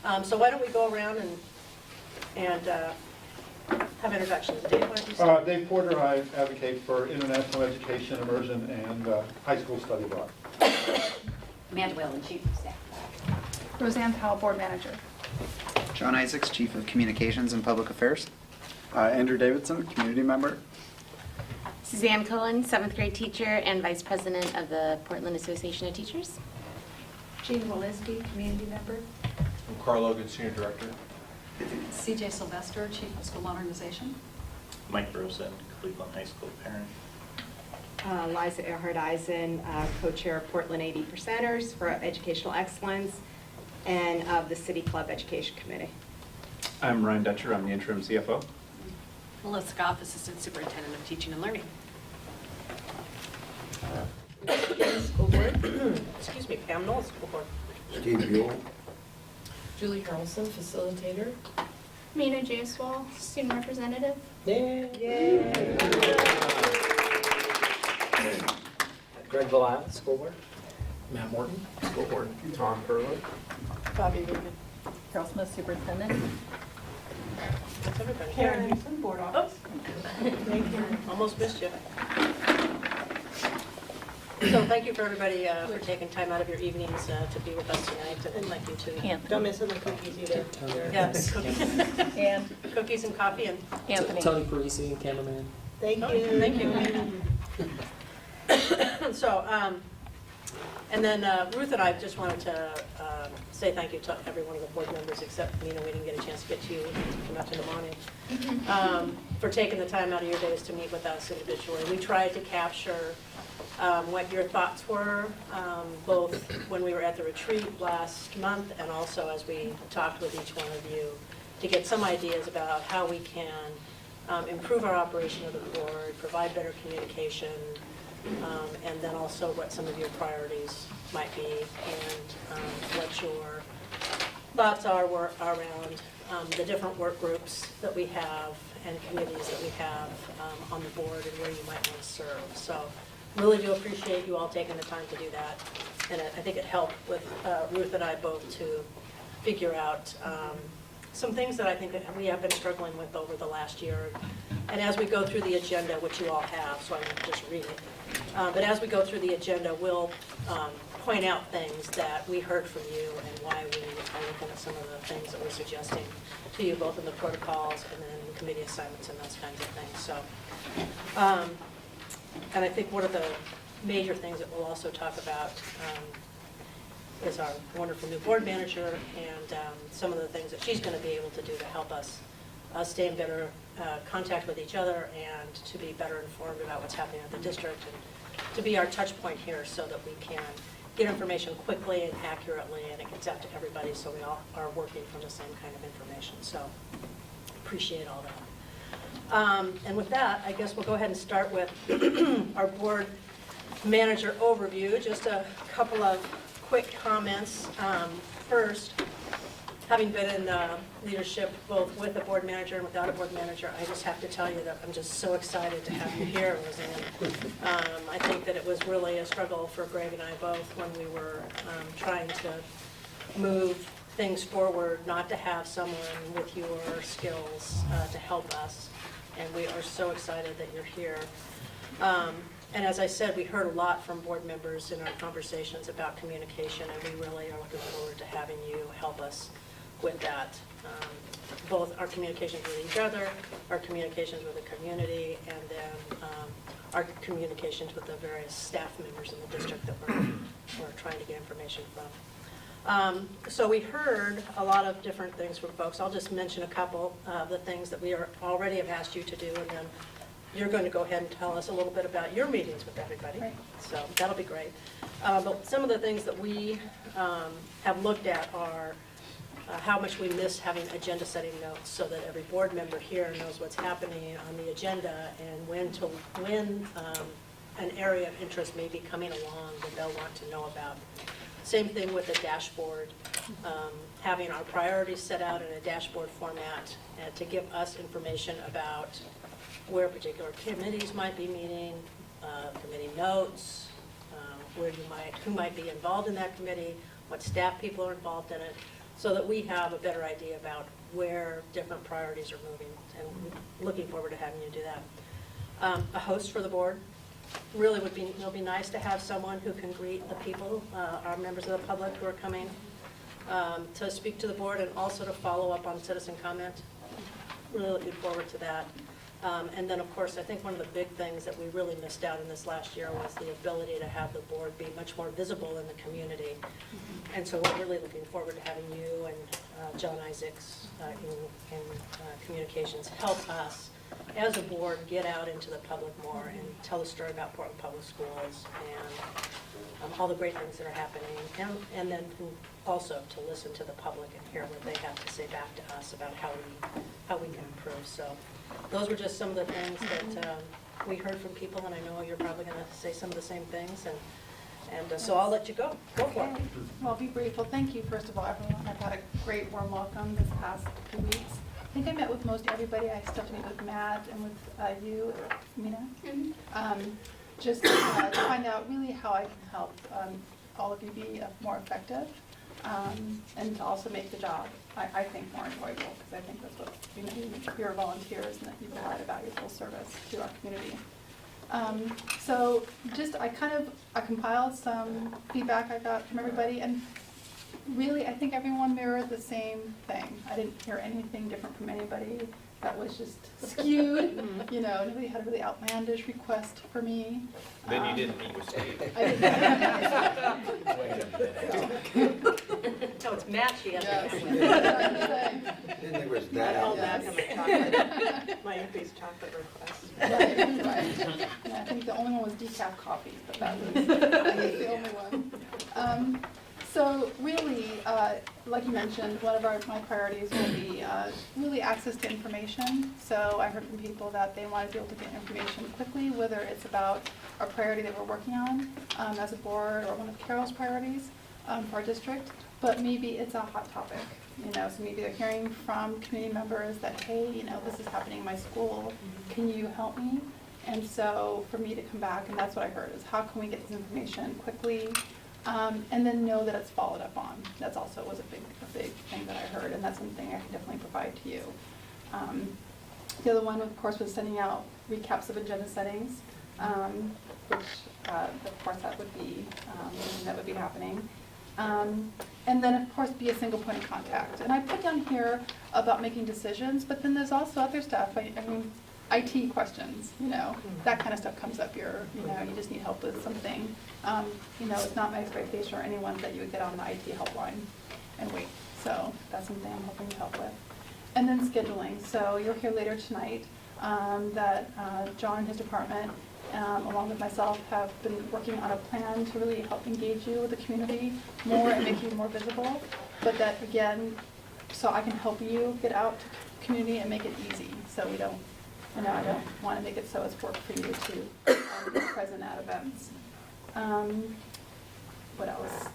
So why don't we go around and have introductions. Dave, why don't you start? Dave Porter, I advocate for international education, immersion, and high school study abroad. Amanda Whalen, Chief of Staff. Roseanne Powell, Board Manager. John Isaacs, Chief of Communications and Public Affairs. Andrew Davidson, community member. Suzanne Cohen, 7th grade teacher and Vice President of the Portland Association of Teachers. Jean Walensky, Community Member. I'm Carl Logan, Senior Director. CJ Sylvester, Chief of School Modernization. Mike Rosen, Cleveland High School parent. Liza Earhart-Eisen, co-chair of Portland 80%ers for Educational Excellence and of the City Club Education Committee. I'm Ryan Dutcher. I'm the interim CFO. Melissa Goff, Assistant Superintendent of Teaching and Learning. School board. Excuse me, Pam Knowles, school board. Steve Buell. Julie Harrelson, Facilitator. Mina Jaiswal, Student Representative. Yay. Greg Delisle, School Board. Matt Morton, School Board. Tom Furlow. Bobby Rubin. Carol Smith, Superintendent. That's everybody. Karen Houston, Board Office. Thank you. Almost missed you. So thank you for everybody for taking time out of your evenings to be with us tonight, and thank you to. Anthony. Don't miss the cookies either. Yes, cookies. And Cookies and coffee and. Anthony. Tony Parisi, cameraman. Thank you. Thank you. So, and then Ruth and I just wanted to say thank you to every one of the board members except Mina. We didn't get a chance to get to you too much in the morning, for taking the time out of your days to meet with us individually. We tried to capture what your thoughts were, both when we were at the retreat last month and also as we talked with each one of you to get some ideas about how we can improve our operation of the board, provide better communication, and then also what some of your priorities might be and what your thoughts are around the different work groups that we have and committees that we have on the board and where you might want to serve. So really do appreciate you all taking the time to do that. And I think it helped with Ruth and I both to figure out some things that I think that we have been struggling with over the last year. And as we go through the agenda, which you all have, so I won't just read it, but as we go through the agenda, we'll point out things that we heard from you and why we are looking at some of the things that we're suggesting to you, both in the protocols and then in the committee assignments and those kinds of things. So, and I think one of the major things that we'll also talk about is our wonderful new board manager and some of the things that she's going to be able to do to help us stay in better contact with each other and to be better informed about what's happening at the district and to be our touch point here so that we can get information quickly and accurately and it gets out to everybody so we all are working from the same kind of information. So appreciate all that. And with that, I guess we'll go ahead and start with our board manager overview. Just a couple of quick comments. First, having been in leadership both with a board manager and without a board manager, I just have to tell you that I'm just so excited to have you here, Roseanne. I think that it was really a struggle for Greg and I both when we were trying to move things forward, not to have someone with your skills to help us. And we are so excited that you're here. And as I said, we heard a lot from board members in our conversations about communication, and we really are looking forward to having you help us with that. Both our communications with each other, our communications with the community, and then our communications with the various staff members in the district that we're trying to get information from. So we heard a lot of different things from folks. I'll just mention a couple of the things that we already have asked you to do, and then you're going to go ahead and tell us a little bit about your meetings with everybody. Right. So that'll be great. But some of the things that we have looked at are how much we miss having agenda setting notes so that every board member here knows what's happening on the agenda and when an area of interest may be coming along that they'll want to know about. Same thing with the dashboard, having our priorities set out in a dashboard format to give us information about where particular committees might be meeting, committee notes, who might be involved in that committee, what staff people are involved in it, so that we have a better idea about where different priorities are moving, and looking forward to having you do that. A host for the board. Really it'll be nice to have someone who can greet the people, our members of the public who are coming, to speak to the board and also to follow up on citizen comment. Really looking forward to that. And then, of course, I think one of the big things that we really missed out in this last year was the ability to have the board be much more visible in the community. And so we're really looking forward to having you and John Isaacs in communications help us as a board get out into the public more and tell the story about Portland Public Schools and all the great things that are happening, and then also to listen to the public and hear what they have to say back to us about how we can improve. So those were just some of the things that we heard from people, and I know you're probably going to say some of the same things, and so I'll let you go. Go for it. Well, I'll be brief. Well, thank you, first of all, everyone. I've had a great warm welcome this past 2 weeks. I think I met with most everybody. I still have to meet with Matt and with you, Mina, just to find out really how I can help all of you be more effective, and to also make the job, I think, more enjoyable, because I think that's what you're volunteers and that you provide a valuable service to our community. So just I compiled some feedback I got from everybody, and really I think everyone mirrored the same thing. I didn't hear anything different from anybody that was just skewed. You know, nobody had a really outlandish request for me. Then you didn't meet with Steve. I didn't. No, it's Matt she has Yes. to Didn't think it was that held out. back on my increased chocolate request. Right. Yeah, I think the only one was decaf coffee, but that was the only one. So really, like you mentioned, one of my priorities will be really access to information. So I heard from people that they want to be able to get information quickly, whether it's about a priority that we're working on as a board, or one of Carol's priorities for our district, but maybe it's a hot topic. You know, so maybe they're hearing from community members that, hey, you know, this is happening in my school, can you help me? And so for me to come back, and that's what I heard, is how can we get this information quickly, and then know that it's followed up on. That's also was a big thing that I heard, and that's something I can definitely provide to you. The other one, of course, was sending out recaps of agenda settings, which, of course, that would be happening. And then, of course, be a single point of contact. And I put down here about making decisions, but then there's also other stuff. I mean, IT questions, you know, that kind of stuff comes up. You just need help with something. You know, it's not my expectation or anyone's that you would get on the IT helpline and wait. So that's something I'm hoping to help with. And then scheduling. So you'll hear later tonight that John and his department, along with myself, have been working on a plan to really help engage you with the community more and make you more visible. But that, again, so I can help you get out to the community and make it easy. So we don't, I don't want to make it so it's work for you to be present at events. What else?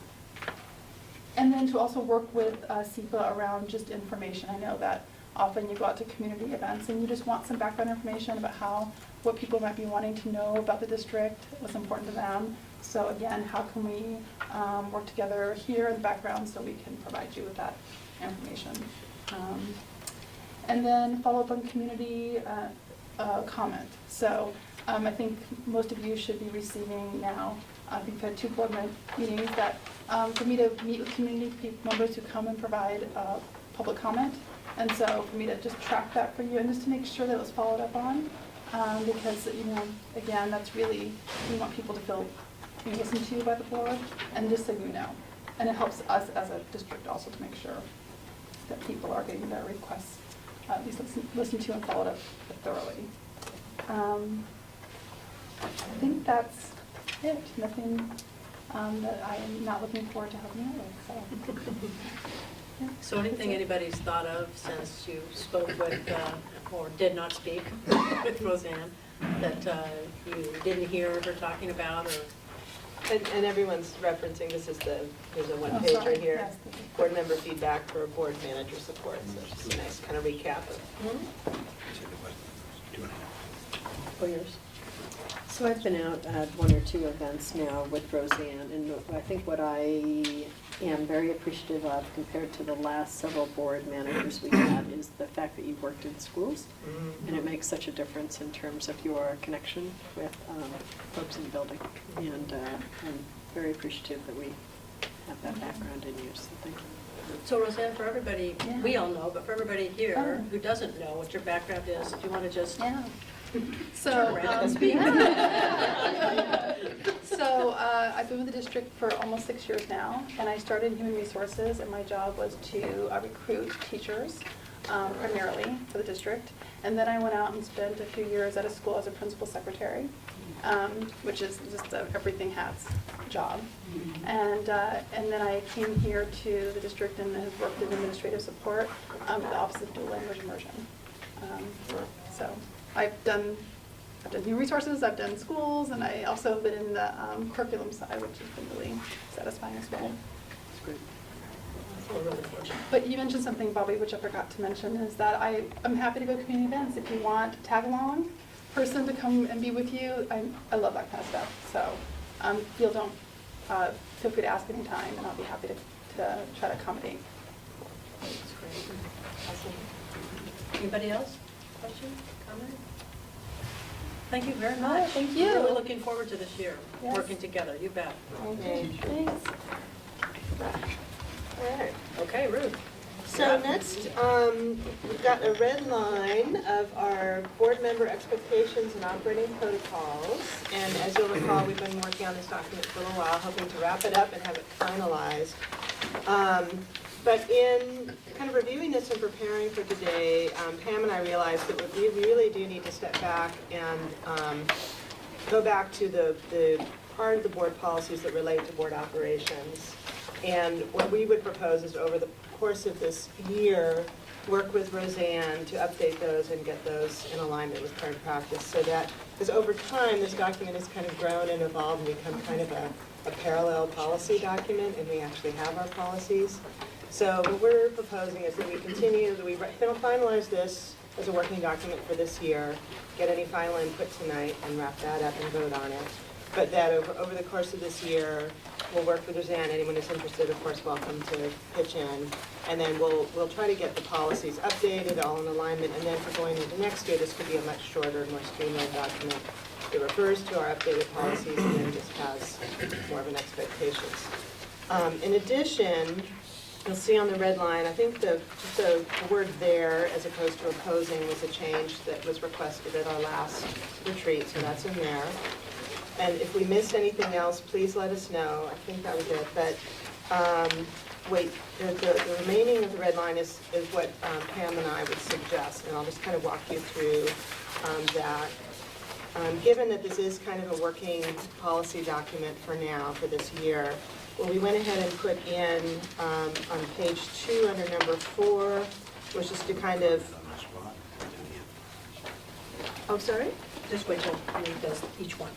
And then to also work with SEPA around just information. I know that often you go out to community events and you just want some background information about what people might be wanting to know about the district, what's important to them. So again, how can we work together here in the background so we can provide you with that information. And then follow up on community comment. So I think most of you should be receiving now, we've had 2 board meetings that for me to meet with community members who come and provide public comment. And so for me to just track that for you and just to make sure that it was followed up on, because, you know, again, that's really, we want people to feel listened to by the board, and just so you know. And it helps us as a district also to make sure that people are getting their requests at least listened to and followed up thoroughly. I think that's it. Nothing that I am not looking forward to helping out with. So. Yeah. So anything anybody's thought of since you spoke with, or did not speak with Roseanne, that you didn't hear her talking about, or? And everyone's referencing, there's a one-page sorry. right here, Yes. board member feedback for board manager support, so it's just a nice kind of recap of. Oh, yours. So I've been out at one or two events now with Roseanne, and I think what I am very appreciative of compared to the last several board managers we've had is the fact that you've worked in schools, and it makes such a difference in terms of your connection with folks in the building, and I'm very appreciative that we have that background in you, so thank you. So Roseanne, for everybody, we all know, but for everybody here who doesn't know what your background is, do you want to just So, turn around and speak? So I've been with the district for almost 6 years now, and I started in human resources, and my job was to recruit teachers primarily for the district. And then I went out and spent a few years at a school as a principal secretary, which is just a everything hats job. And then I came here to the district and have worked in administrative support at the Office of Dual Language Immersion. So I've done human resources, I've done schools, and I also have been in the curriculum side, which has been really satisfying as well. That's great. We're really fortunate. But you mentioned something, Bobby, which I forgot to mention, is that I'm happy to go to community events. If you want a tag-along person to come and be with you, I love that kind of stuff. So feel free to ask anytime, and I'll be happy to try to accommodate. That's great. Awesome. Anybody else? Question, comment? Thank you very much. Thank you. We're really looking forward to this year, Yes. working together. You bet. Thanks. All right. Okay, Ruth. So next, we've got a red line of our board member expectations and operating protocols. And as you'll recall, we've been working on this document for a little while, hoping to wrap it up and have it finalized. But in kind of reviewing this and preparing for today, Pam and I realized that we really do need to step back and go back to the part of the board policies that relate to board operations. And what we would propose is over the course of this year, work with Roseanne to update those and get those in alignment with current practice, so that, because over time, this document has kind of grown and evolved and become kind of a parallel policy document, and we actually have our policies. So what we're proposing is that we continue, that we finalize this as a working document for this year, get any final input tonight, and wrap that up and vote on it. But that over the course of this year, we'll work with Roseanne. Anyone who's interested, of course, welcome to pitch in. And then we'll try to get the policies updated, all in alignment. And then for going into next year, this could be a much shorter, more streamlined document that refers to our updated policies and then just has more of an expectations. In addition, you'll see on the red line, I think the word there as opposed to opposing was a change that was requested at our last retreat, so that's in there. And if we missed anything else, please let us know. I think that was it. But wait, the remaining of the red line is what Pam and I would suggest, and I'll just kind of walk you through that. Given that this is kind of a working policy document for now, for this year, well, we went ahead and put in on page 2 under number 4, was just to kind of, oh, sorry? Just wait till he does each one.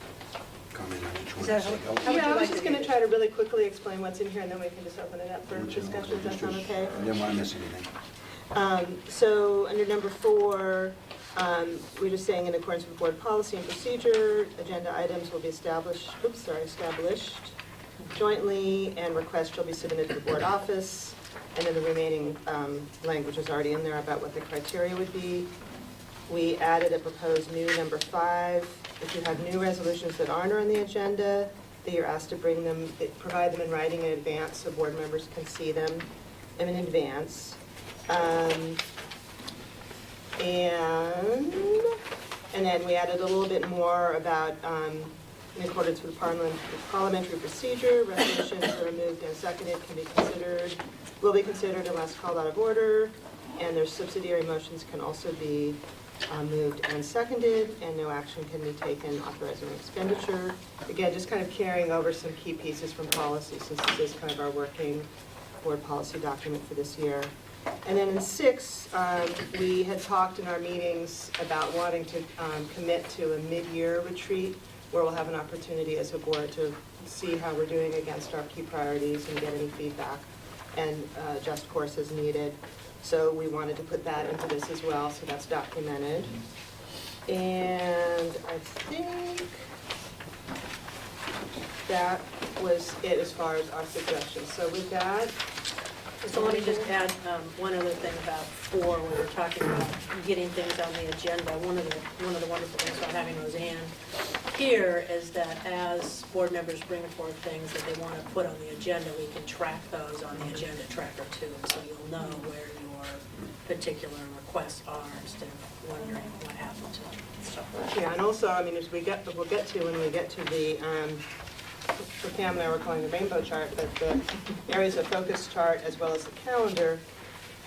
Comment on each one. Is that how would you Yeah, I was like just to going do to try to really quickly explain what's in here, and then we can just open it up for discussion. Does that sound okay? I didn't want to miss anything. So under number 4, we're just saying in accordance with board policy and procedure, agenda items will be established jointly, and requests shall be submitted to the board office. And then the remaining language is already in there about what the criteria would be. We added a proposed new number 5. If you have new resolutions that aren't on the agenda, that you're asked to bring them, provide them in writing in advance so board members can see them in advance. And then we added a little bit more about, in accordance with parliamentary procedure, resolutions that are moved and seconded will be considered unless called out of order, and their subsidiary motions can also be moved and seconded, and no action can be taken authorizing expenditure. Again, just kind of carrying over some key pieces from policy, since this is kind of our working board policy document for this year. And then in 6, we had talked in our meetings about wanting to commit to a mid-year retreat where we'll have an opportunity as a board to see how we're doing against our key priorities and get any feedback and adjust course as needed. So we wanted to put that into this as well, so that's documented. And I think that was it as far as our suggestions. So with that, So let me just add one other thing about 4, when we're talking about getting things on the agenda. One of the wonderful things about having Roseanne here is that as board members bring forth things that they want to put on the agenda, we can track those on the agenda tracker too. And so you'll know where your particular requests are instead of wondering what happened to them. So, yeah, and also, I mean, as we'll get to when we get to the, for Pam and I were calling the rainbow chart, but the areas of focus chart as well as the calendar,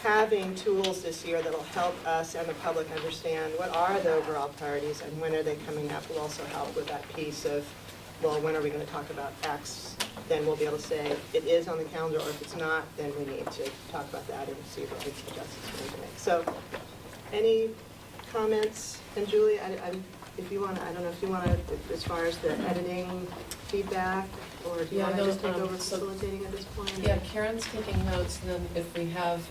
having tools this year that'll help us and the public understand what are the overall priorities and when are they coming up will also help with that piece of, well, when are we going to talk about X? Then we'll be able to say it is on the calendar, or if it's not, then we need to talk about that and see what adjustments we need to make. So, any comments? And Julie, if you want to, I don't know if you want to, as far as the editing feedback, or do you want to just take over facilitating at this point? Yeah, Karen's taking notes, and then if we have,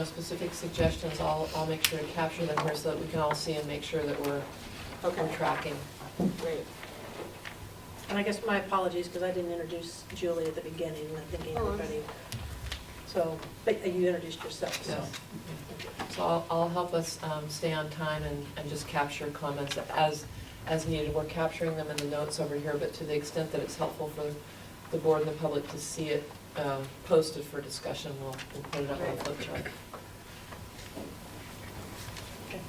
specific suggestions, I'll make sure to capture them here so that we can all see and make sure that we're tracking. Great. and I guess my apologies because I didn't introduce Julie at the beginning. I'm thinking everybody. So, but you introduced yourself. So. Yes. So I'll help us stay on time and just capture comments as needed. We're capturing them in the notes over here, but to the extent that it's helpful for the board and the public to see it posted for discussion, we'll put it up on the flip chart. Okay.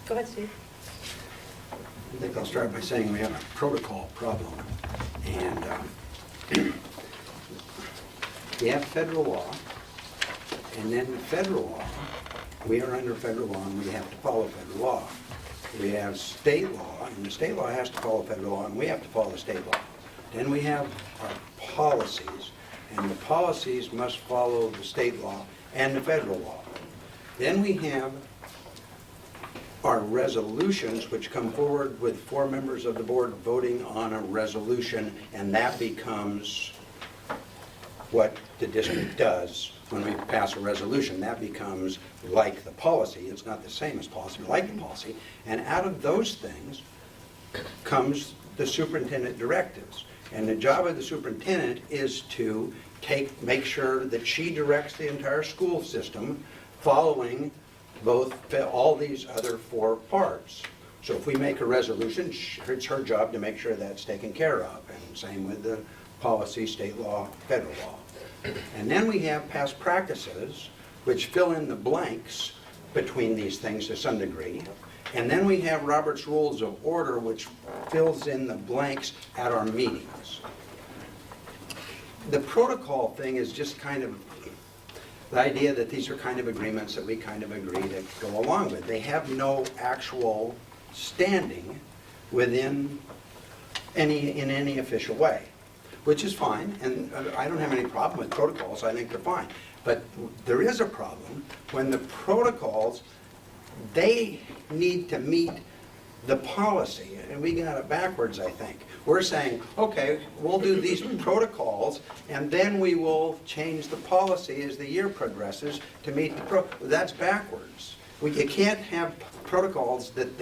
Go ahead, Steve. I think I'll start by saying we have a protocol problem. And we have federal law, and then the federal law, we are under federal law and we have to follow federal law. We have state law, and the state law has to follow federal law, and we have to follow the state law. Then we have our policies, and the policies must follow the state law and the federal law. Then we have our resolutions, which come forward with 4 members of the board voting on a resolution, and that becomes what the district does when we pass a resolution. That becomes like the policy. It's not the same as policy, but like the policy. And out of those things comes the superintendent directives. And the job of the superintendent is to make sure that she directs the entire school system following all these other 4 parts. So if we make a resolution, it's her job to make sure that's taken care of. And same with the policy, state law, federal law. And then we have past practices, which fill in the blanks between these things to some degree. And then we have Robert's Rules of Order, which fills in the blanks at our meetings. The protocol thing is just kind of the idea that these are kind of agreements that we kind of agree to go along with. They have no actual standing within any official way, which is fine, and I don't have any problem with protocols. I think they're fine. But there is a problem when the protocols, they need to meet the policy, and we got it backwards, I think. We're saying, okay, we'll do these protocols, and then we will change the policy as the year progresses to meet the that's backwards. You can't have protocols that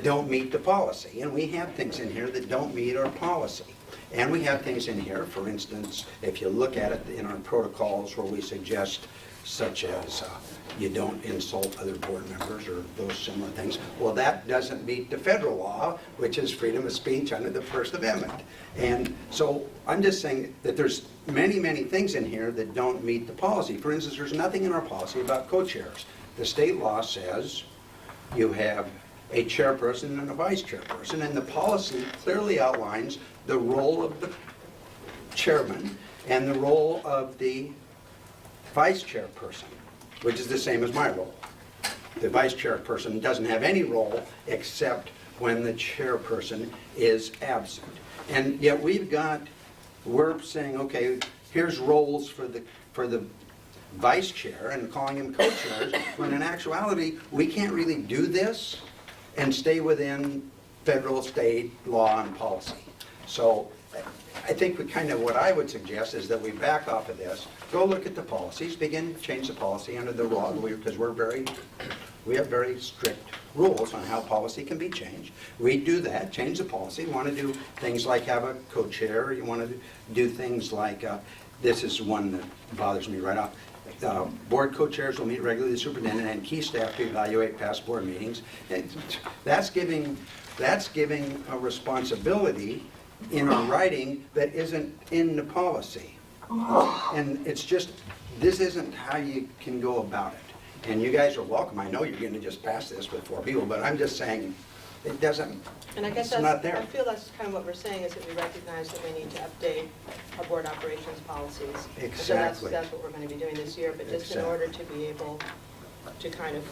don't meet the policy, and we have things in here that don't meet our policy. And we have things in here, for instance, if you look at it in our protocols where we suggest such as you don't insult other board members or those similar things. Well, that doesn't meet the federal law, which is freedom of speech under the First Amendment. And so I'm just saying that there's many, many things in here that don't meet the policy. For instance, there's nothing in our policy about co-chairs. The state law says you have a chairperson and a vice chairperson, and the policy clearly outlines the role of the chairman and the role of the vice chairperson, which is the same as my role. The vice chairperson doesn't have any role except when the chairperson is absent. And yet we're saying, okay, here's roles for the vice chair and calling him co-chairs, when in actuality, we can't really do this and stay within federal, state law and policy. So I think what I would suggest is that we back off of this, go look at the policies, begin to change the policy under the law, because we're very We have very strict rules on how policy can be changed. We do that, change the policy. You want to do things like have a co-chair. You want to do things like, this is one that bothers me right off. Board co-chairs will meet regularly with the superintendent and key staff to evaluate past board meetings. That's giving a responsibility in our writing that isn't in the policy. And it's just, this isn't how you can go about it. And you guys are welcome. I know you're going to just pass this with 4 people, but I'm just saying, it doesn't, And I guess it's not there. I feel that's kind of what we're saying, is that we recognize that we need to update our board operations policies. Exactly. So that's what we're going to be doing this year, but just in Exactly. order to be able to kind of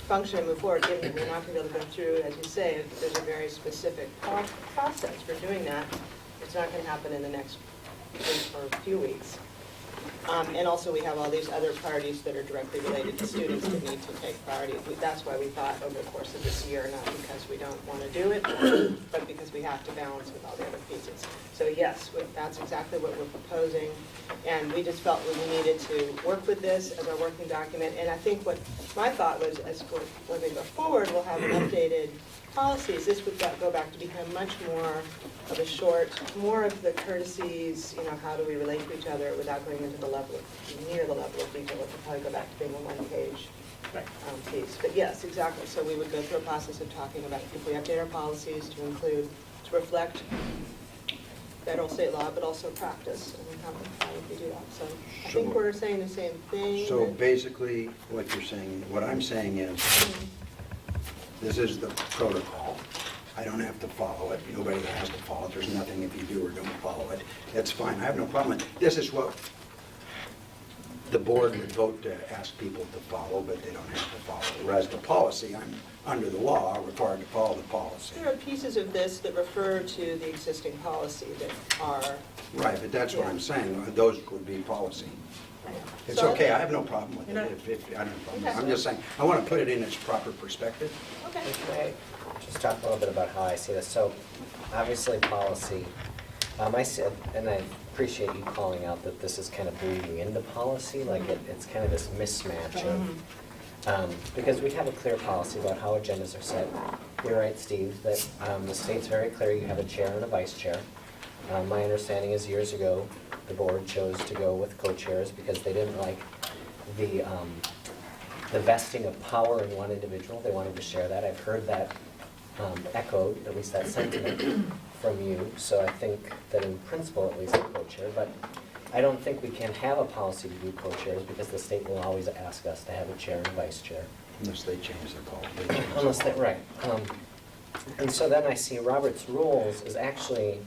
function and move forward, given that we're not going to be able to go through, as you say, there's a very specific process for doing that. It's not going to happen in the next week or a few weeks. And also, we have all these other priorities that are directly related to students that need to take priority. That's why we thought over the course of this year, not because we don't want to do it, but because we have to balance with all the other pieces. So yes, that's exactly what we're proposing, and we just felt we needed to work with this as our working document. And I think what my thought was, when we go forward, we'll have updated policies. This would go back to become much more of a short, more of the courtesies, how do we relate to each other without going into the level of, near the level of detail. It would probably go back to being a one-page piece. But yes, exactly. So we would go through a process of talking about if we update our policies to include, to reflect federal, state law, but also practice, and how would we do that? So I think we're saying the same thing. So basically, what you're saying, what I'm saying is, this is the protocol. I don't have to follow it. Nobody has to follow it. There's nothing if you do or don't follow it. That's fine. I have no problem with it. This is what the board would vote to ask people to follow, but they don't have to follow. Whereas the policy, I'm under the law required to follow the policy. There are pieces of this that refer to the existing policy that are... Right, but that's what I'm saying. Those would be policy. It's So- okay. I have no problem with it. I don't have a problem. I'm just saying, I want to put it in its proper perspective. Okay. Can I just talk a little bit about how I see this? So, obviously, policy, I said, and I appreciate you calling out that this is kind of bleeding into policy, like it's kind of this mismatch of, because we have a clear policy about how agendas are set. You're right, Steve, that the state's very clear, you have a chair and a vice chair. My understanding is years ago, the board chose to go with co-chairs because they didn't like the vesting of power in one individual. They wanted to share that. I've heard that echoed, at least that sentiment from you. So I think that in principle, at least, a co-chair. But I don't think we can have a policy to do co-chairs because the state will always ask us to have a chair and a vice chair. Unless they change their call. Unless they, right. And so then I see Robert's rules is actually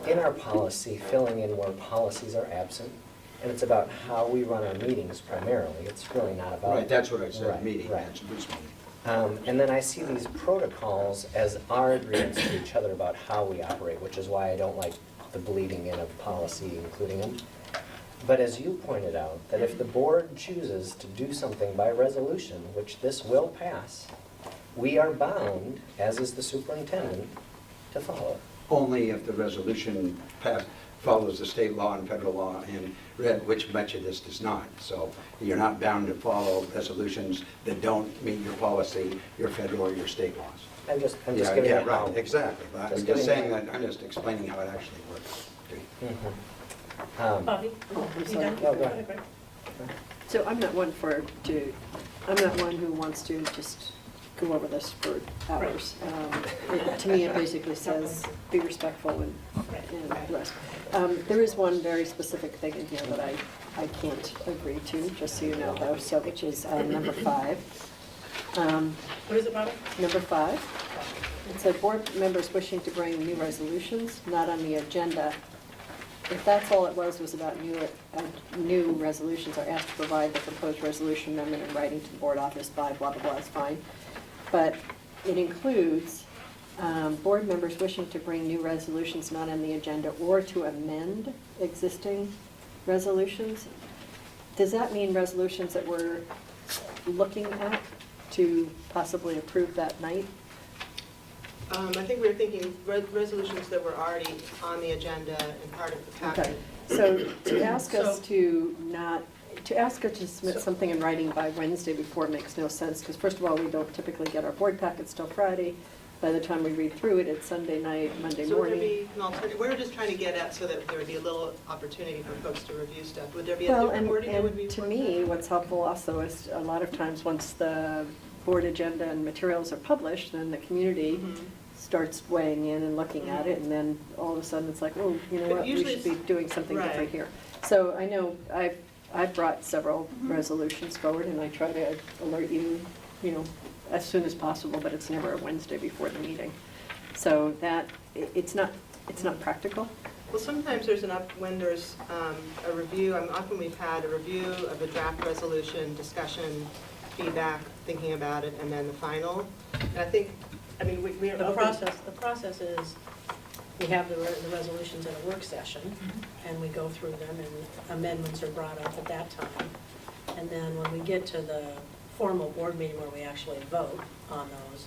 in our policy, filling in where policies are absent. And it's about how we run our meetings primarily. It's really not about... Right, that's what I said, Right, meeting. right. That's this meeting. And then I see these protocols as our agreements to each other about how we operate, which is why I don't like the bleeding in of policy, including them. But as you pointed out, that if the board chooses to do something by resolution, which this will pass, we are bound, as is the superintendent, to follow it. Only if the resolution follows the state law and federal law, and which much of this does not. So you're not bound to follow resolutions that don't meet your policy, your federal or your state laws. I'm just giving Yeah, it right, how. exactly. I'm Just just giving saying it- that, I'm just explaining how it actually works. Bobby? I'm You sorry. done? No, go ahead. Okay. So I'm not one who wants to just go over this for hours. To me, it basically says, be respectful and the rest. There is one very specific thing in here that I can't agree to, just so you know, though, so which is number 5. What is it, Bobby? Number 5. It said, board members wishing to bring new resolutions, not on the agenda. If that's all it was about new resolutions, are asked to provide the proposed resolution amendment in writing to the board office by blah, blah, blah, it's fine. But it includes board members wishing to bring new resolutions not on the agenda or to amend existing resolutions. Does that mean resolutions that we're looking at to possibly approve that night? I think we were thinking resolutions that were already on the agenda and part of the packet. Okay, so to ask us to to ask her to submit something in writing by Wednesday before makes no sense, because first of all, we don't typically get our board packets till Friday. By the time we read through it, it's Sunday night, Monday So would there morning. be an alternative, we were just trying to get at so that there would be a little opportunity for folks to review stuff. Would there be a Well, different wording that would be? and to me, what's helpful also is a lot of times, once the board agenda and materials are published, then the community Mm-hmm. starts weighing in and looking at it, and then all of a sudden, it's like, oh, you know But what, we usually should be it's- doing something right. different here. So I know I've brought several resolutions forward, and I try to alert you, you know, as soon as possible, but it's never a Wednesday before the meeting. So that, it's not practical. Well, sometimes there's when there's a review, often we've had a review of the draft resolution, discussion, feedback, thinking about it, and then the final. And I think, I mean, we are The open. process is, we have the resolutions at a work session, and we go through them, and amendments are brought up at that time. And then when we get to the formal board meeting where we actually vote on those,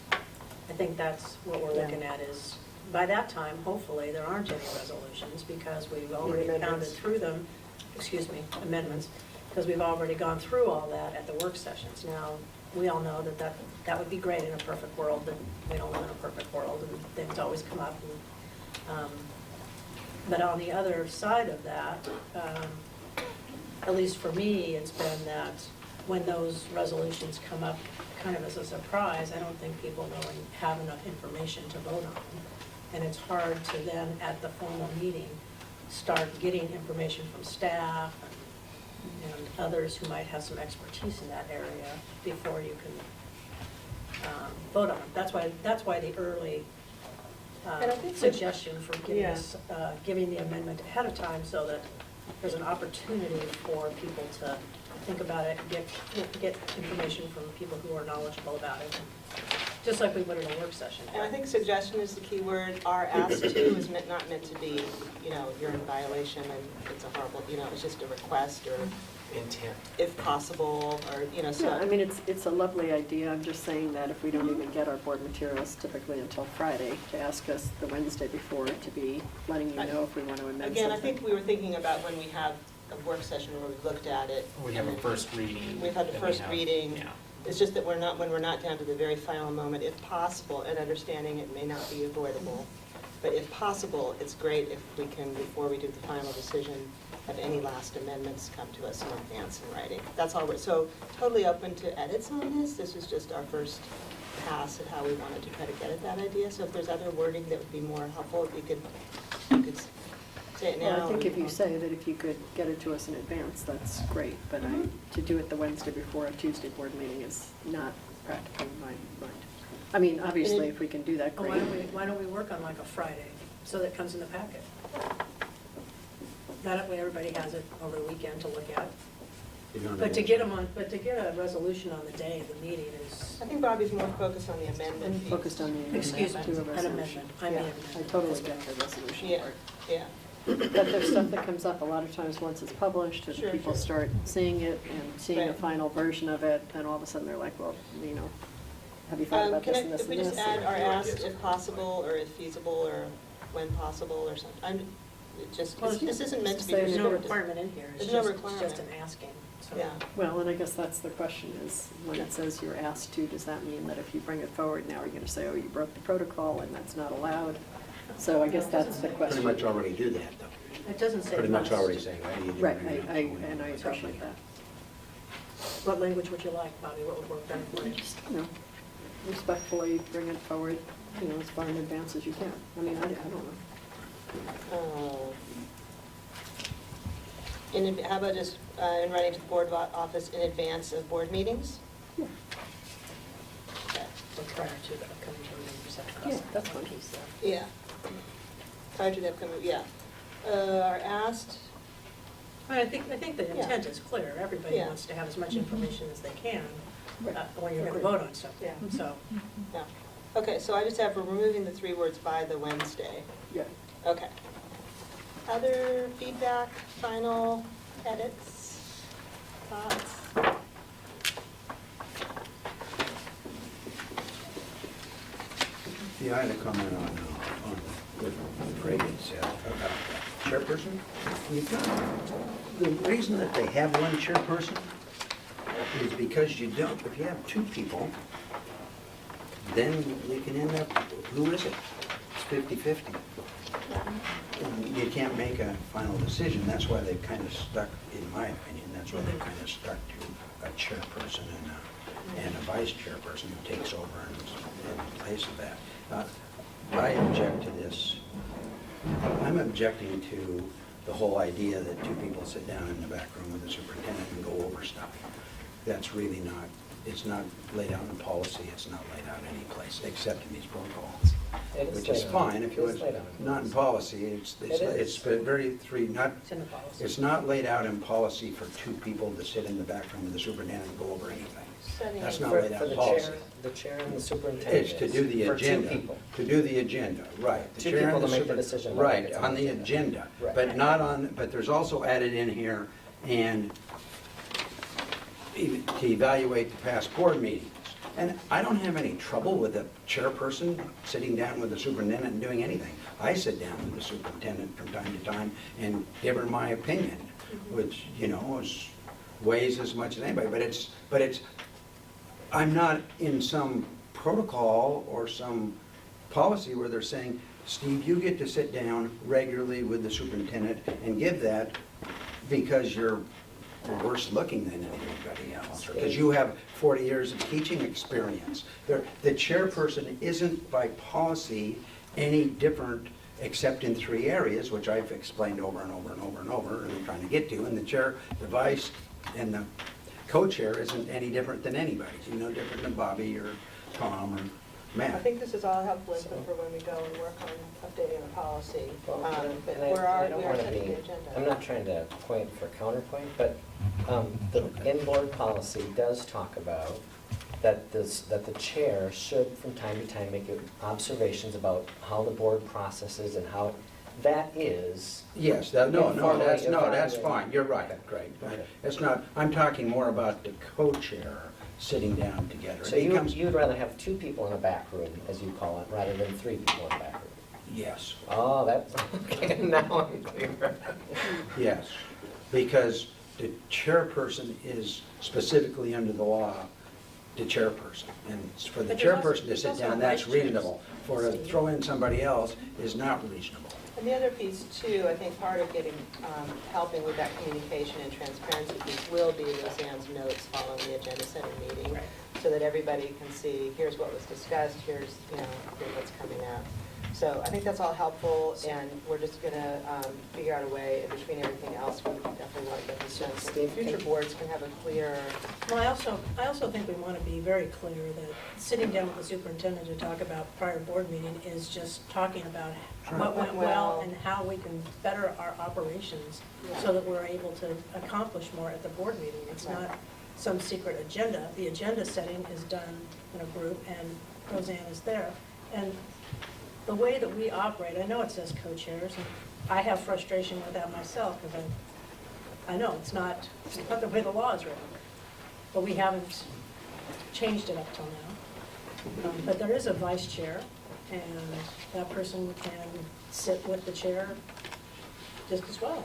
I think that's what we're looking at is, by that time, hopefully, there aren't any resolutions, because we've already pounded Amendments. through them, amendments, because we've already gone through all that at the work sessions. Now, we all know that would be great in a perfect world, but we don't live in a perfect world, and things always come up. But on the other side of that, at least for me, it's been that when those resolutions come up kind of as a surprise, I don't think people really have enough information to vote on them. And it's hard to then, at the formal meeting, start getting information from staff and others who might have some expertise in that area before you can vote on them. That's why the early And I think suggestion for giving Yeah. us, giving the amendment ahead of time, so that there's an opportunity for people to think about it, get information from people who are knowledgeable about it, just like we would in a work session. And I think suggestion is the key word. Our asked to is not meant to be, you know, you're in violation and it's a horrible, you know, it's just a request or Intent. if possible, or, you know, so. Yeah, I mean, it's a lovely idea. I'm just saying that if we don't even get our board materials typically until Friday, to ask us the Wednesday before to be letting you know if we want to amend something. Again, I think we were thinking about when we have a work session where we've looked at it. We have a first reading. We've had the then we first have- reading. Yeah. It's just that when we're not down to the very final moment, if possible, and understanding it may not be avoidable, but if possible, it's great if we can, before we do the final decision, have any last amendments come to us in advance in writing. That's all so totally open to edits on this. This is just our first pass at how we wanted to try to get at that idea. So if there's other wording that would be more helpful, if you could say it now. Well, I think if you say that if you could get it to us in advance, that's great, but to do it the Wednesday before a Tuesday board meeting is not practical in my mind. I mean, obviously, if we can do that, Oh, great. why don't we work on like a Friday, so that it comes in the packet? That way everybody has it over the weekend to look at. But to get a resolution on the day of the meeting is. I think Bobby's more focused on the amendment piece. Focused on the amendment Excuse me, to a an resolution. amendment. I mean Yeah, amendment. I totally get the resolution Yeah, part. yeah. But there's stuff that comes up a lot of times once it's published and Sure, people sure. start seeing it and seeing a Right. final version of it, then all of a sudden they're like, well, you know, have you thought about this and this If we and just this? add our asked if possible, or if feasible, or when possible, or something, this isn't meant to be There's no prescriptive. requirement in here, it's There's no just requirement. an asking, so. Yeah. Well, and I guess that's the question is, when it says you're asked to, does that mean that if you bring it forward now, you're gonna say, oh, you broke the protocol and that's not allowed? So I guess that's the question. Pretty much already do that, though. It doesn't say Pretty much must. already saying, I need you to Right, bring it up, so we and I know appreciate that. What language would you like, Bobby, what would work better for you? You know, respectfully bring it forward, you know, as far in advance as you can. I mean, I don't know. How about just in writing to the board office in advance of board meetings? Yeah. Okay. So prior to the upcoming meeting, Yeah, that's fine. Yeah. Prior to the upcoming, yeah. Are asked, I think the Yeah. intent is clear, everybody Yeah. wants to have as much information as they can Right. when you're gonna Agreed. vote on something, so. yeah. Okay, so I just have, we're removing the 3 words by the Wednesday. Yeah. Okay. Other feedback, final edits, thoughts? Yeah, I had a comment on the parade itself, about chairperson, you've got, the reason that they have one chairperson is because you don't, if you have two people, then you can end up, who is it? It's 50-50. And you can't make a final decision. That's why they've kind of stuck, in my opinion, that's why they've kind of stuck to a chairperson and a vice chairperson who takes over in place of that. I object to this. I'm objecting to the whole idea that two people sit down in the back room with the superintendent and go over stuff. That's really not, it's not laid out in policy, it's not laid out any place except in these protocols. Which is fine if you, not in policy, it's very it's not laid out in policy for two people to sit in the back room with the superintendent and go over anything. That's not laid out in policy. The chair and the superintendent. It's to do the agenda. For 2 people. To do the agenda, right. The Two chair people and to make the super- decision. Right, on the agenda, Right. but not on, but there's also added in here, and to evaluate the past board meetings. And I don't have any trouble with a chairperson sitting down with the superintendent and doing anything. I sit down with the superintendent from time to time and give her my opinion, which, you know, weighs as much as anybody, but it's, I'm not in some protocol or some policy where they're saying, Steve, you get to sit down regularly with the superintendent and give that because you're worse looking than anybody else, or because you have 40 years of teaching experience. The chairperson isn't by policy any different except in 3 areas, which I've explained over and over and over and over, and I'm trying to get to, and the chair, the vice, and the co-chair isn't any different than anybody. He's no different than Bobby or Tom or I Matt. think this is all helpful input for when we go and work on updating the policy. But And we I don't are want to setting be, the agenda. I'm not trying to point for counterpoint, but the in-board policy does talk about that the chair should from time to time make observations about how the board processes and how that is. Yes, no, that's evaluated. fine, you're right, great. Okay. It's not, I'm talking more about the co-chair sitting down together. So you'd rather have 2 people in a back room, as you call it, rather than 3 people in a back room? Yes. Oh, that's, okay, now I'm clear. Yes, because the chairperson is specifically under the law, the chairperson. And for the But there's also- chairperson to there's sit also down, a that's vice chair. reasonable. For to throw in somebody else is not reasonable. And the other piece too, I think part of getting, helping with that communication and transparency piece will be Roseanne's notes following the agenda setting meeting, so that everybody can see, here's what was discussed, here's what's coming up. So I think that's all helpful, and we're just gonna figure out a way, in between everything else, we definitely want to get this done, so the future boards can have a clear. Well, I also think we want to be very clear that sitting down with the superintendent to talk about prior board meeting is just talking about what went well and how we can better our operations so that we're able to accomplish more at the board meeting. It's not some secret agenda. The agenda setting is done in a group, and Roseanne is there. And the way that we operate, I know it says co-chairs, and I have frustration with that myself, because I know it's not the way the law is written, but we haven't changed it up till now. But there is a vice chair, and that person can sit with the chair just as well.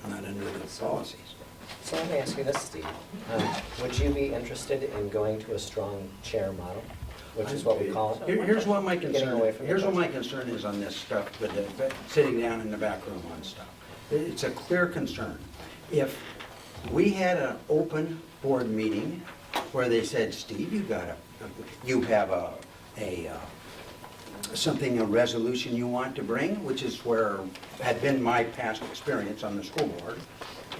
Not under the policies. So let me ask you this, Steve. Would you be interested in going to a strong chair model, which is what we call it? Here's what my Getting concern, away from the here's what my culture. concern is on this stuff, with the sitting down in the back room on stuff. It's a clear concern. If we had an open board meeting where they said, Steve, you have a resolution you want to bring, which is where had been my past experience on the school board,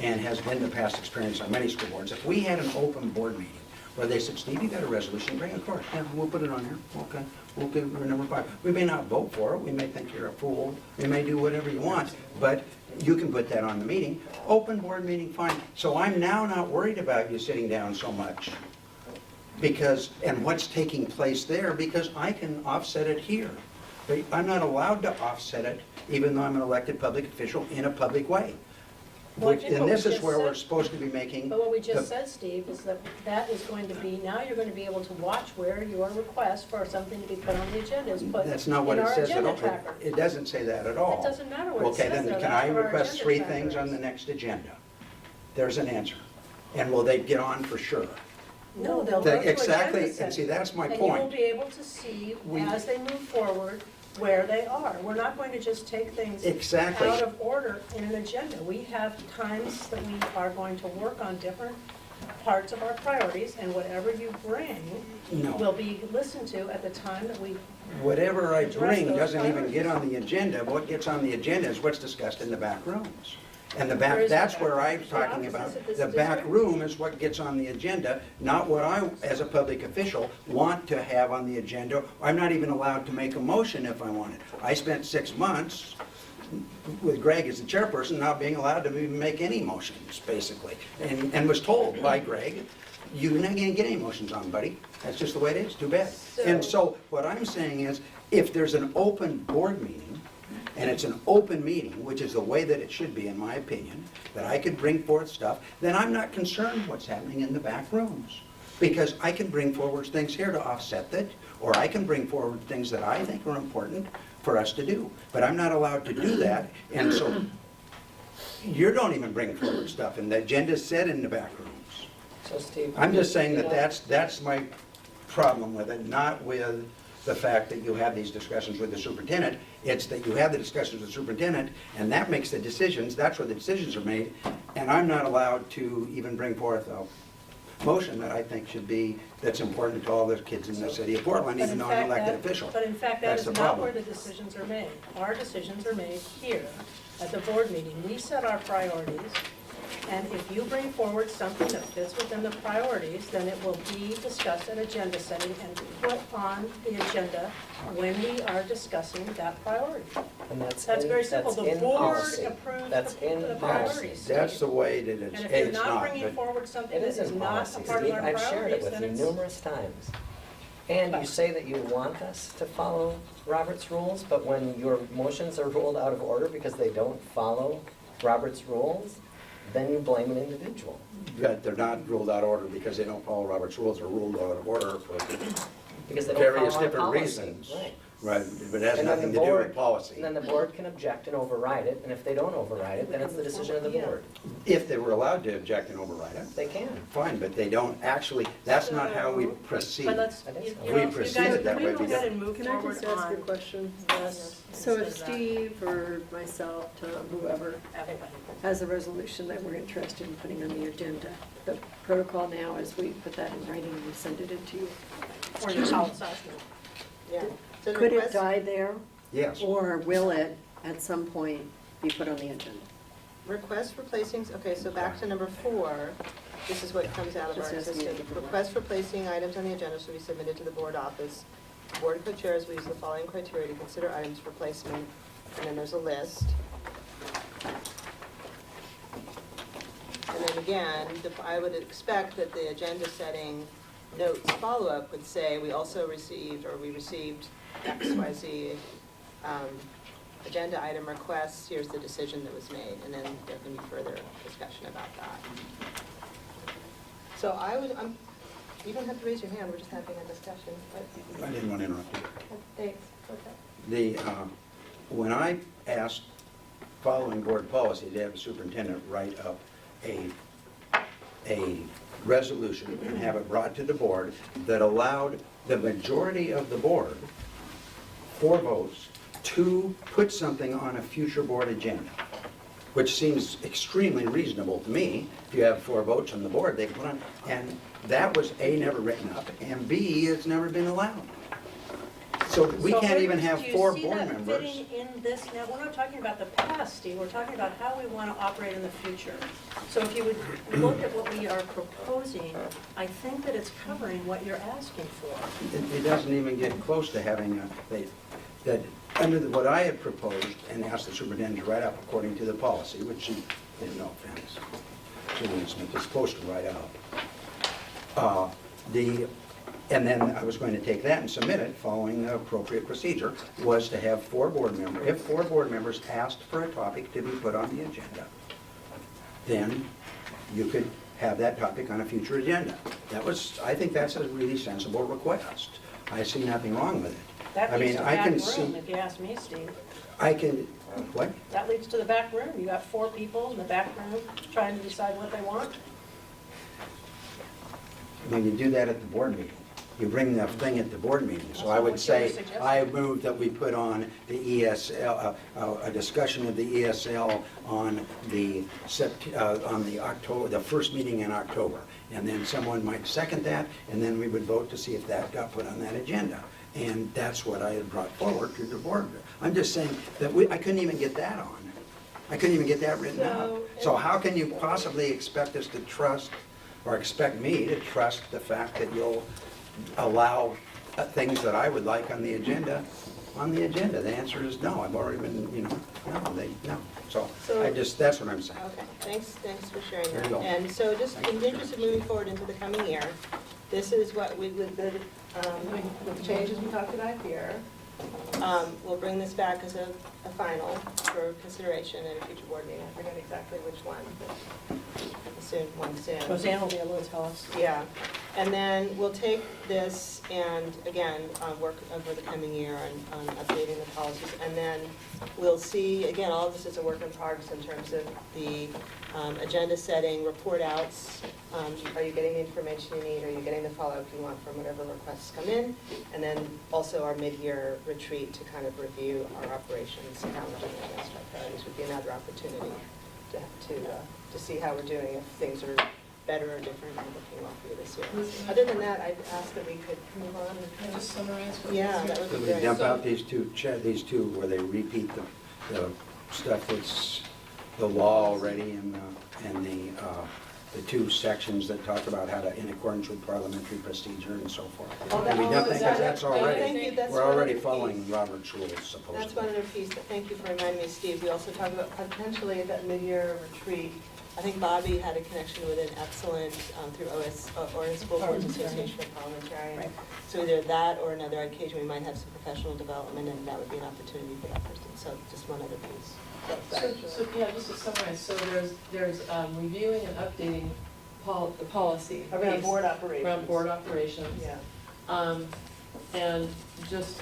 and has been the past experience on many school boards. If we had an open board meeting where they said, Steve, you got a resolution, bring it, of course, yeah, we'll put it on here, okay, we'll give her number 5. We may not vote for it, we may think you're a fool, we may do whatever you want, but you can put that on the meeting. Open board meeting, fine. So I'm now not worried about you sitting down so much, because, and what's taking place there, because I can offset it here. I'm not allowed to offset it, even though I'm an elected public official, in a public way. Well, I which, think and what we this is just where we're said- supposed to be making. But what we the- just said, Steve, is that that is going to be, now you're going to be able to watch where your request for something to be put on the agenda is put That's not what in it our says at agenda all. tracker. It doesn't say that at all. It doesn't matter what it Okay, says then there. can That's I what our request agenda 3 tracker things on is. the next agenda? There's an answer. And will they get on for sure? No, they'll go to Exactly, agenda and see, setting. that's my And you will point. be able to see, We- as they move forward, where they are. We're not going to just take things Exactly. out of order in an agenda. We have times that we are going to work on different parts of our priorities, and whatever you bring No. will be listened to at the time that we, Whatever I address bring those doesn't even get priorities. on the agenda. What gets on the agenda is what's discussed in the back rooms. And the There back, is no that's back where room. I'm The talking offices about. at this The back district? room is what gets on the agenda, not what I, as a public official, want to have on the agenda. I'm not even allowed to make a motion if I wanted. I spent 6 months with Greg as the chairperson, not being allowed to even make any motions, basically. And was told by Greg, you're not gonna get any motions on, buddy. That's just the way it is, too bad. And so what I'm saying is, if there's an open board meeting, and it's an open meeting, which is the way that it should be, in my opinion, that I could bring forth stuff, then I'm not concerned what's happening in the back rooms. Because I can bring forward things here to offset that, or I can bring forward things that I think are important for us to do. But I'm not allowed to do that, and so you don't even bring forward stuff, and the agenda's set in the back rooms. So Steve. I'm just saying you that know, that's my problem with it, not with the fact that you have these discussions with the superintendent. It's that you have the discussions with the superintendent, and that makes the decisions, that's where the decisions are made, and I'm not allowed to even bring forth a motion that I think should be, that's important to all the kids in the city of Portland, but even in though I'm an fact, elected official. but in fact, that That's is the not problem. where the decisions are made. Our decisions are made here at the board meeting. We set our priorities, and if you bring forward something that fits within the priorities, then it will be discussed at agenda setting and put on the agenda when we are discussing that priority. And that's That's in- very simple. that's The in board policy. approves That's the in priorities. policy. That's the way that And it's, if you're it's not not, bringing but forward something It that is is in not policy, a part of Steve. our I've shared it priorities, with then you it's. numerous times. And you say that you want us to follow Robert's rules, but when your motions are ruled out of order because they don't follow Robert's rules, then you blame an individual. that they're not ruled out of order because they don't follow Robert's rules, or ruled out of order for Because they don't various follow our different policy. reasons. Right. Right, but it has And then nothing the to do with board- policy. And then the board can object and override it, and if they don't override it, then it's the decision of the board. If they were allowed to object and override it, They can. fine, but they don't actually, that's not how we proceed. But let's, I think you so. know, We if you proceeded guys, that can way we go because- ahead and move Can I forward just ask on a question? this? So if instead of Steve or myself, Tom, whoever, everybody. has a resolution that we're interested in putting on the agenda, the protocol now is we put that in writing and we send it in to you. Or the policy. Yeah. So the Could it request- die there? Yes. Or will it, at some point, be put on the agenda? Request for placing, okay, so back to number 4, this is what comes out of our Just asking existing. you to- Request for placing items on the agenda should be submitted to the board office. Board co-chairs will use the following criteria to consider items for placement, and then there's a list. And then again, I would expect that the agenda setting notes follow-up would say, we also received, or we received XYZ agenda item requests, here's the decision that was made, and then there can be further discussion about that. So you don't have to raise your hand, we're just having a discussion, but. I didn't want to interrupt you. Thanks, okay. When I asked, following board policy, to have the superintendent write up a resolution and have it brought to the board that allowed the majority of the board, 4 votes, to put something on a future board agenda, which seems extremely reasonable to me. If you have 4 votes on the board, they can put on, and that was A, never written up, and B, it's never been allowed. So we So can't even do have you 4 see board that members. fitting in this now? We're not talking about the past, Steve, we're talking about how we want to operate in the future. So if you would look at what we are proposing, I think that it's covering what you're asking for. It doesn't even get close to having that, under what I had proposed and asked the superintendent to write up according to the policy, which she, no offense, Julian Smith is supposed to write up. And then I was going to take that and submit it, following the appropriate procedure, was to have 4 board members, if 4 board members asked for a topic to be put on the agenda, then you could have that topic on a future agenda. I think that's a really sensible request. I see nothing wrong with it. That I leads mean, to the I back can room, see, if you ask me, Steve. I can, what? That leads to the back room. You got 4 people in the back room trying to decide what they want. When you do that at the board meeting, you bring the thing at the board meeting. So I would say, I move that we put on the ESL, a discussion of the ESL on the October, the first meeting in October. And then someone might second that, and then we would vote to see if that got put on that agenda. And that's what I had brought forward to the board. I'm just saying that I couldn't even get that on. I couldn't even get that written out. So how can you possibly expect us to trust, or expect me to trust the fact that you'll allow things that I would like on the agenda? The answer is no. I've already been, no. So that's what I'm saying. Okay, thanks for sharing There that. you go. And so just in the interest of moving forward into the coming year, this is what with the changes we talked about here, we'll bring this back as a final for consideration at a future board meeting. I forget exactly which one, but soon. Roseanne will be able to tell us. Yeah, and then we'll take this and, again, work over the coming year on updating the policies. And then we'll see, again, all of this is a work in progress in terms of the agenda setting, report outs. Are you getting the information you need? Are you getting the follow-up you want from whatever requests come in? And then also our mid-year retreat to kind of review our operations, challenging against our priorities would be another opportunity to see how we're doing, if things are better or different than looking well for you this year. Other than that, I'd ask that we could move on. Can I just summarize what Yeah, that would be Could great. we dump out these two where they repeat the stuff that's the law already and the 2 sections that talk about how to, in accordance with parliamentary procedure and so forth? Can we dump that? Because that's already, we're already following Robert's rules supposedly. That's one other piece, that thank you for reminding me, Steve. We also talked about potentially that mid-year retreat. I think Bobby had a connection with an excellent, through Oregon School Boards Association of Parliamentarians. Right. So either that or another occasion, we might have some professional development, and that would be an opportunity for that person. So just one other piece. So yeah, just to summarize, so there's reviewing and updating the policy. Around piece, board operations. Around board operations. Yeah. And just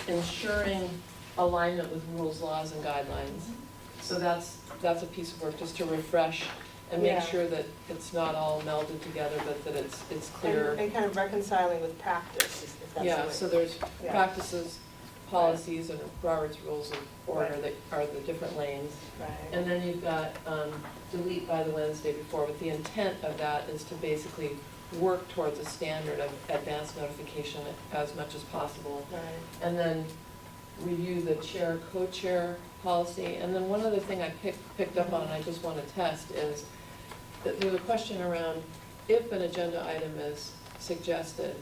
ensuring alignment with rules, laws, and guidelines. So that's a piece of work, just to refresh and make sure that it's not all melded together, but that it's clear. And kind of reconciling with practice, if that's the way. Yeah, so there's practices, policies, and Robert's Rules of Order that are the different lanes. Right. And then you've got delete by the Wednesday before, but the intent of that is to basically work towards a standard of advance notification as much as possible. Right. And then review the chair, co-chair policy. And then one other thing I picked up on, and I just want to test, is that there's a question around if an agenda item is suggested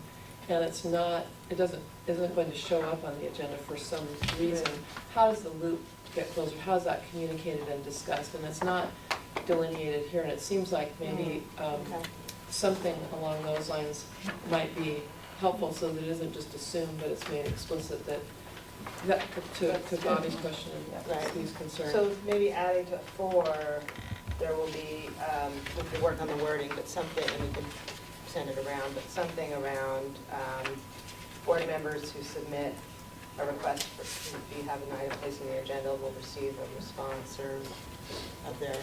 and it's not, isn't going to show up on the agenda for some reason, how does the loop get closer? How is that communicated and discussed? And it's not delineated here, and it seems like maybe something along those lines might be helpful, so that it isn't just assumed, but it's made explicit that to Bobby's question and Steve's concern. So maybe adding to 4, there will be, we could work on the wording, but something, and we could send it around, but something around board members who submit a request for, if you have an item placed on your agenda, will receive a response of their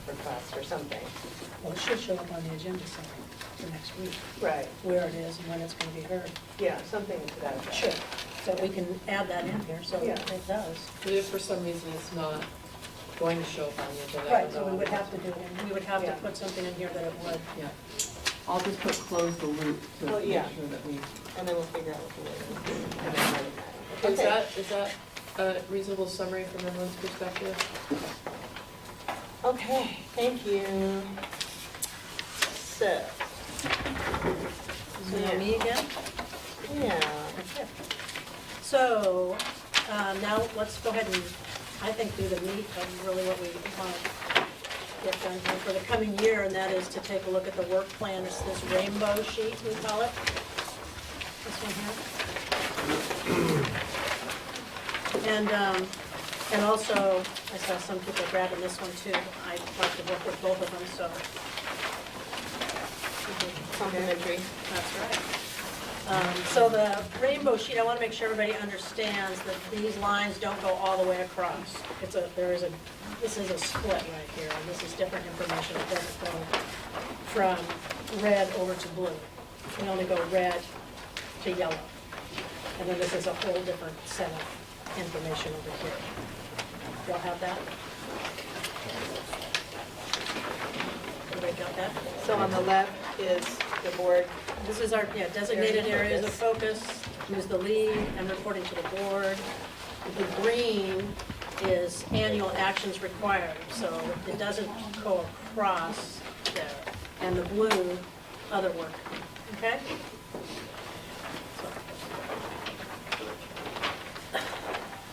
request or something. Well, it should show up on the agenda summary for next week. Right. Where it is and when it's going to be heard. Yeah, something to that effect. Sure. So we can add that in here, so it does. But if for some reason it's not going to show up on the agenda. Right, so we would have to do it, we would have to put something in here that it would. Yeah. I'll just put close the loop to make sure that we. And then we'll figure out what the word is. Is that a reasonable summary from everyone's perspective? Okay, thank you. So. So me again? Yeah. Okay. So, now let's go ahead and, I think, do the meat of really what we want to get done here for the coming year, and that is to take a look at the work plan. It's this rainbow sheet, we call it. This one here. And And also, I saw some people grabbing this one too. I'd like to work with both of them, so. Complimentary. That's right. So the rainbow sheet, I want to make sure everybody understands that these lines don't go all the way across. This is a split right here, and this is different information. It doesn't go from red over to blue. We only go red to yellow. And then this is a whole different set of information over here. Y'all have that? Everybody got that? So on the left is the board. This is our designated areas of focus, who's the lead, and reporting to the board. The green is annual actions required, so it doesn't go across there. And the blue, other work, okay?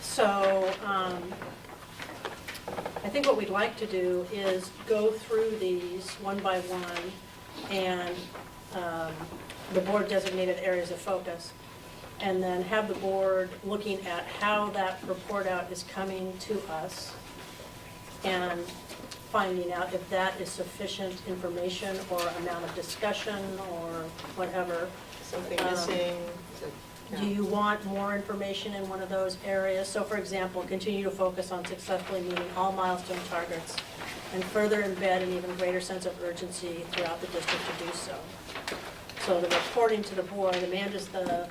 So, I think what we'd like to do is go through these one by one and the board designated areas of focus, and then have the board looking at how that report out is coming to us and finding out if that is sufficient information or amount of discussion or whatever. Something missing? Do you want more information in one of those areas? So for example, continue to focus on successfully meeting all milestone targets and further embed an even greater sense of urgency throughout the district to do so. So the reporting to the board, Amanda's the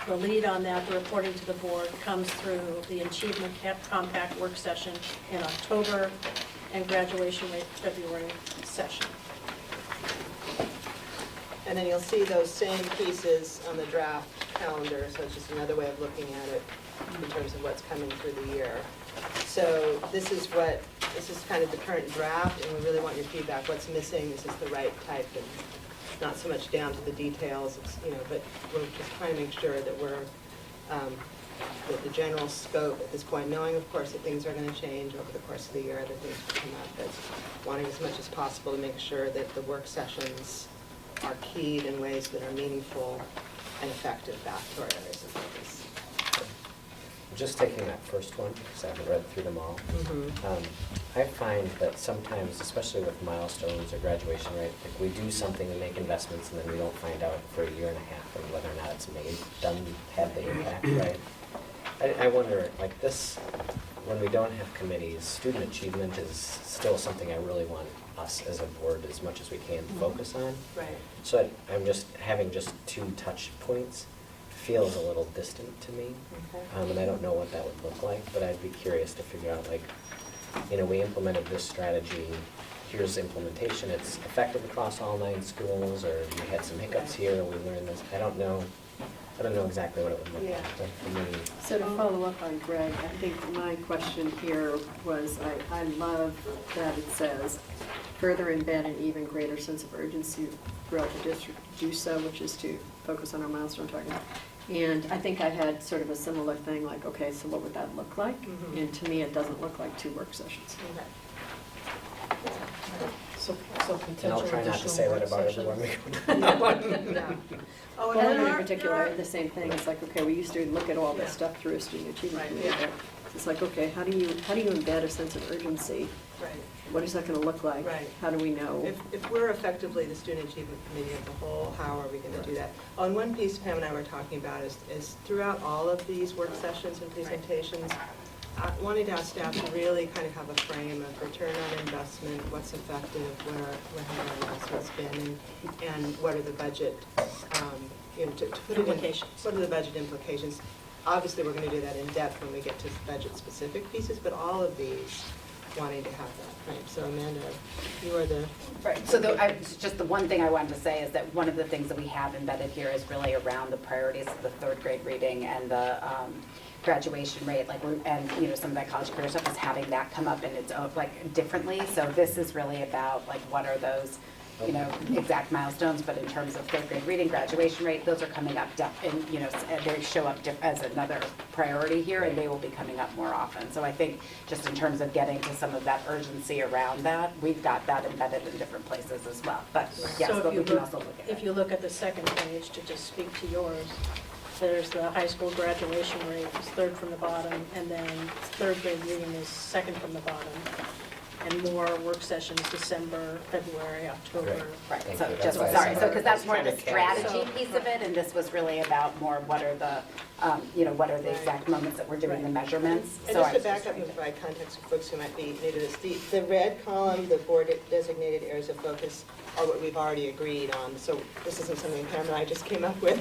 lead on that. The reporting to the board comes through the Achievement Compact work session in October and graduation rate February session. And then you'll see those same pieces on the draft calendar, so it's just another way of looking at it in terms of what's coming through the year. So this is kind of the current draft, and we really want your feedback. What's missing? This is the right type, and not so much down to the details, but we're just trying to make sure that we're, that the general scope at this point, knowing of course that things are going to change over the course of the year, other things will come up, but wanting as much as possible to make sure that the work sessions are keyed in ways that are meaningful and effective back to our areas of focus. Just taking that first one, because I haven't read through them all. I find that sometimes, especially with milestones or graduation rate, like we do something, we make investments, and then we don't find out for a year and a half and whether or not it's had the impact, right? I wonder, like this, when we don't have committees, student achievement is still something I really want us as a board as much as we can focus on. Right. So I'm just having just 2 touch points feels a little distant to me. Okay. And I don't know what that would look like, but I'd be curious to figure out, like, we implemented this strategy, here's implementation, it's effective across all 9 schools, or we had some hiccups here, we learned this. I don't know exactly what it would look like, but for me. So to follow up on Greg, I think my question here was, I love that it says, further embed an even greater sense of urgency throughout the district to do so, which is to focus on our milestone target. And I think I had sort of a similar thing, like, okay, so what would that look like? And to me, it doesn't look like 2 work sessions. So And potential I'll try not to say that about everyone we go to. Oh, Well, and in particular, the same thing, it's like, okay, we used to look at all this Yeah. stuff through a student achievement Right, committee, yeah. but it's like, okay, how do you embed a sense of urgency? Right. What is that gonna look like? Right. How do we know? If we're effectively the Student Achievement Committee as a whole, how are we going to do that? Oh, and one piece Pam and I were talking about is throughout all of these work sessions and presentations, wanting to ask staff to really kind of have a frame of return on investment, what's effective, where have our investments been, and what are the budget, to put it in, what are the budget implications? Obviously, we're going to do that in depth when we get to budget-specific pieces, but all of these wanting to have that frame. So Amanda, you are the... Right, so just the one thing I wanted to say is that one of the things that we have embedded here is really around the priorities of the 3rd grade reading and the graduation rate, and some of that college career stuff is having that come up in its own, differently. So this is really about, what are those, exact milestones, but in terms of 3rd grade reading, graduation rate, those are coming up, and, they show up as another priority here, and they will be coming up more often. So I think just in terms of getting to some of that urgency around that, we've got that embedded in different places as well. But yes, So but we can also look at it. if you look at the second page, to just speak to yours, there's the high school graduation rate is third from the bottom, and then third grade reading is second from the bottom. And more work sessions, December, February, October. Right, Thank so you. just, That's why I sorry, said so, because that's more kind the of carries. strategy piece of it, and this was really about more what are the, what are the exact moments that we're doing the measurements. And So just I to was back up and provide context for folks who might be new to this, the red column, the board designated areas of focus are what we've already agreed on. So this isn't something Pam and I just came up with.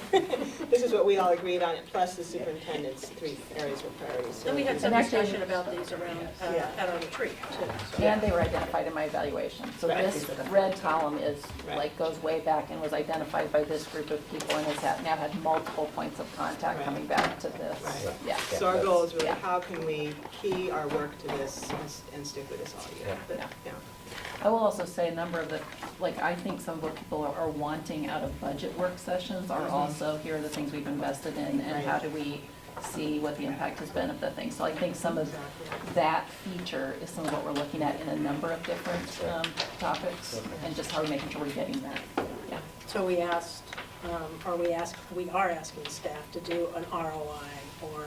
This is what we all agreed on, plus the superintendent's 3 areas of priority. So And we had some And actually- discussion about these around, at our retreat, too. So- And they were identified in my evaluation. So Right. this red column is, Right. like, goes way back and was identified by this group of people and now had multiple points of contact Right. coming back to this. Right. Yeah. So our goal is really Yeah. how can we key our work to this and stick with this all year. Yeah. But, Yeah. yeah. I will also say a number of the, like, I think some of what people are wanting out of budget work sessions are also, here are the things we've invested in, and how do we see what the impact has been of the things. So I think some of that feature is some of what we're looking at in a number of different topics, and just how we're making sure we're getting that. Yeah. So we asked, we are asking staff to do an ROI, or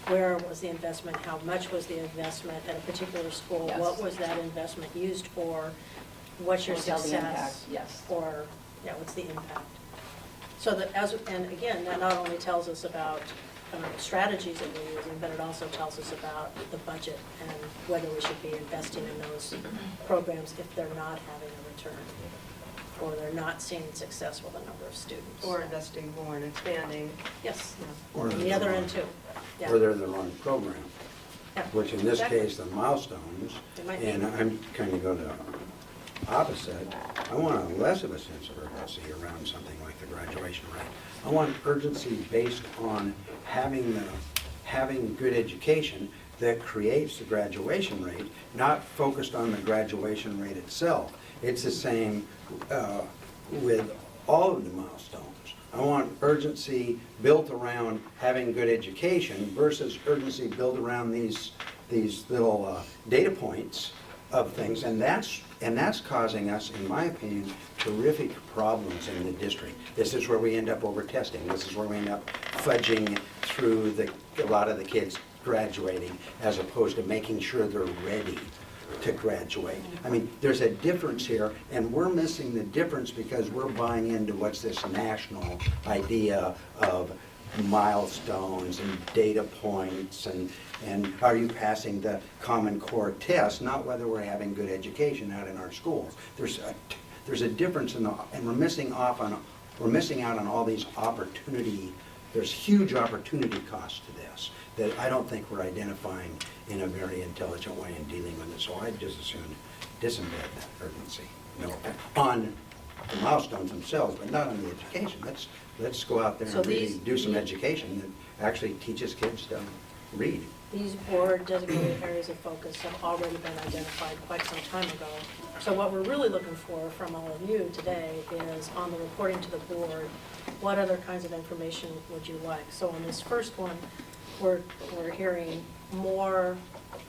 where was the investment, how much was the investment at a particular school? Yes. What was that investment used for? What's your We'll tell the success? impact, yes. Or, what's the impact? So that and again, that not only tells us about strategies that we're using, but it also tells us about the budget and whether we should be investing in those programs if they're not having a return, or they're not seeing success with a number of students. Or investing more and expanding. Yes, Or and they're the other wrong- end too. Yeah. Or they're the wrong program, Yeah, which in this exactly. case, the milestones, They might be. and I'm kind of going to opposite. I want a less of a sense of urgency around something like the graduation rate. I want urgency based on having good education that creates the graduation rate, not focused on the graduation rate itself. It's the same with all of the milestones. I want urgency built around having good education versus urgency built around these little data points of things, and that's causing us, in my opinion, terrific problems in the district. This is where we end up over-testing. This is where we end up fudging through a lot of the kids graduating, as opposed to making sure they're ready to graduate. I mean, there's a difference here, and we're missing the difference because we're buying into what's this national idea of milestones and data points, and are you passing the Common Core test, not whether we're having good education out in our schools. There's a difference and we're missing out on all these there's huge opportunity costs to this that I don't think we're identifying in a very intelligent way in dealing with it. So I'd just as soon disembed that urgency, on the milestones themselves, but not on the education. Let's go out there So and really these- do some education that actually teaches kids to read. These board designated areas of focus have already been identified quite some time ago. So what we're really looking for from all of you today is on the reporting to the board, what other kinds of information would you like? So on this first one, we're hearing more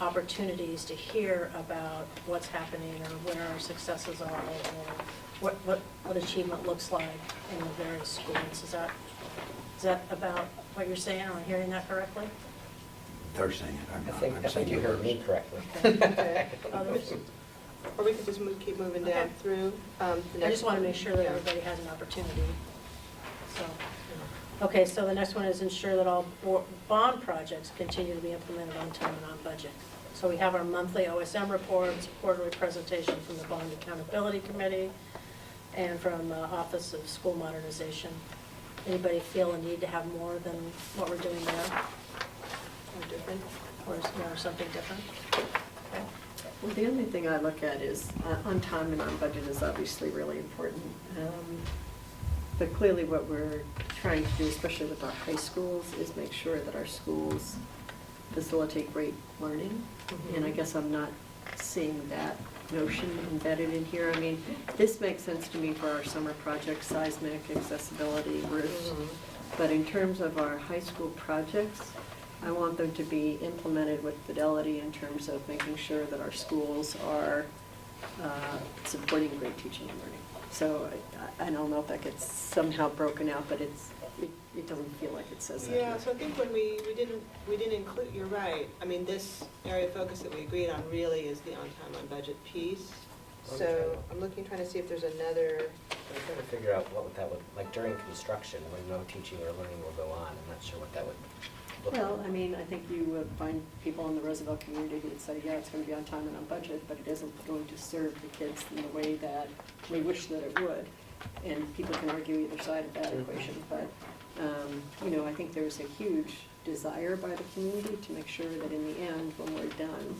opportunities to hear about what's happening or where our successes are, or what achievement looks like in the various schools. Is that about what you're saying? Am I hearing that correctly? They're saying it, I'm I not. think, I'm I think saying you heard yours. me correctly. Okay. Others? Or we could just keep moving down Okay. through the I next. just want to make sure that Yeah. everybody has an opportunity. So, okay, so the next one is ensure that all bond projects continue to be implemented on time and on budget. So we have our monthly OSM reports, quarterly presentation from the Bond Accountability Committee, and from the Office of School Modernization. Anybody feel a need to have more than what we're doing there? Or different, or something different? Okay. Well, the only thing I look at is on time and on budget is obviously really important. But clearly what we're trying to do, especially with our high schools, is make sure that our schools facilitate great learning. And I guess I'm not seeing that notion embedded in here. I mean, this makes sense to me for our summer projects, seismic, accessibility, roofs. But in terms of our high school projects, I want them to be implemented with fidelity in terms of making sure that our schools are supporting great teaching and learning. So I don't know if that gets somehow broken out, but it doesn't feel like it says that. Yeah, so I think when we didn't include, you're right. I mean, this area of focus that we agreed on really is the on time, on budget piece. So I'm trying to see if there's another. I'm trying to figure out what that would, like during construction, when no teaching or learning will go on, I'm not sure what that would look like. Well, I mean, I think you would find people in the Roosevelt community who would say, yeah, it's going to be on time and on budget, but it isn't going to serve the kids in the way that we wish that it would. And people can argue either side of that equation, but, you know, I think there's a huge desire by the community to make sure that in the end, when we're done,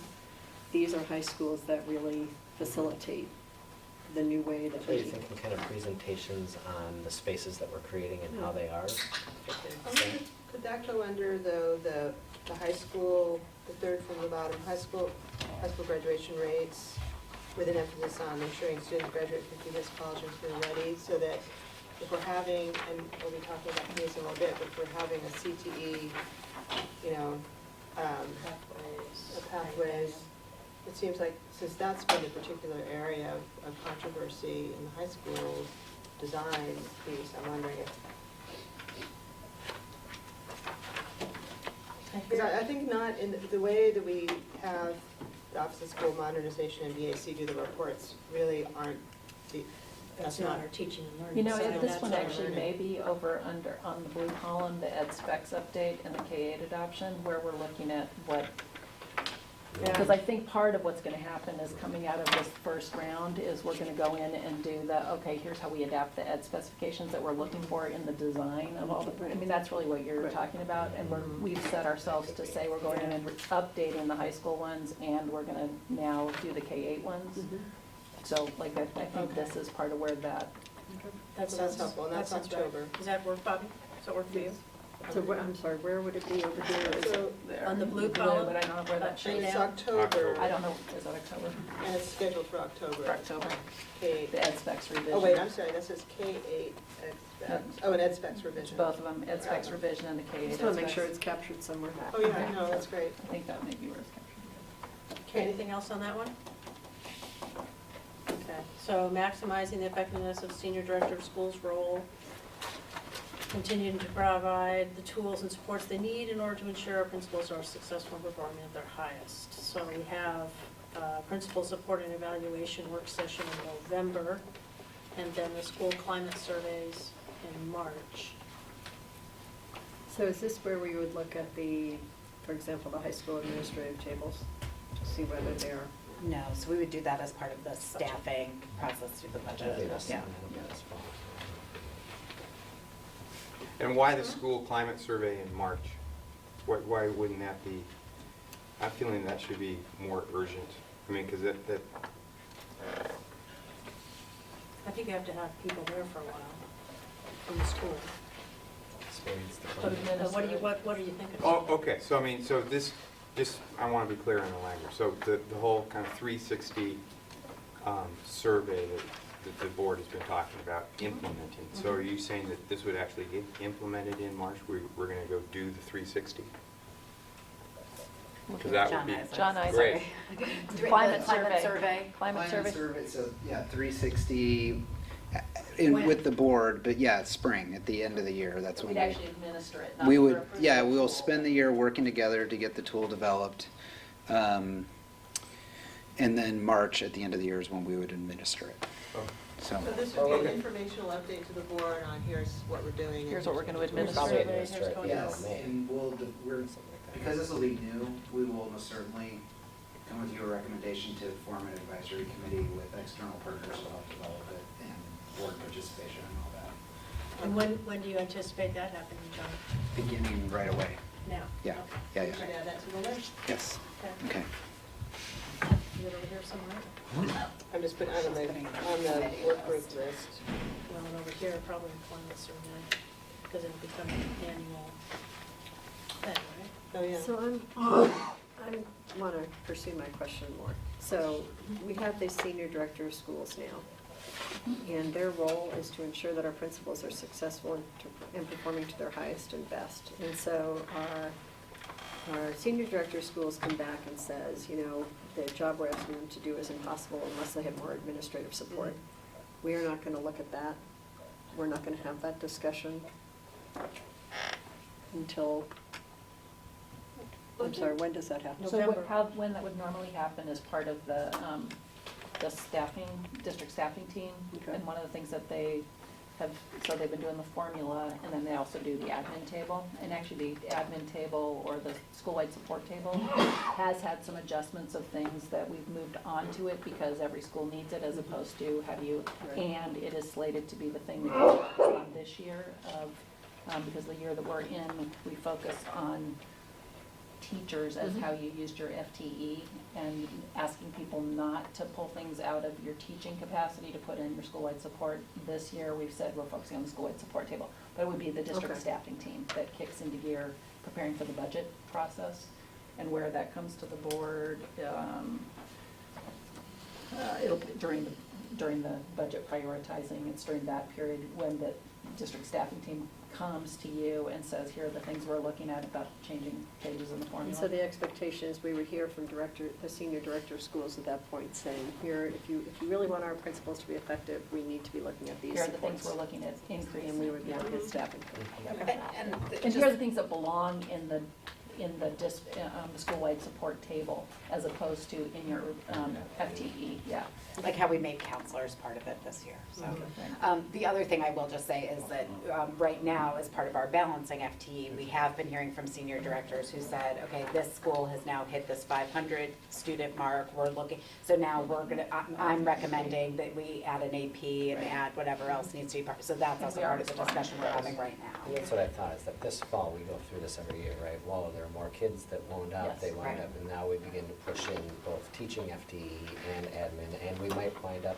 these are high schools that really facilitate the new way that So we. you're thinking kind of presentations on the spaces that we're creating and how they are? Could that go under, though, the high school, the third from the bottom, high school graduation rates, with an emphasis on ensuring students graduate from PPS college and career ready, so that if we're having, and we'll be talking about these in a little bit, but if we're having a CTE, you know, pathways, it seems like, since that's been a particular area of controversy in the high school design piece, I'm wondering if, because I think not in the way that we have the Office of School Modernization and BAC do the reports really aren't, That's not our teaching and learning. You know, side. this That's one our actually learning. may be over under, on the blue column, the ed specs update and the K-8 adoption, where we're looking at what, because I think part of what's gonna happen is coming out of this first round is we're gonna go in and do the, okay, here's how we adapt the ed specifications that we're looking for in the design of all the, I mean, that's really what you're talking about, and we've set ourselves to say we're going in and updating the high school ones, and we're gonna now do the K-8 ones. So, like, I think this is part of where that. That's helpful, and that's that sounds October. right. Does that work, Bobby? Does that work for you? So, I'm sorry, where would it be over here? Is So, On the blue column? But I don't know where that Straight shows. it's down. October. I don't know, is that October? And it's scheduled for October. For October. K-8. The ed specs revision. Oh, wait, I'm sorry, that says K-8 ed specs. Oh, and ed specs It's revision. both of them, ed specs revision and the K-8 ed Just want to make specs. sure it's captured somewhere. Oh, yeah, no, that's great. I think that may be where it's captured. Okay, anything else on that one? Okay, so maximizing the effectiveness of senior director of schools' role, continuing to provide the tools and supports they need in order to ensure our principals are successful in performing at their highest. So we have principal support and evaluation work session in November, and then the school climate surveys in March. So is this where we would look at the, for example, the high school administrative tables, to see whether they're? No, so we would do that as part of the staffing process through the budget. Yeah. And why the school climate survey in March? Why wouldn't that be, I'm feeling that should be more urgent. I mean, because that, I think you have to have people there for a while from the school. But what are you thinking? oh, okay, so I mean, so this, just, I want to be clear on the language. So the whole kind of 360 survey that the board has been talking about implementing. So are you saying that this would actually get implemented in March? We're going to go do the 360? Because that would be John Isaac. great. Climate survey. Climate survey. So, yeah, 360 When? with the board, but yeah, it's spring, at the end of the year, that's when We'd actually administer it. not we for would, approval. yeah, we'll spend the year working together to get the tool developed. And then March, at the end of the year, is when we would administer it. So, So this would be an informational update to the board on here's what we're doing. and Here's what we're going to here's administer. what Probably we're doing. administer it, yes, May. and because this will be new, we will most certainly come with you a recommendation to form an advisory committee with external partners who help develop it, and board participation and all that. And when do you anticipate that happening, John? Beginning right away. Now? Yeah, Okay. yeah, We yeah. should add that to the list. Yes, Okay. okay. Is it over here somewhere? I'm just putting it on the work group list. Well, and over here, probably climate survey, because it'll become an annual thing, right? Oh, yeah. So I want to pursue my question more. So we have the senior director of schools now, and their role is to ensure that our principals are successful in performing to their highest and best. And so our our senior director of schools come back and says, you know, the job we're asking them to do is impossible unless they have more administrative support. We are not going to look at that. We're not going to have that discussion until, I'm sorry, when does that happen? So when that would normally happen is part of the staffing, district staffing team. Okay. And one of the things that they have, so they've been doing the formula, and then they also do the admin table. And actually, the admin table, or the school-wide support table, has had some adjustments of things that we've moved on to it because every school needs it, as opposed to have you, and it is slated to be the thing that we focus on this year, because the year that we're in, we focus on teachers as how you used your FTE, and asking people not to pull things out of your teaching capacity to put in your school-wide support. This year, we've said we're focusing on the school-wide support table, but it would be the district staffing team that kicks into gear preparing for the budget process. And where that comes to the board, it'll be during the budget prioritizing. It's during that period when the district staffing team comes to you and says, here are the things we're looking at about changes in the formula. And so the expectation is we would hear from the senior director of schools at that point saying, here, if you really want our principals to be effective, we need to be looking at these Here are the supports. things we're looking at increasing. And we would be looking at staffing. And here are the things that belong in the school-wide support table, as opposed to in your FTE, yeah. Like how we made counselors part of it this year, so. The other thing I will just say is that right now, as part of our balancing FTE, we have been hearing from senior directors who said, okay, this school has now hit this 500 student mark, we're looking, so now I'm recommending that we add an AP and add whatever else needs to be part, so that's also part of the discussion we're having right now. That's what I thought, is that this fall, we go through this every year, right? Well, there are more kids that wound up, Yes. they wound Right. up, and now we begin to push in both teaching FTE and admin, and we might wind up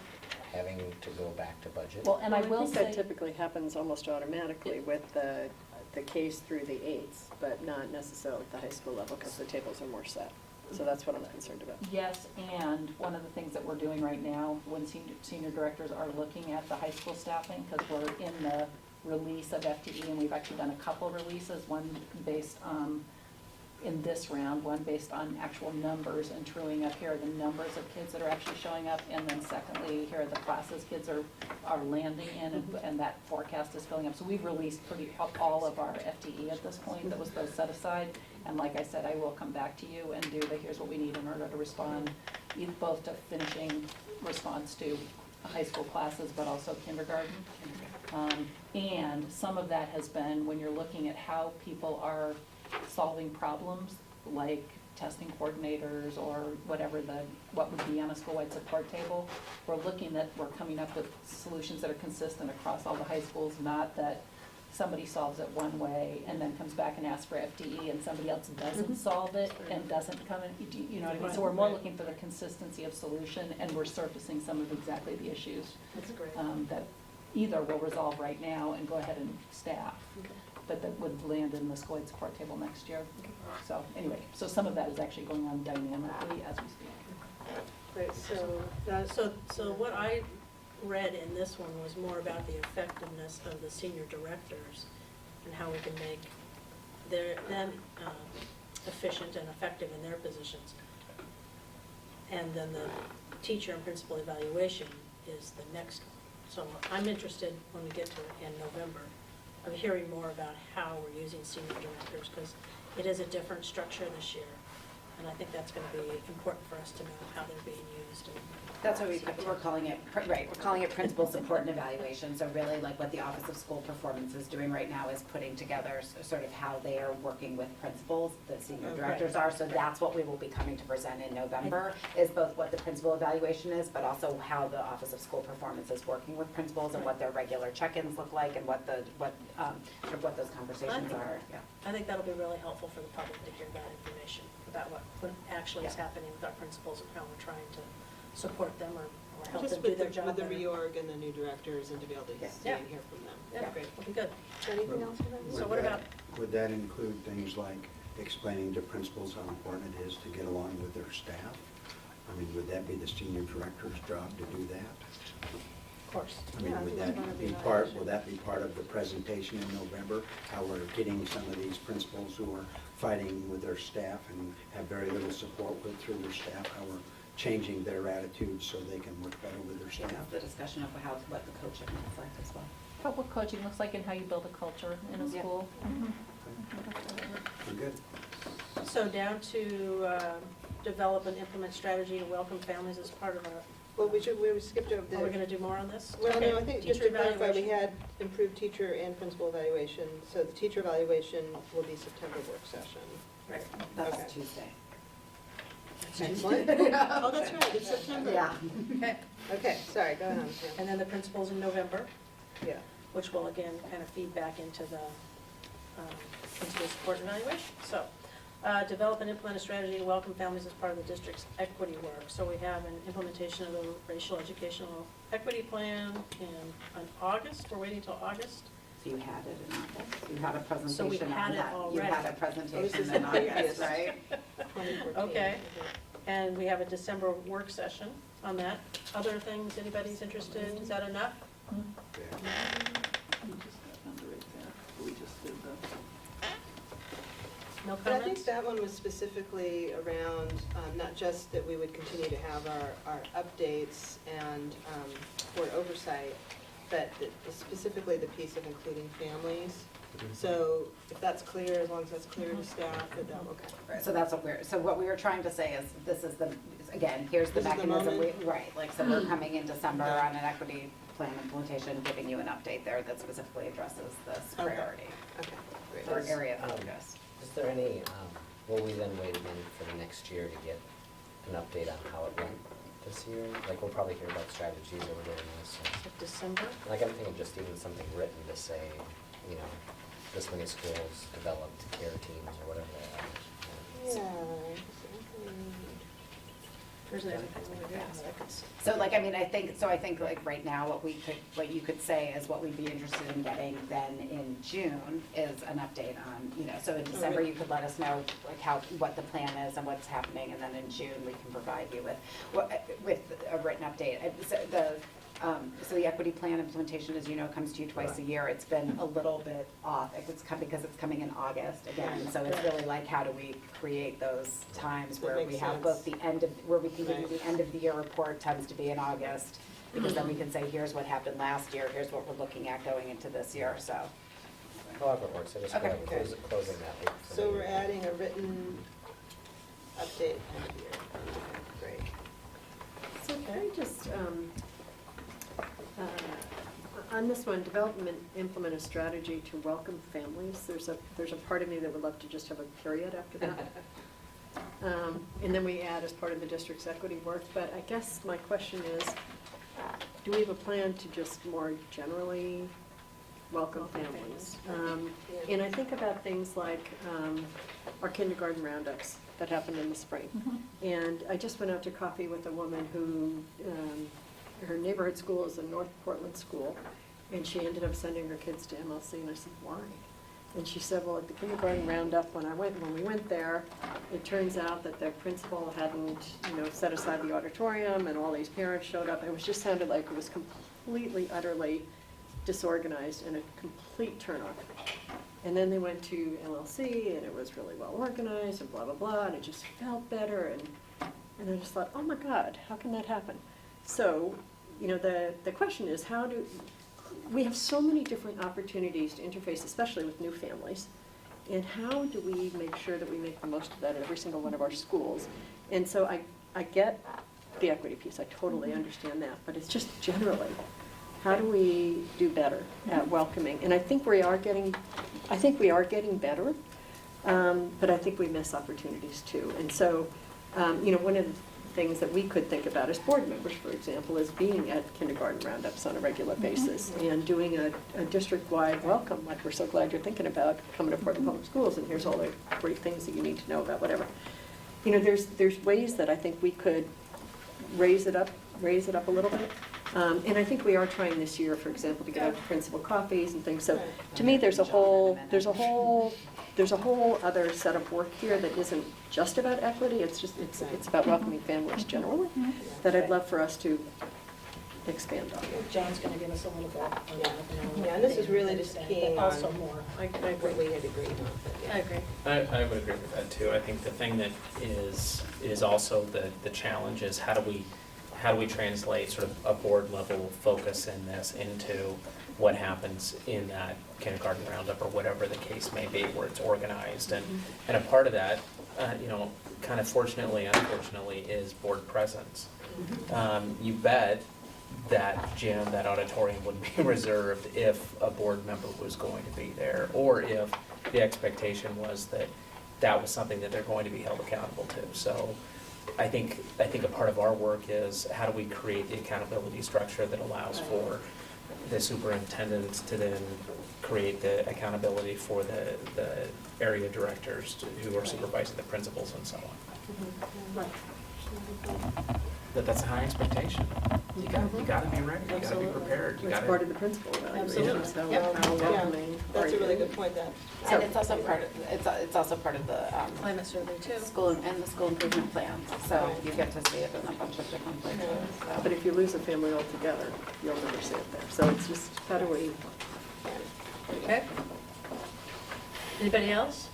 having to go back to budget. Well, and I Well, will think that say, typically happens almost automatically with the Ks through the 8s, but not necessarily at the high school level because the tables are more set. So that's what I'm concerned about. yes, and one of the things that we're doing right now, when senior directors are looking at the high school staffing, because we're in the release of FTE, and we've actually done a couple releases, one based on, in this round, one based on actual numbers and truing up, here are the numbers of kids that are actually showing up, and then secondly, here are the classes kids are landing in, and that forecast is filling up. So we've released all of our FTE at this point, that was those set aside, and like I said, I will come back to you and do the, here's what we need in order to respond, both to finishing response to high school classes, but also kindergarten. And some of that has been when you're looking at how people are solving problems, like testing coordinators or whatever what would be on a school-wide support table. We're coming up with solutions that are consistent across all the high schools, not that somebody solves it one way and then comes back and asks for FTE and somebody else doesn't solve it and doesn't come in, you know what I mean? So we're more looking for the consistency of solution, and we're surfacing some of exactly the issues. That's great. That either will resolve right now and go ahead and staff, but that would land in the school-wide support table next year. So anyway, so some of that is actually going on dynamically as we speak. Great, so what I read in this one was more about the effectiveness of the senior directors and how we can make them efficient and effective in their positions. And then the teacher and principal evaluation is the next one. So I'm interested, when we get to it in November, of hearing more about how we're using senior directors, because it is a different structure this year. And I think that's going to be important for us to know how they're being used. That's what we're calling it, right, we're calling it principal support and evaluation. So really, like what the Office of School Performance is doing right now is putting together sort of how they are working with principals, the senior directors are. So that's what we will be coming to present in November, is both what the principal evaluation is, but also how the Office of School Performance is working with principals and what their regular check-ins look like and what those conversations are. Yeah. I think that'll be really helpful for the public to hear that information about what actually is happening with our principals and how we're trying to support them or help them do their job With the better. reorg and the new directors, and to be able to see and hear from them. Yeah, Great. that'll be good. Anything else for them? So what about? Would that include things like explaining to principals how important it is to get along with their staff? I mean, would that be the senior director's job to do that? Of course. I mean, Yeah, I would think it's that gonna be be nice. part, will that be part of the presentation in November? How we're getting some of these principals who are fighting with their staff and have very little support through their staff, how we're changing their attitudes so they can work better with their staff? The discussion of what the coaching looks like as well. What coaching looks like and how you build a culture in a Yeah. school. We're good. So down to develop and implement strategy to welcome families as part of our, Well, we skipped over the. are we going to do more on this? Well, Okay. no, I think just Teacher to clarify, we evaluation. had improved teacher and principal evaluation. So the teacher evaluation will be September work session. Right. That's Okay. Tuesday. Next month? Oh, that's right, it's September. Yeah. Okay. Okay, sorry, go ahead. Pam. And then the principals in November, Yeah. which will again kind of feed back into the principal support evaluation. So, develop and implement a strategy to welcome families as part of the district's equity work. So we have an implementation of the racial educational equity plan in August. We're waiting until August. So you had it in August? You had a presentation So we had on it that. You already. had a Oh, this presentation is in the August, previous. right? 2014. Okay. And we have a December work session on that. Other things, anybody's interested? Is that enough? No But I think comments? that one was specifically around, not just that we would continue to have our updates and board oversight, but specifically the piece of including families. So if that's clear, as long as that's clear to staff, that, okay. So that's what we were trying to say is, this is again, here's the This is the mechanism, moment? right, like, so we're coming in December on an equity plan implementation, giving you an update there that specifically addresses this Okay. priority Okay, great. or area of focus. Is there any, will we then wait again for the next year to get an update on how it went this year? Like, we'll probably hear about strategies or we're doing this. December? Like, I'm thinking just even something written to say, you know, this many schools developed care teams or whatever they are. Yeah. There's everything over there that I could see. So like, I think like right now, what you could say is what we'd be interested in getting then in June is an update on, so in December, you could let us know like what the plan is and what's happening, and then in June, we can provide you with a written update. So the equity plan implementation, as you know, comes to you twice a year. It's been a little bit off. It's because it's coming in August again. So it's really like, how do we create those times That where makes we have sense. both where we can give you Right. the end of the year report tends to be in August, because then we can say, here's what happened last year, here's what we're looking at going into this year, so. However it works, I just Okay. feel like we're closing that loop. for So the we're year. adding a written update end of year. Okay, great. So can I just, on this one, develop and implement a strategy to welcome families, there's a part of me that would love to just have a period after that. And then we add as part of the district's equity work, but I guess my question is, do we have a plan to just more generally welcome families? And I think about things like our kindergarten roundups that happened in the spring. And I just went out to coffee with a woman who, her neighborhood school is a North Portland school, and she ended up sending her kids to MLC, and I said, why? And she said, well, at the kindergarten roundup, when we went there, it turns out that the principal hadn't, set aside the auditorium, and all these parents showed up. It just sounded like it was completely, utterly disorganized and a complete turnoff. And then they went to MLC, and it was really well organized, and blah, blah, blah, and it just felt better, and I just thought, oh my God, how can that happen? So, the question is, we have so many different opportunities to interface, especially with new families, and how do we make sure that we make the most of that at every single one of our schools? And so I get the equity piece, I totally understand that, but it's just generally, how do we do better at welcoming? And I think we are getting better, but I think we miss opportunities too. And so, one of the things that we could think about as board members, for example, is being at kindergarten roundups on a regular basis and doing a district-wide welcome, like we're so glad you're thinking about coming to Portland Public Schools, and here's all the great things that you need to know about whatever. There's ways that I think we could raise it up a little bit. And I think we are trying this year, for example, to get out to principal coffees and things. So to me, there's a whole other set of work here that isn't just about equity. It's about welcoming families generally, that I'd love for us to expand on. John's going to give us a little bit on that. Yeah, and this is really just keying on Also more. I agree. what we had agreed on. I agree. I would agree with that too. I think the thing that is also the challenge is how do we translate sort of a board level focus in this into what happens in that kindergarten roundup or whatever the case may be, where it's organized. And a part of that, kind of fortunately, unfortunately, is board presence. You bet that gym, that auditorium would be reserved if a board member was going to be there, or if the expectation was that that was something that they're going to be held accountable to. So I think a part of our work is how do we create the accountability structure that allows for the superintendents to then create the accountability for the area directors who are supervising the principals and so on. Right. But that's a high expectation. You got to be ready. You got to be prepared. You It's got part of the principal evaluation, so Yeah. how welcoming are That's a really you? good point, that. And it's also part of, it's also part of the Climate survey too. school and the school improvement plans. So you get to see it in a bunch of different places. So. But if you lose a family altogether, you'll never see it there. So it's just, how do we? Okay. Anybody else?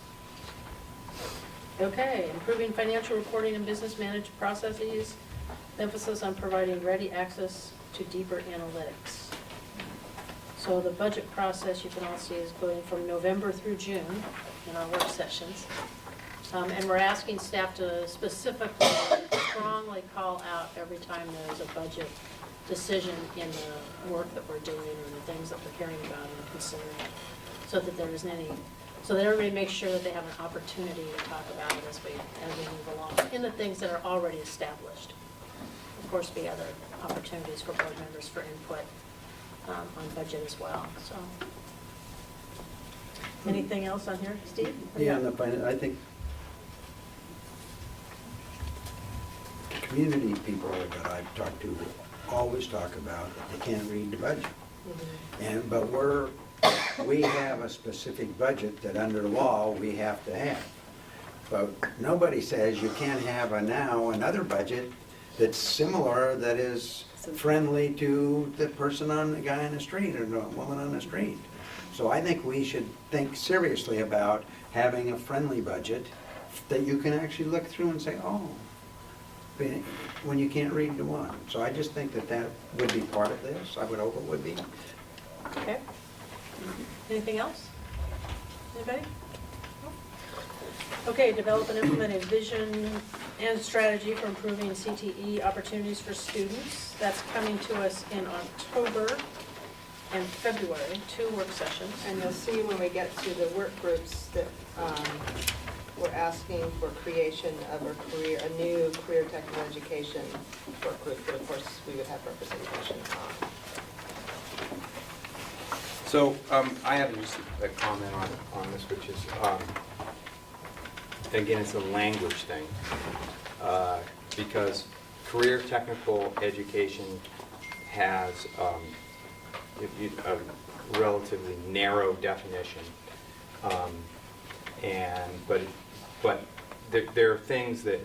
Okay, improving financial reporting and business management processes, emphasis on providing ready access to deeper analytics. So the budget process, you can all see, is going from November through June in our work sessions. And we're asking staff to specifically, strongly call out every time there's a budget decision in the work that we're doing or the things that we're hearing about and considering, so that there isn't any, so that everybody makes sure that they have an opportunity to talk about it as we move along, in the things that are already established. Of course, be other opportunities for board members for input on budget as well, so. Anything else on here, Steve? Yeah, I think community people that I've talked to always talk about that they can't read the budget. But we have a specific budget that under law we have to have. But nobody says you can't have another budget that's similar, that is friendly to the guy on the street or the woman on the street. So I think we should think seriously about having a friendly budget that you can actually look through and say, oh, when you can't read the one. So I just think that would be part of this. I would hope it would be. Okay. Anything else? Anybody? Okay, develop and implement a vision and strategy for improving CTE opportunities for students. That's coming to us in October and February, 2 work sessions. And you'll see when we get to the work groups that we're asking for creation of a new career technical education work group that of course we would have representation on. So I have just a comment on this, which is, again, it's a language thing. Because career technical education has a relatively narrow definition. But there are things that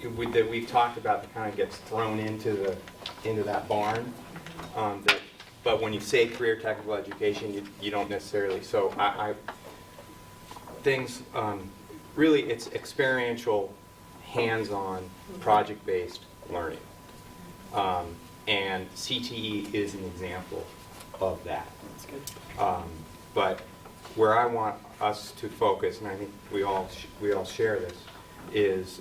we've talked about that kind of gets thrown into that barn. But when you say career technical education, you don't necessarily. So things really it's experiential, hands-on, project-based learning, and CTE is an example of that. That's good. But where I want us to focus, and I think we all share this, is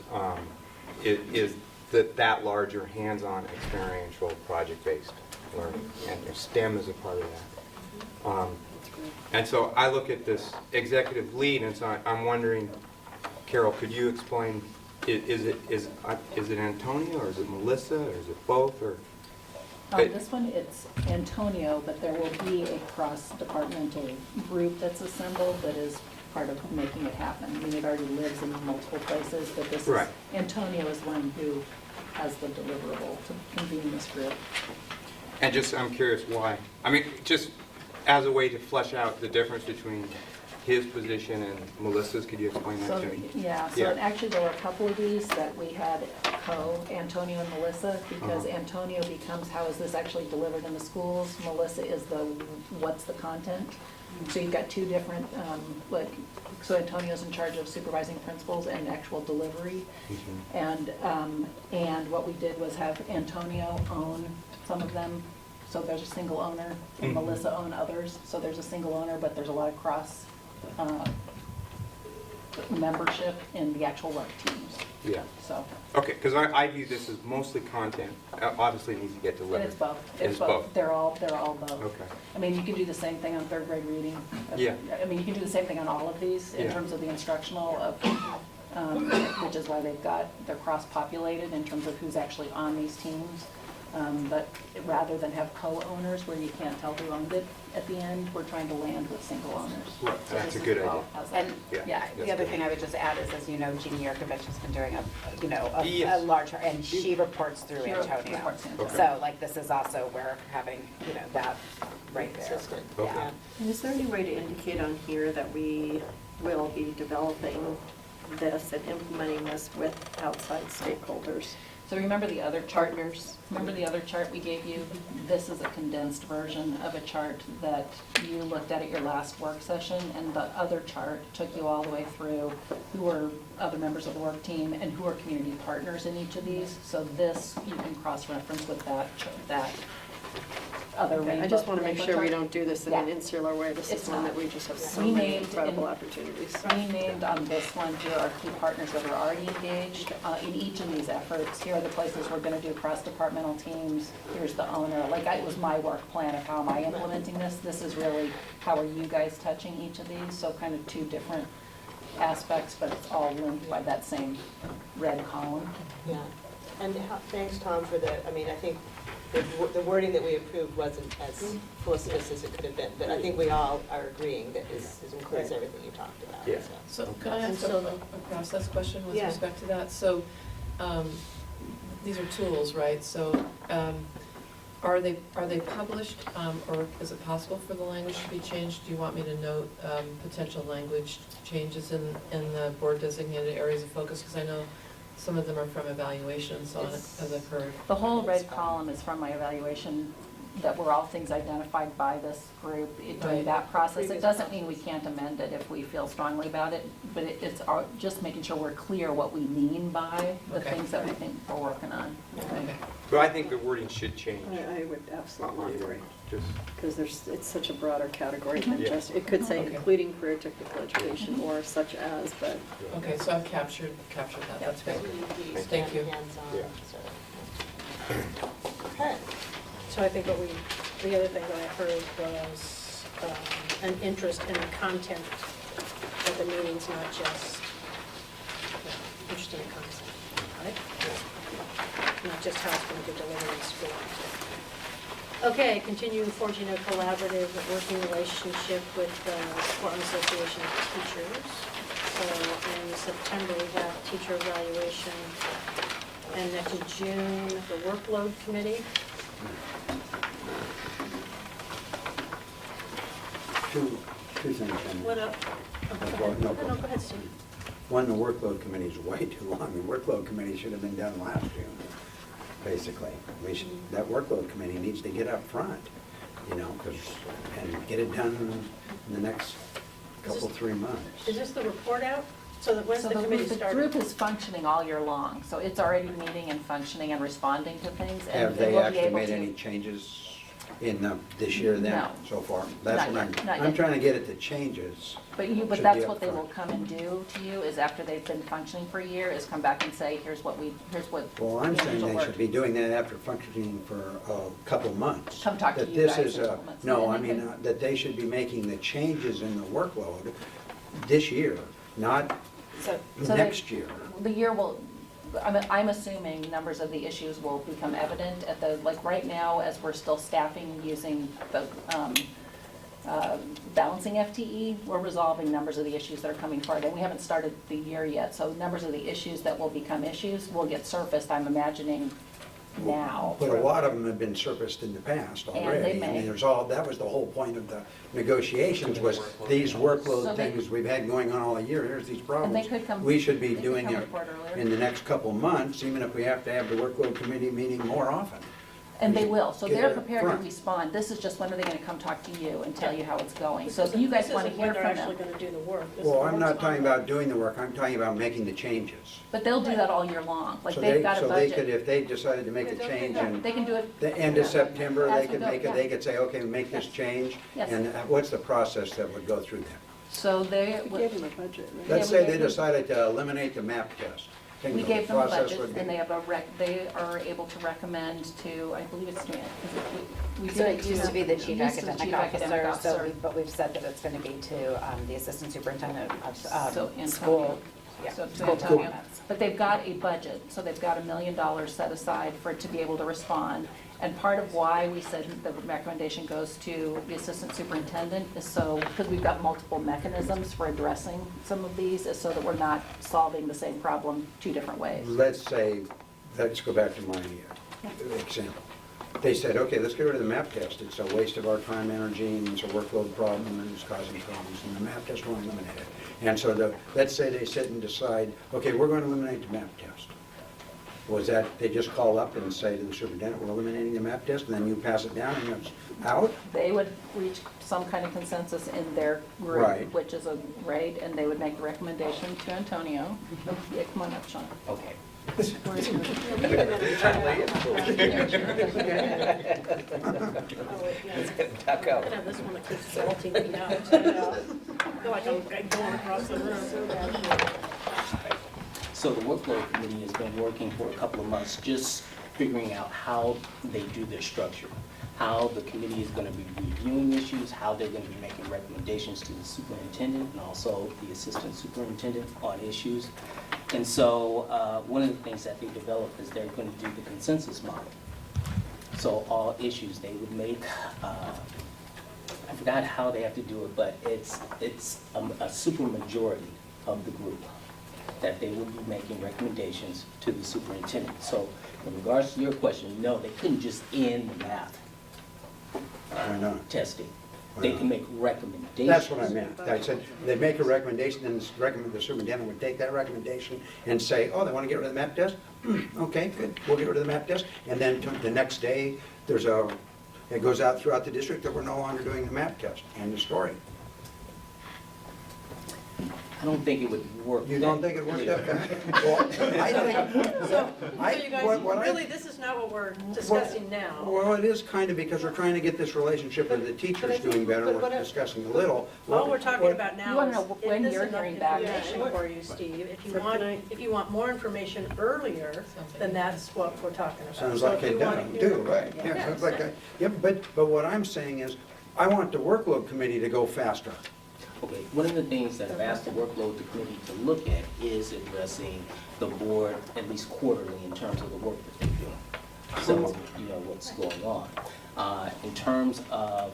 that larger hands-on, experiential, project-based learning, and STEM is a part of that. And so I look at this executive lead, and so I'm wondering, Carol, could you explain? Is it Antonio, or is it Melissa, or is it both, or? This one, it's Antonio, but there will be a cross-departmental group that's assembled that is part of making it happen. I mean, it already lives in multiple places, but this is, Antonio is one who has the deliverable to convene this group. And just, I'm curious why. I mean, just as a way to flesh out the difference between his position and Melissa's, could you explain that So, to me? yeah, so actually there were a couple of these that we had Antonio and Melissa, because Antonio becomes how is this actually delivered in the schools? Melissa is the what's the content? So you've got two different, so Antonio's in charge of supervising principals and actual delivery. And what we did was have Antonio own some of them. So there's a single owner, and Melissa own others. So there's a single owner, but there's a lot of cross membership in the actual work teams. Yeah. So. Okay, because I view this as mostly content, obviously it needs to get delivered. And it's both. It's both. They're all both. Okay. I mean, you can do the same thing on third grade reading. Yeah. I mean, you can do the same thing on all of these in Yeah. terms of the instructional of, which is why they're cross-populated in terms of who's actually on these teams. But rather than have co-owners where you can't tell who owned it at the end, we're trying to land with single owners. Right, So that's this a is good all- idea. And, Yeah, the that's other good. thing I would just add is, as you know, Jeannie Yerkovich has been doing a Yes. large, and she reports through She Antonio. reports to Antonio. So like, this is also where having, that right there. Consistent. Okay. Yeah. And is there any way to indicate on here that we will be developing this and implementing this with outside stakeholders? So remember the other chart? Partners. Remember the other chart we gave you? This is a condensed version of a chart that you looked at your last work session, and the other chart took you all the way through who were other members of the work team and who are community partners in each of these. So this, you can cross-reference with that other Okay, rainbow. I just want to make rainbow sure we chart. don't do this in an insular way. This It's is one not. that we just have so We many named incredible in- opportunities. We named on this one, here are key partners that are already engaged in each of these efforts. Here are the places we're going to do cross-departmental teams. Here's the owner. It was my work plan of how am I implementing this. This is really how are you guys touching each of these? So kind of two different aspects, but it's all linked by that same red column. Yeah, and thanks, Tom, for I think the wording that we approved wasn't as felicitous as it could have been, but I think we all are agreeing that this includes everything you talked about. Yeah. So can I ask a process question with Yeah. respect to that? So, these are tools, right? So, are they published, or is it possible for the language to be changed? Do you want me to note potential language changes in the board designated areas of focus? Because I know some of them are from evaluations on it, as I've heard. The whole red column is from my evaluation, that were all things identified by this group during Right. that process. It Previous doesn't mean we can't amend it if we feel strongly about it, but it's just making sure we're clear what we mean by the Okay. things that we think we're working on. Okay. But I think the wording should change. I would absolutely agree. Just, Because it's such a broader category than Yeah. just, it could say Okay. including career technical education or such as, but Okay, so I've captured that, that's great. Thank Thank you. Hands-on, Yeah. so. Okay. So I think the other thing that I heard was an interest in the content of the meetings, not just, interested in content, right? Not just how it's going to be delivered in school. Okay, continuing forging a collaborative working relationship with the Portland Association of Teachers. So in September, we have teacher evaluation, and next in June, the workload committee. Two things. and- What up? Oh, go Well, ahead. no, No, go ahead, Steve. One, the workload committee is way too long. The workload committee should have been done last June, basically. That workload committee needs to get up front, and get it done in the next couple, 3 months. Is this the report out? So that when's So the committee the started? group is functioning all year long, so it's already meeting and functioning and responding to things. and Have they we'll be actually able made to- any changes in this year then, No. so far? That's Not what yet, I'm, not I'm yet. trying to get at the changes. But Should that's be what they upfront. will come and do to you, is after they've been functioning for a year, is come back and say, here's what. Well, I'm saying individual they work. should be doing that after functioning for a couple months. Come talk to That you this guys is in a- 12 months. No, And I they mean, can- that they should be making the changes in the workload this year, not So next year. The year will, I'm assuming numbers of the issues will become evident at right now, as we're still staffing using the balancing FTE, we're resolving numbers of the issues that are coming forward, and we haven't started the year yet, so numbers of the issues that will become issues will get surfaced, I'm imagining, now. But a lot of them have been surfaced in the past And already. they I may. mean, that was the whole point of the negotiations, was these So workload they- things we've had going on all year, here's these problems. And they could come- We should be they could doing come it report earlier. in the next couple months, even if we have to have the workload committee meeting more often. And they will, so Get they're it prepared to front. respond. This is just when are they gonna come talk to you and tell you how it's going. So if you guys This wanna isn't when hear they're from actually them. going to do the work. This Well, is I'm what's not talking on. about doing the work, I'm talking about making the changes. But they'll do that all year long, like So they've got a So they could, budget. if they decided to make a change in They can do it. the end of September, As they we could go, make it, yeah. they could say, okay, make this change. Yes. And what's the process that would go through that? So they. We gave them a budget, right? Let's Yeah, we say they gave them- decided to eliminate the map test. Think We the gave them a process budget, would be- and they have they are able to recommend to, I believe it's Dan, we So did it used to be the chief used to be the academic chief officer, academic officer. but we've said that it's going to be to the assistant superintendent So of Antonio. school. Yeah, So to school Antonio. performance. But they've got a budget, so they've got $1 million set aside for it to be able to respond. And part of why we said the recommendation goes to the assistant superintendent is so, because we've got multiple mechanisms for addressing some of these, is so that we're not solving the same problem two different ways. Let's say, let's go back to my example. They said, okay, let's get rid of the map test. It's a waste of our time, energy, and it's a workload problem, and it's causing problems, and the map test won't eliminate it. And so let's say they sit and decide, okay, we're going to eliminate the map test. Was that, they just call up and say to the superintendent, we're eliminating the map test, and then you pass it down and it's out? They would reach some kind of consensus in their Right. group, which is a, right, and they would make the recommendation to Antonio. Yeah, come on up, Sean. Okay. Where's your- Duck out. I have this one that keeps salting me out. I feel like I'm going across the room. So the workload committee has been working for a couple of months, just figuring out how they do their structure, how the committee is going to be reviewing issues, how they're going to be making recommendations to the superintendent and also the assistant superintendent on issues. And so one of the things that they developed is they're going to do the consensus model. So all issues they would make, I forgot how they have to do it, but it's a super majority of the group that they would be making recommendations to the superintendent. So in regards to your question, no, they couldn't just end the math Why not? testing. Why They not? can make recommendations. That's what I meant. I said, they make a recommendation, and the superintendent would take that recommendation and say, oh, they want to get rid of the map test? Okay, good, we'll get rid of the map test. And then the next day, it goes out throughout the district that we're no longer doing the map test, end of story. I don't think it would work. You don't think it works that fast? Well, I think, So you guys, what I- really, this is not what we're discussing now. well, it is kind of because we're trying to get this relationship with the teachers doing better, but we're what I- discussing a little. All we're talking about You now wanna is, know is when this you're enough hearing back? information for you, Steve? If you want more information earlier, then that's what we're talking about. Sounds So like if it you want does, to too, hear- right? Yeah, Yeah, sounds like, yeah, but what I'm saying is, I want the workload committee to go faster. Okay, one of the things that I've asked the workload committee to look at is addressing the board at least quarterly in terms of the work that they're doing. So, you know, what's going on. In terms of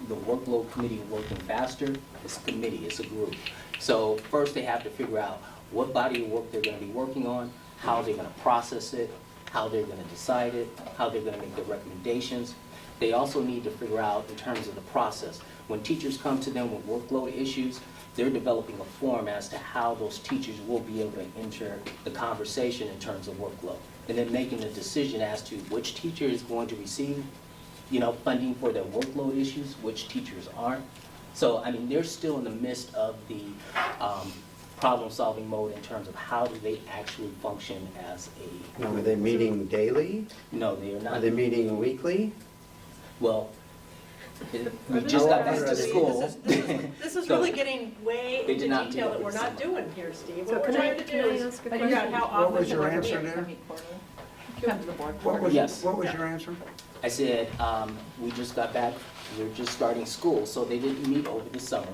the workload committee working faster, it's a committee, it's a group. So first they have to figure out what body of work they're gonna be working on, how they're gonna process it, how they're gonna decide it, how they're gonna make the recommendations. They also need to figure out in terms of the process. When teachers come to them with workload issues, they're developing a form as to how those teachers will be able to enter the conversation in terms of workload. And then making a decision as to which teacher is going to receive, you know, funding for their workload issues, which teachers aren't. So, I mean, they're still in the midst of the problem-solving mode in terms of how do they actually function as a... Now, are they meeting daily? No, they are not. Are they meeting weekly? Well, we just got back to school. This is So, really getting way they did into not do detail it that we're this not summer. doing here, Steve. So What we're can I- trying to can do I is ask a figure out question? how What often was to your work answer with. there? Come to the board. Yes. What was your answer? I said, we just got back, we're just starting school, so they didn't meet over the summer,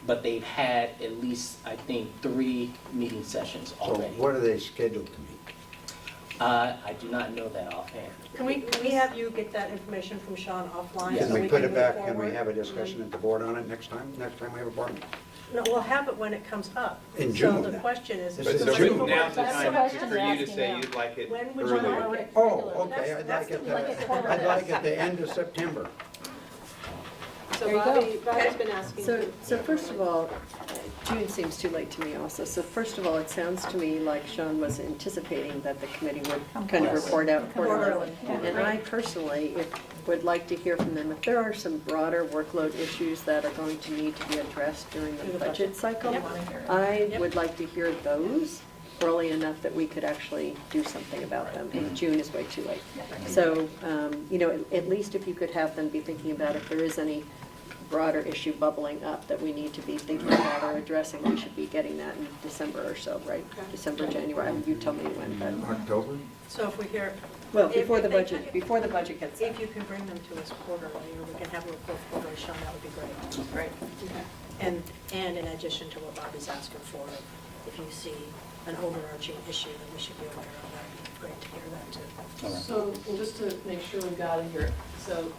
but they've had at least, I think, 3 meeting sessions So already. what are they scheduled to meet? I do not know that offhand. Can we have you get that information from Sean offline? Can so we put can it move back, can we forward? have a discussion at the board on it next time we have a board? No, we'll have it when it comes up. In June. So the question is. This But is so June. now's the That's the time question for you to asking say now. you'd like it When would you earlier. like it? Oh, okay, I'd That's like it, the- I'd like it the end of September. So There you go. Bobby's been asking. So first of all, June seems too late to me also. So first of all, it sounds to me like Sean was anticipating that the committee would kind of report out quarterly. And I personally would like to hear from them if there are some broader workload issues that are going to need to be addressed during the budget cycle. I would like to hear those early enough that we could actually do something about them, and June is way too late. So, at least if you could have them be thinking about if there is any broader issue bubbling up that we need to be thinking about or addressing, we should be getting that in December or so, right? December, January, you tell me when, but. October? So if we hear. Well, if- before if the they- budget gets. If you can bring them to us quarterly, or we can have a report quarterly, Sean, that would be great. Great. And in addition to what Bobby's asking for, if you see an overarching issue that we should be aware of, that would be great to hear that too. So, just to make sure we've got it here, so,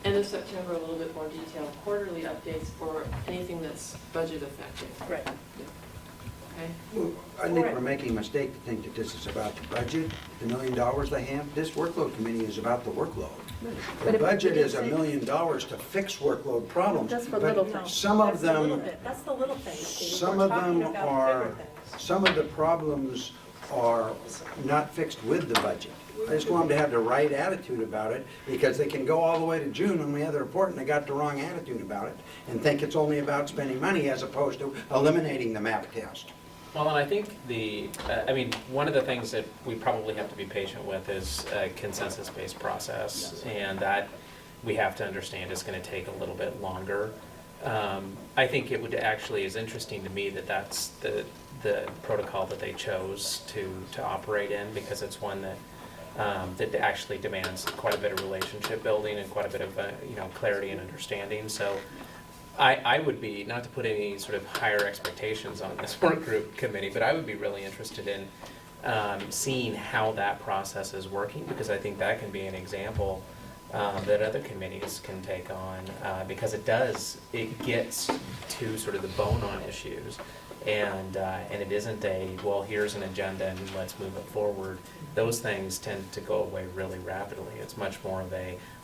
end of September, a little bit more detailed, quarterly updates for anything that's budget effective. Right. Okay? I think we're making a mistake to think that this is about the budget, the $1 million they have. This workload committee is about the workload. The budget is $1 million to fix workload problems. That's for but little things. Some of That's the little them, bit. That's the little things, Steve. some We're of talking them about are, bigger things. some of the problems are not fixed with the budget. I just want them to have the right attitude about it, because they can go all the way to June when we have the report and they got the wrong attitude about it, and think it's only about spending money as opposed to eliminating the MAP test. Well, and I think one of the things that we probably have to be patient with is a consensus-based process, and that we have to understand is going to take a little bit longer. I think it would actually is interesting to me that that's the protocol that they chose to operate in, because it's one that that actually demands quite a bit of relationship building and quite a bit of clarity and understanding. So I would be, not to put any sort of higher expectations on this work group committee, but I would be really interested in seeing how that process is working, because I think that can be an example that other committees can take on, because it gets to sort of the bone-on issues, and it isn't well, here's an agenda and let's move it forward. Those things tend to go away really rapidly. It's much more of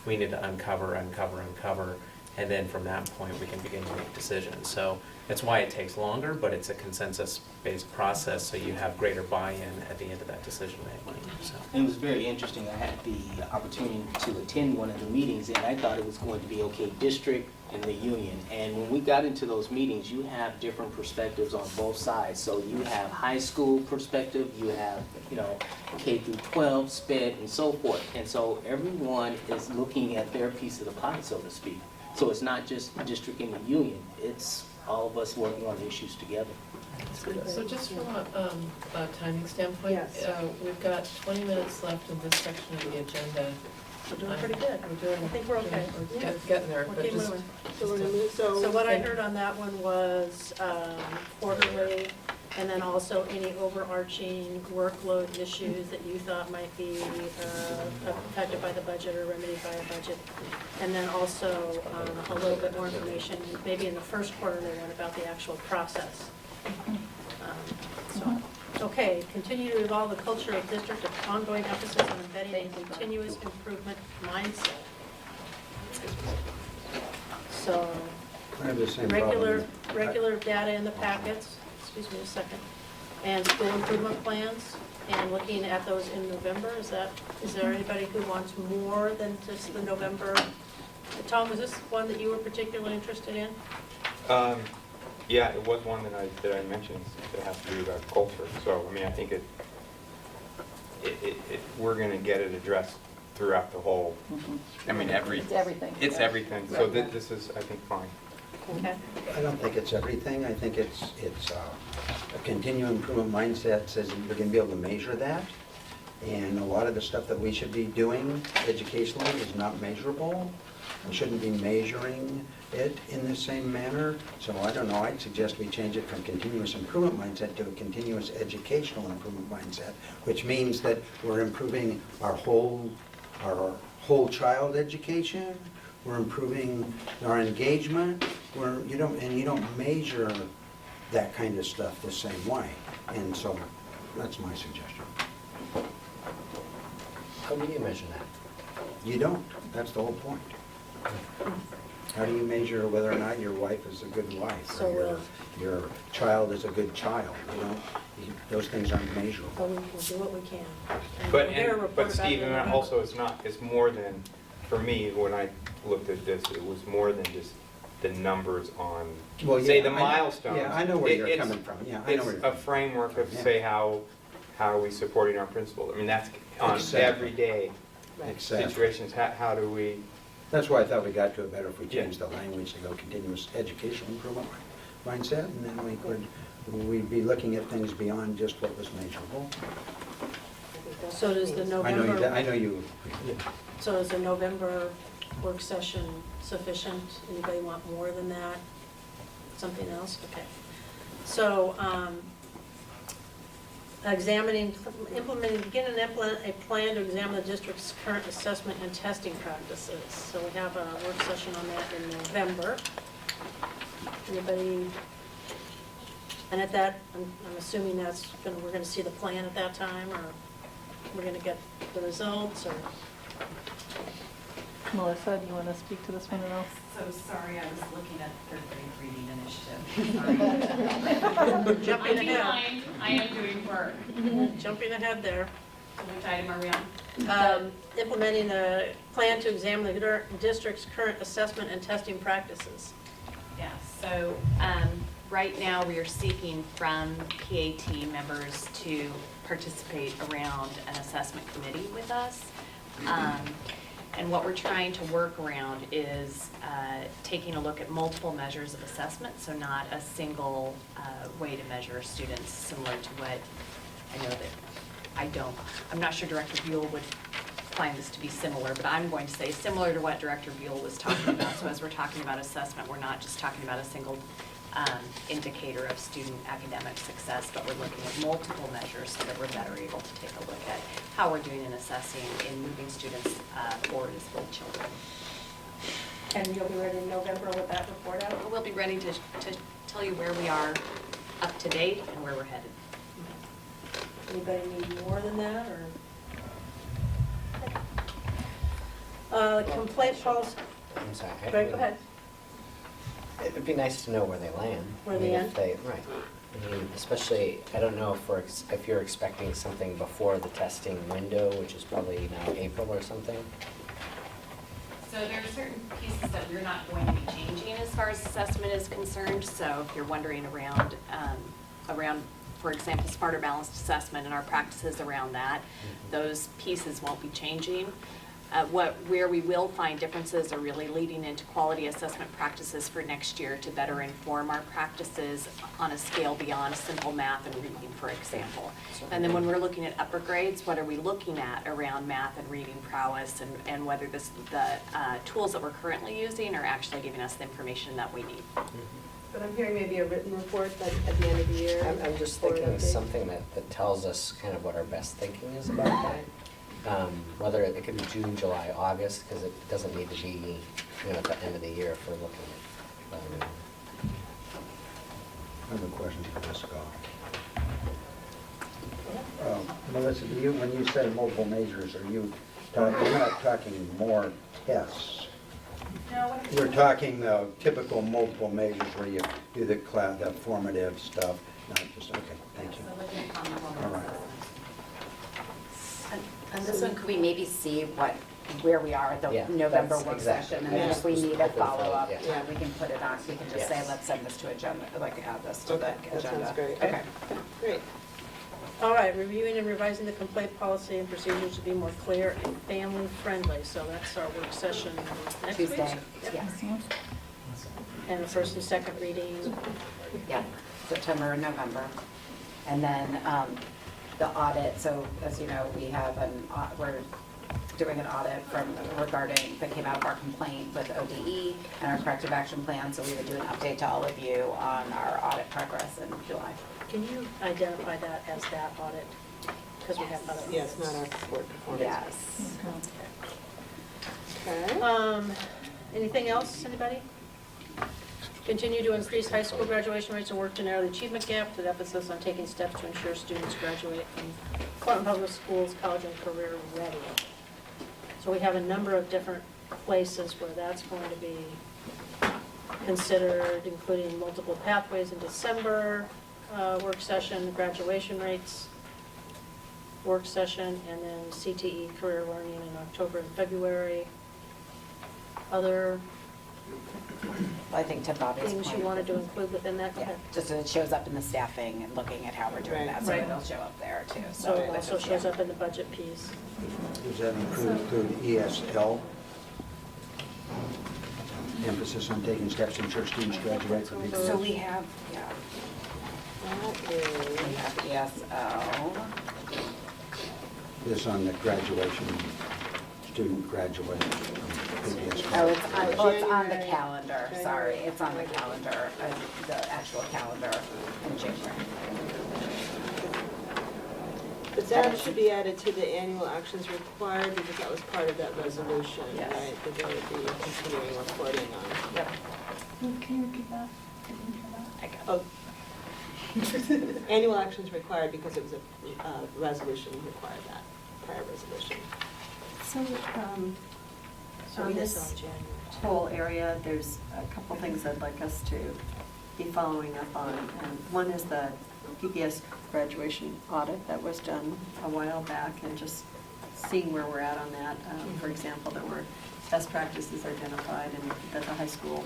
we need to uncover, and then from that point, we can begin to make decisions. So that's why it takes longer, but it's a consensus-based process, so you have greater buy-in at the end of that decision-making. So. It was very interesting. I had the opportunity to attend one of the meetings, and I thought it was going to be, okay, district and the union. And when we got into those meetings, you have different perspectives on both sides. So you have high school perspective, you have, K through 12, SPED, and so forth. And so everyone is looking at their piece of the pie, so to speak. So it's not just the district and the union, it's all of us working on issues together. So just from a timing standpoint, Yes. we've got 20 minutes left in this section of the agenda. We're doing pretty good. I think we're okay. We're getting there, We'll but keep just. moving. So we're gonna move, So what I heard on that one was quarterly, and then also any overarching workload issues that you thought might be affected by the budget or remedied by a budget. And then also a little bit more information, maybe in the first quarterly one, about the actual process. Okay, continue to evolve the culture of district of ongoing emphasis on embedding a continuous improvement mindset. So, I have the same problem. regular data in the packets, excuse me a second, and school improvement plans, and looking at those in November. Is there anybody who wants more than just the November? Tom, was this one that you were particularly interested in? Yeah, it was one that I mentioned that has to do about culture. So, I think we're going to get it addressed throughout the whole, It's everything. It's everything. So this is, I think, fine. Okay. I don't think it's everything. I think it's a continuing improvement mindset says you're going to be able to measure that. And a lot of the stuff that we should be doing educationally is not measurable. We shouldn't be measuring it in the same manner. So I don't know, I'd suggest we change it from continuous improvement mindset to a continuous educational improvement mindset, which means that we're improving our whole child education, we're improving our engagement, you don't measure that kind of stuff the same way. And so that's my suggestion. How do you measure that? You don't, that's the whole point. How do you measure whether or not your wife is a good wife, So, or your child is a good child? Those things aren't measurable. But we'll do what we can. And But, we'll hear a report but about Steve, it in and November. also it's more than, for me, when I looked at this, it was more than just the numbers on, Well, say, yeah, the I know- milestones. yeah, I know where you're It's- coming from. Yeah, I know where It's you're a framework of, Yeah. say, how are we supporting our principals? I mean, that's on Exactly. everyday Exactly. situations. How do we? That's why I thought we got to it better if we changed the language to go continuous educational improvement mindset, and then we'd be looking at things beyond just what was measurable. So does the I know November, you. so is the November work session sufficient? Anybody want more than that? Something else? Okay. So, begin and implement a plan to examine the district's current assessment and testing practices. So we have a work session on that in November. Anybody? And at that, I'm assuming we're gonna see the plan at that time, or we're gonna get the results, or? Melissa, do you want to speak to this one at all? So sorry, I was looking at third grade reading initiative. Jumping I'm ahead. behind. I am doing work. Jumping ahead there. Which item are we on? Implementing a plan to examine the district's current assessment and testing practices. Yeah, so right now we are seeking from PAT members to participate around an assessment committee with us. And what we're trying to work around is taking a look at multiple measures of assessment, so not a single way to measure students, similar to what I know that I'm not sure Director Buell would find this to be similar, but I'm going to say similar to what Director Buell was talking about. So as we're talking about assessment, we're not just talking about a single indicator of student academic success, but we're looking at multiple measures so that we're better able to take a look at how we're doing in assessing in moving students forward as full children. And you'll be ready in November with that report out? We'll be ready to tell you where we are up to date and where we're headed. Anybody need more than that, or? Complaint policy, I'm sorry. go ahead. It'd be nice to know where they land. Where I mean, they if right. I mean, especially, I don't know if you're expecting something before the testing window, which is probably now April or something. So there are certain pieces that we're not going to be changing as far as assessment is concerned. So if you're wondering around, for example, smarter balanced assessment and our practices around that, those pieces won't be changing. Where we will find differences are really leading into quality assessment practices for next year to better inform our practices on a scale beyond simple math and reading, for example. And then when we're looking at upper grades, what are we looking at around math and reading prowess, and whether the tools that we're currently using are actually giving us the information that we need. But I'm hearing maybe a written report at the end of the year. I'm just thinking something that tells us kind of what our best thinking is about that. Whether it could be June, July, August, because it doesn't need to be, at the end of the year if we're looking at. I have a question for Ms. Goff. Melissa, when you say multiple measures, you're not talking more tests? No. You're talking typical multiple measures where you do the formative stuff, not just, okay, thank you. All right. And this one, could we maybe see where we are at the November that's work exactly. session? And then if we need a follow-up, Yeah. we can put it on, we can just say, let's send this to agenda, add this to the agenda. That sounds great. Okay. Great. All right, reviewing and revising the complaint policy and procedures to be more clear and family-friendly. So that's our work session next week? Tuesday, Yep. yes. And the first and second reading? Yeah, September and November. And then the audit, so as you know, we have we're doing an audit that came out of our complaint with ODE and our corrective action plan, so we would do an update to all of you on our audit progress in July. Can you identify that as that audit? Because we have other audits. Yes, not our board performance. Yes. Okay. Anything else, anybody? Continue to increase high school graduation rates and work to narrow the achievement gap with emphasis on taking steps to ensure students graduate from Portland Public Schools, college and career ready. So we have a number of different places where that's going to be considered, including multiple pathways in December, work session, graduation rates, work session, and then CTE, career learning in October and February. Other I think to Bobby's point. things you wanted to include within that? Yeah, just so it shows up in the staffing and looking at how we're doing that, so it'll show up there too. So it also shows up in the budget piece. Does that include ESL? Emphasis on taking steps to ensure students graduate from the... So we have, yeah. We have ESL. This on the graduation, student graduate from PPS. Oh, it's on the calendar, sorry, it's on the calendar, the actual calendar in January. But that should be added to the annual actions required, because that was part of that resolution, Yes. right? That there would be continuing reporting on. Yep. Can you repeat that? I got it. Oh. Annual actions required because it was a resolution required that, prior resolution. So, On on this this on January. whole area, there's a couple things I'd like us to be following up on. And one is the PPS graduation audit that was done a while back, and just seeing where we're at on that. For example, there were best practices identified and that the high school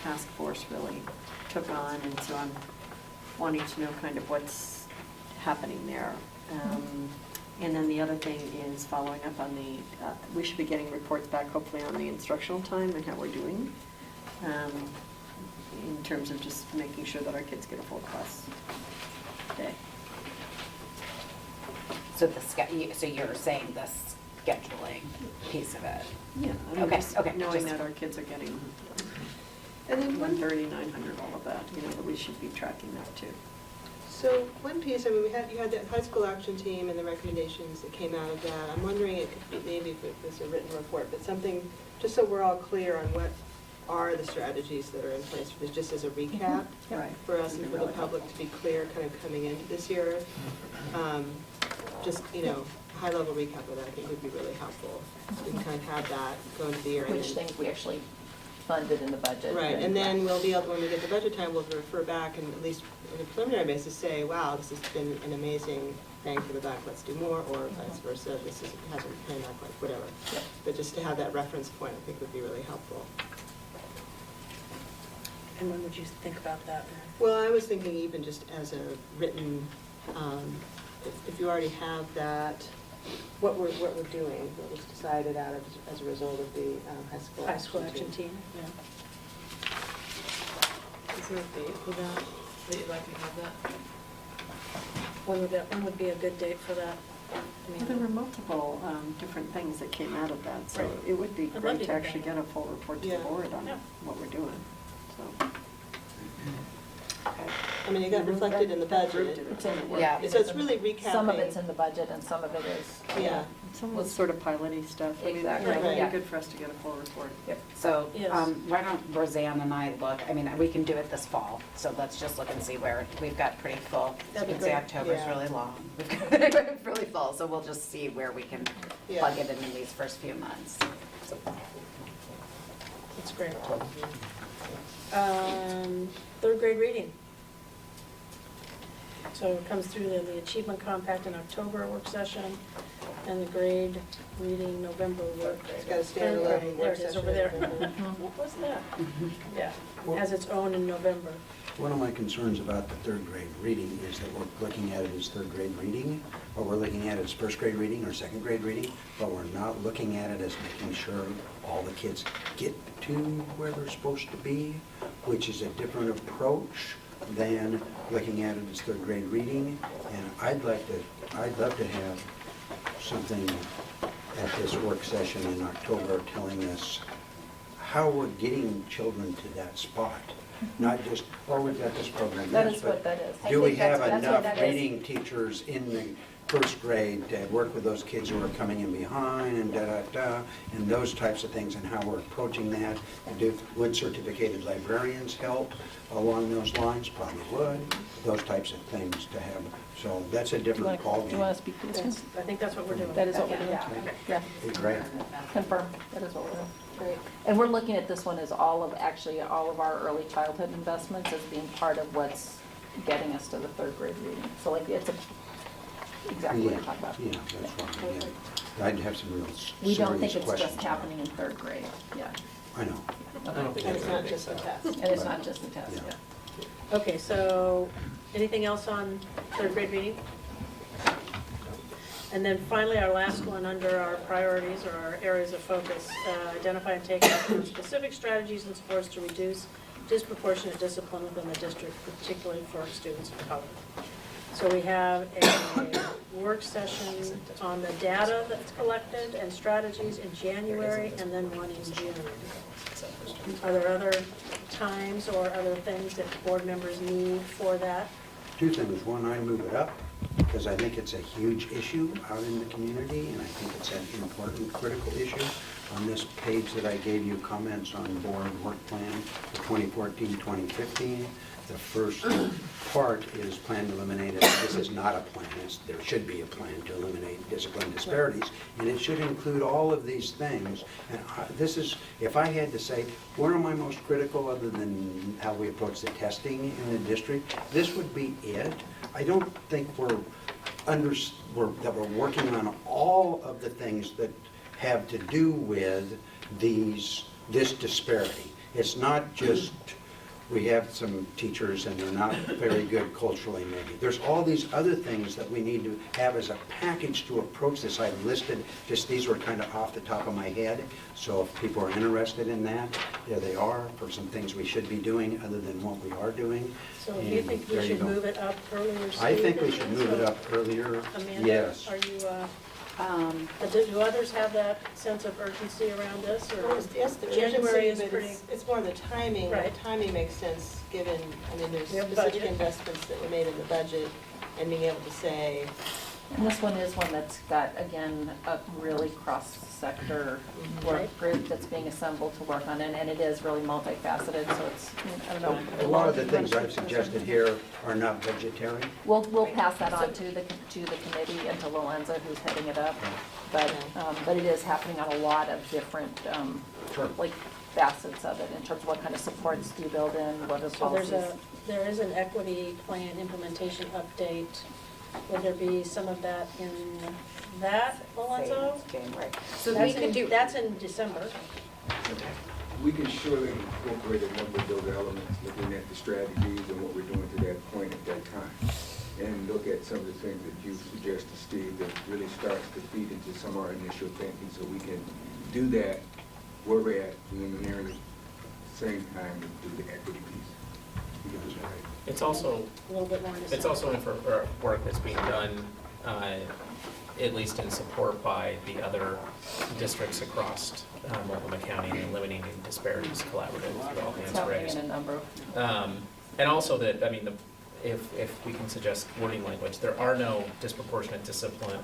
task force really took on, and so I'm wanting to know kind of what's happening there. And then the other thing is following up on we should be getting reports back hopefully on the instructional time and how we're doing, in terms of just making sure that our kids get a full class day. So so you're saying the scheduling piece of it? Yeah, I mean, Okay, just okay, knowing just- that our kids are getting And then 130, 900, all of that, that we should be tracking that too. So one piece, I mean, you had that high school action team and the recommendations that came out of that. I'm wondering, it could be, maybe if it was a written report, but something, just so we're all clear on what are the strategies that are in place for this, just as a recap Right. for us and for the public to be clear kind of coming into this year. Just, high-level recap of that, I think would be really helpful. So we can kind of have that go into the year. and Which then- things we actually funded in the budget. Right, and then we'll be able, when we get to budget time, we'll refer back and at least on a preliminary basis say, wow, this has been an amazing bang for the buck, let's do more, or vice versa, hasn't panned out quite, whatever. Yep. But just to have that reference point, I think would be really helpful. And when would you think about that? Well, I was thinking even just as a written, if you already have that, what we're doing, what was decided out of, as a result of the High school action team, yeah. Is there a date for that? That you'd like to have that? When would be a good date for that? I mean, There were multiple different things that came out of that, so Right. it would be I'd love great to to do actually that. get a full report to the Yeah. board on Yeah. what we're doing, so. I mean, it got reflected in the budget. It's in the work. Yeah. So it's really recapping. Some of it's in the budget and some of it is. Yeah. Some of it's sort of piloty stuff. I mean, Exactly. it would Right. be good for us to get a full report. So, Yes. why don't Roseanne and I look, I mean, we can do it this fall, so let's just look and see where, we've got pretty full. That'd be You can see great. October's Yeah. really long. We've got really full, so we'll just see where we can Yeah. plug it in these first few months. That's great. Third grade reading. So it comes through the Achievement Compact in October work session, and the grade reading November work. It's got a standalone There work it is, session over in there. November. What was that? Yeah, has its own in November. One of my concerns about the third grade reading is that we're looking at it as third grade reading, or we're looking at it as first grade reading or second grade reading, but we're not looking at it as making sure all the kids get to where they're supposed to be, which is a different approach than looking at it as third grade reading And I'd love to have something at this work session in October telling us how we're getting children to that spot. Not just, oh, we've got this program. That yes, is but what that is. do we have That's what enough that is. reading teachers in the first grade to work with those kids who are coming in behind and da-da-da, and those types of things, and how we're approaching that? And would certificated librarians help along those lines? Probably would. Those types of things to have. So that's a different Do you want ballgame. to speak to this one? I think that's what we're doing. That is what we're doing? Yeah. Be great. Confirm, that is what we're doing. Great. And we're looking at this one as all of our early childhood investments as being part of what's getting us to the third grade reading. So like, it's exactly what you're talking about. Yeah, that's right. Yeah. I'd have some real serious questions. We don't think it's about just it. happening in third grade, yeah. I know. And it's not just a test. And it's not just the test, Yeah. yeah. Okay, so anything else on third grade reading? And then finally, our last one under our priorities or our areas of focus, identify and take action on specific strategies and supports to reduce disproportionate discipline within the district, particularly for students of color. So we have a work session on the data that's collected and strategies in January, and then one in June. Are there other times or other things that board members need for that? Two things. One, I move it up because I think it's a huge issue out in the community, and I think it's an important, critical issue. On this page that I gave you comments on board work plan for 2014-2015, the first part is plan to eliminate it. This is not a plan. There should be a plan to eliminate discipline disparities, and it should include all of these things. And this is, if I had to say, where am I most critical other than how we approach the testing in the district, this would be it. I don't think we're working on all of the things that have to do with this disparity. It's not just we have some teachers and they're not very good culturally maybe. There's all these other things that we need to have as a package to approach this. I've listed, just these were kind of off the top of my head. So if people are interested in that, there they are for some things we should be doing other than what we are doing. So do you think we there you should go. move it up earlier? I Steve, think we than should this? move it So, up earlier. Amanda, Yes. are you, do others have that sense of urgency around this? Or Well, yes, the January urgency, is but pretty. it's more the timing. Right. The timing makes sense, given, I mean, there's We have specific budget. investments that were made in the budget, and being able to say, And this one is one that's got, again, a really cross-sector work group that's being assembled to work on it, and it is really multifaceted, so it's, I don't know. A lot of the things I've suggested here are not budgetary. We'll pass that on to the committee and to Lorenza, who's heading it up. But it is happening on a lot of different, like, facets of it, in terms of what kind of supports do you build in, what are So policies. there is an equity plan implementation update. Will there be some of that in that, Lorenzo? So That's we could in- do. That's in December. We can surely incorporate a number of those elements, looking at the strategies and what we're doing to that point at that time. And look at some of the things that you suggested, Steve, that really starts to feed into some of our initial thinking, so we can do that where we're at preliminary, same time and do the equity piece. We can do that. It's also, A little bit more in it's December. also work that's being done, at least in support by the other districts across Multnomah County, and Eliminating Disparities Collaborative, with all It's hands happening raised. in a number of. And also that, I mean, if we can suggest wording language, there is no disproportionate discipline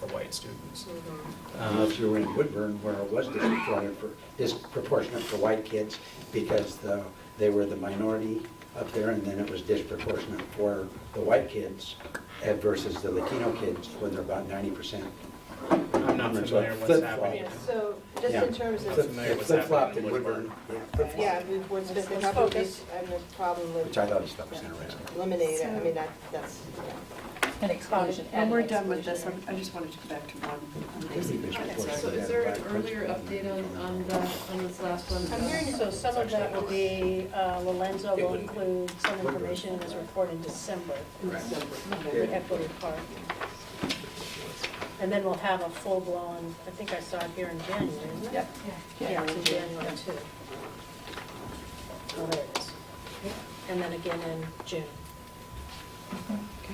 for white students. Unless you were in Woodburn, where it was disproportionate for white kids because they were the minority up there, and then it was disproportionate for the white kids versus the Latino kids, when they're about 90%. I'm not familiar what's happening. so, just in terms of. Flip-flopped in Woodburn. Yeah, we've words Let's specific, focus. I have no problem with. Which I thought was interesting. Eliminate it, I mean, that's, yeah. An exclusion. When we're and done with this, exclusion. I just wanted to go back to one. So is there an earlier update on this last one? I'm hearing, so some of that will be, Lorenzo will include some information in his report in December. The equity part. And then we'll have a full-blown, I think I saw it here in January, isn't it? Yep. Yeah, it's in January too. Oh, there it is. And then again in June.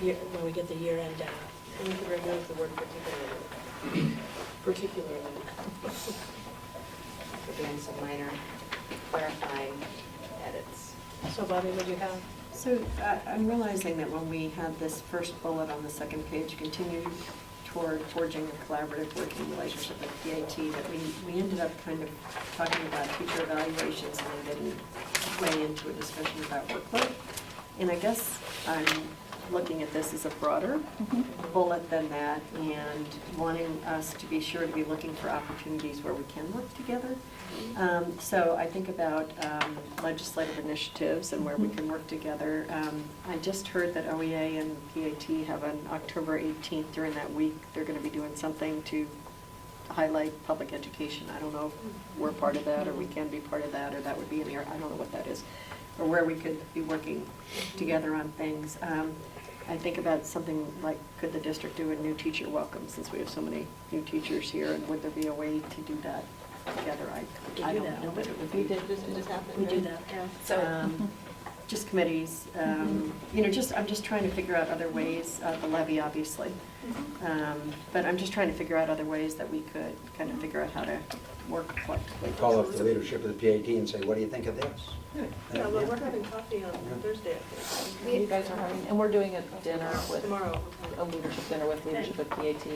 when we get the year-end data. And we can remove the word particularly. Particularly. We're doing some minor clarifying edits. So Bobby, what do you have? So I'm realizing that when we had this first bullet on the second page, continue toward forging a collaborative working relationship with PAT, that we ended up kind of talking about teacher evaluations and then getting way into a discussion about workload. And I guess I'm looking at this as a broader bullet than that, and wanting us to be sure to be looking for opportunities where we can work together. So I think about legislative initiatives and where we can work together. I just heard that OEA and PAT have on October 18th, during that week, they're going to be doing something to highlight public education. I don't know if we're part of that, or we can be part of that, or that would be in there. I don't know what that is, or where we could be working together on things. I think about something like, could the district do a new teacher welcome, since we have so many new teachers here, and would there be a way to do that together? I don't know, but it would be. It just happened. We do that, yeah. So, just committees, I'm just trying to figure out other ways, the levy, obviously. But I'm just trying to figure out other ways that we could kind of figure out how to work collectively. Call up the leadership of the PAT and say, what do you think of this? Yeah, well, we're having coffee on Thursday, I think. You guys are having, and we're doing a dinner with, Tomorrow. a leadership dinner with leadership of PAT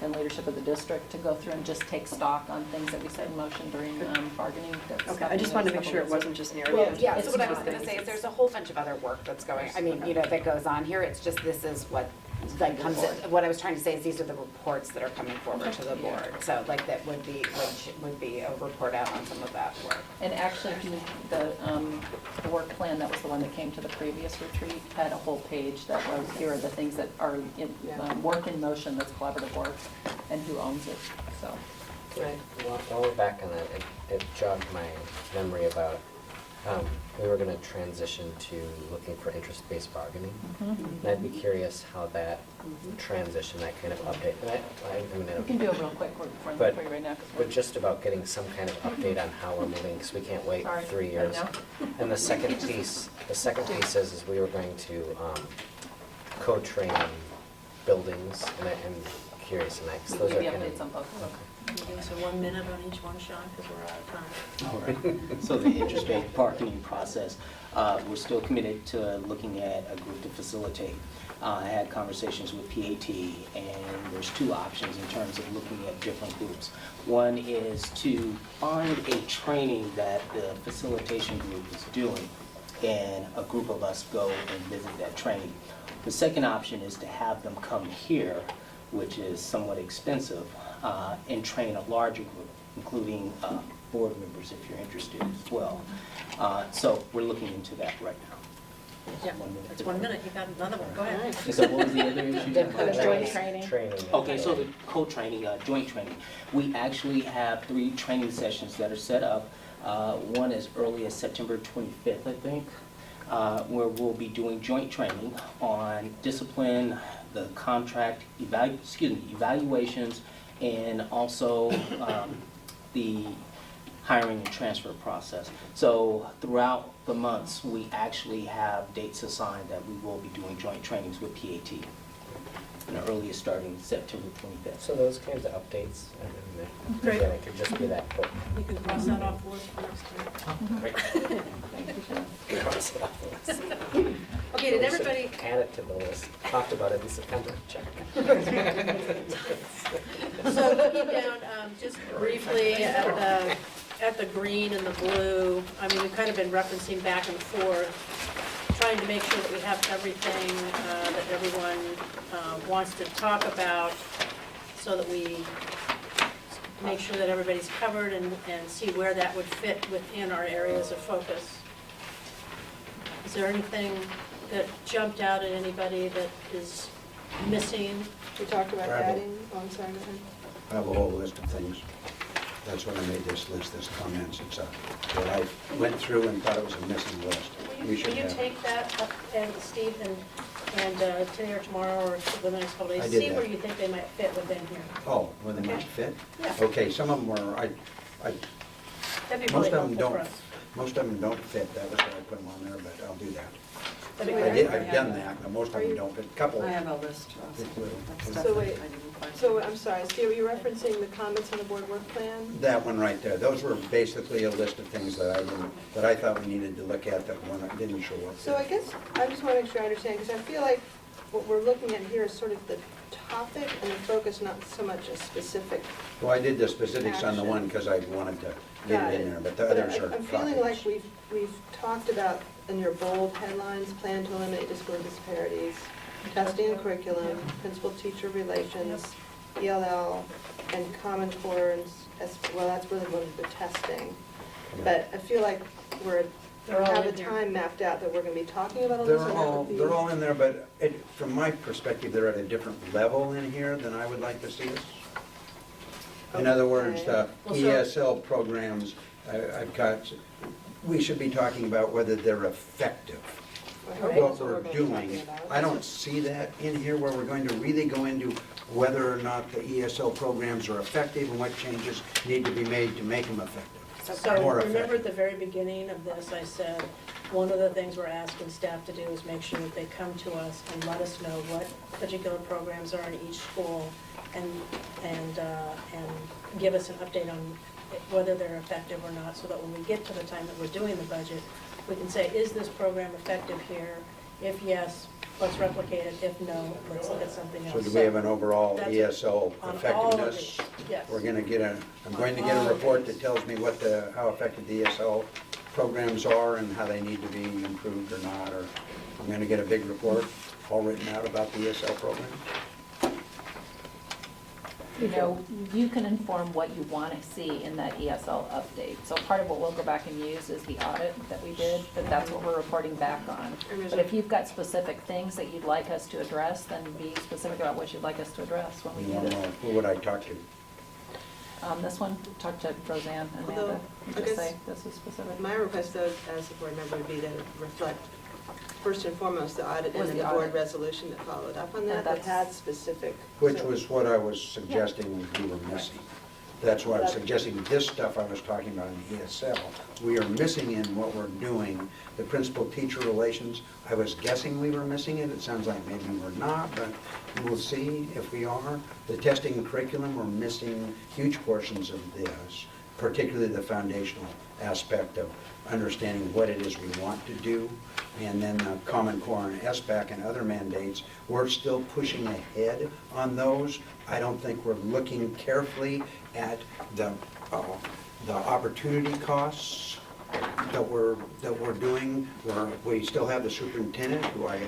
and leadership of the district to go through and just take stock on things that we set in motion during bargaining. Okay, I just wanted to make sure it wasn't just narrative. Well, yeah, so It's what I was not. gonna say is there's a whole bunch of other work that's going, I mean, that goes on here. It's just, this is what, like, comes in. What I was trying to say is these are the reports that are coming forward to the board. So like that would be a report out on some of that work. And actually, if you, the work plan, that was the one that came to the previous retreat, had a whole page that was, here are the things that are in, work in motion, that's collaborative work, and who owns it, so. Right. While we're back on that, it jogged my memory about, we were gonna transition to looking for interest-based bargaining. And I'd be curious how that transition, that kind of update, and I mean, We can do a real quick work for But you right now. 'Cause we're just about getting some kind of update on how we're moving, because we can't wait Sorry, 3 I years. know. And the second piece is we were going to co-train buildings, and I'm curious, and We those can are give kind you of. updates on both. Okay, so 1 minute on each one, Sean, because we're out of time. All right. So the interest-based bargaining process, we're still committed to looking at a group to facilitate. I had conversations with PAT, and there's two options in terms of looking at different groups. One is to find a training that the facilitation group is doing, and a group of us go and visit that training. The second option is to have them come here, which is somewhat expensive, and train a larger group, including board members if you're interested as well. So we're looking into that right now. Yeah, it's 1 minute, you got another one, go ahead. And so what was the other issue? Joint training. Okay, so the co-training, joint training. We actually have 3 training sessions that are set up. One as early as September 25th, I think, where we'll be doing joint training on discipline, the contract, evaluations, and also the hiring and transfer process. So throughout the months, we actually have dates assigned that we will be doing joint trainings with PAT. And the earliest starting September 25th. So those kinds of updates, I mean, Great. again, it could just be that quick. You can cross that off the list for next time. Great. Thank you, Sean. Cross it off the list. Okay, did We should everybody, add it to the list. Talked about it in September, check. so looking down, just briefly at the green and the blue, I mean, we've kind of been referencing back and forth, trying to make sure that we have everything that everyone wants to talk about, so that we make sure that everybody's covered and see where that would fit within our areas of focus. Is there anything that jumped out at anybody that is missing? We talked about Travel. adding, oh, I'm sorry, go ahead. I have a whole list of things. That's when I made this list, this comments, it's what I went through and thought it was a missing list. We should Will you have. take that up, and Steve, and today or tomorrow or the next couple days? I did See that. where you think they might fit within here. Oh, where they Okay. might fit? Yeah. Okay, some of them were, That'd be most really of them helpful for don't, us. most of them don't fit. That was why I put them on there, but I'll do that. But I've done that, but most of them don't fit. A couple. I have a list. So wait, so I'm sorry, Steve, are you referencing the comments on the board work plan? That one right there. Those were basically a list of things that I thought we needed to look at that one that didn't show up. So I guess, I just want to make sure I understand, because I feel like what we're looking at here is sort of the topic and the focus, not so much a specific. Well, I did the specifics on the one because I wanted to get it in there, but the others are I'm feeling like topics. we've talked about, in your bold headlines, plan to eliminate disability disparities, testing and curriculum, principal-teacher relations, ELL, and Common Core, and well, that's really what the testing. But I feel like we have a time mapped out that we're going to be talking about all this. They're all in there, but from my perspective, they're at a different level in here than I would like to see us. In other words, the ESL programs, I've got, we should be talking about whether they're effective. What we're doing. I don't see that in here where we're going to really go into whether or not the ESL programs are effective and what changes need to be made to make them effective. So More remember effective. at the very beginning of this, I said, one of the things we're asking staff to do is make sure that they come to us and let us know what particular programs are in each school and give us an update on whether they're effective or not, so that when we get to the time that we're doing the budget, we can say, is this program effective here? If yes, let's replicate it. If no, let's look at something else. So do we have an overall That's ESL on all of effectiveness? these, yes. I'm going to get a report that tells me how effective the ESL programs are and how they need to be improved or not, or I'm going to get a big report all written out about the ESL program. You know, you can inform what you want to see in that ESL update. So part of what we'll go back and use is the audit that we did, that's what we're reporting back on. But if you've got specific things that you'd like us to address, then be specific about what you'd like us to address when we get it. Who would I talk to? This one, talk to Roseanne and Although, Amanda, and I just guess say this is specific. My request, though, as a board member, would be that it reflect, first and foremost, the audit and Was then the the board audit. resolution that followed up on Yeah, that, that had specific. Which was what I was suggesting we were missing. That's why I was suggesting this stuff I was talking about in ESL. We are missing in what we're doing, the principal-teacher relations. I was guessing we were missing it. It sounds like maybe we're not, but we'll see if we are. The testing and curriculum, we're missing huge portions of this, particularly the foundational aspect of understanding what it is we want to do. And then the Common Core and SBAC and other mandates, we're still pushing ahead on those. I don't think we're looking carefully at the opportunity costs that we're doing. We still have the superintendent, who I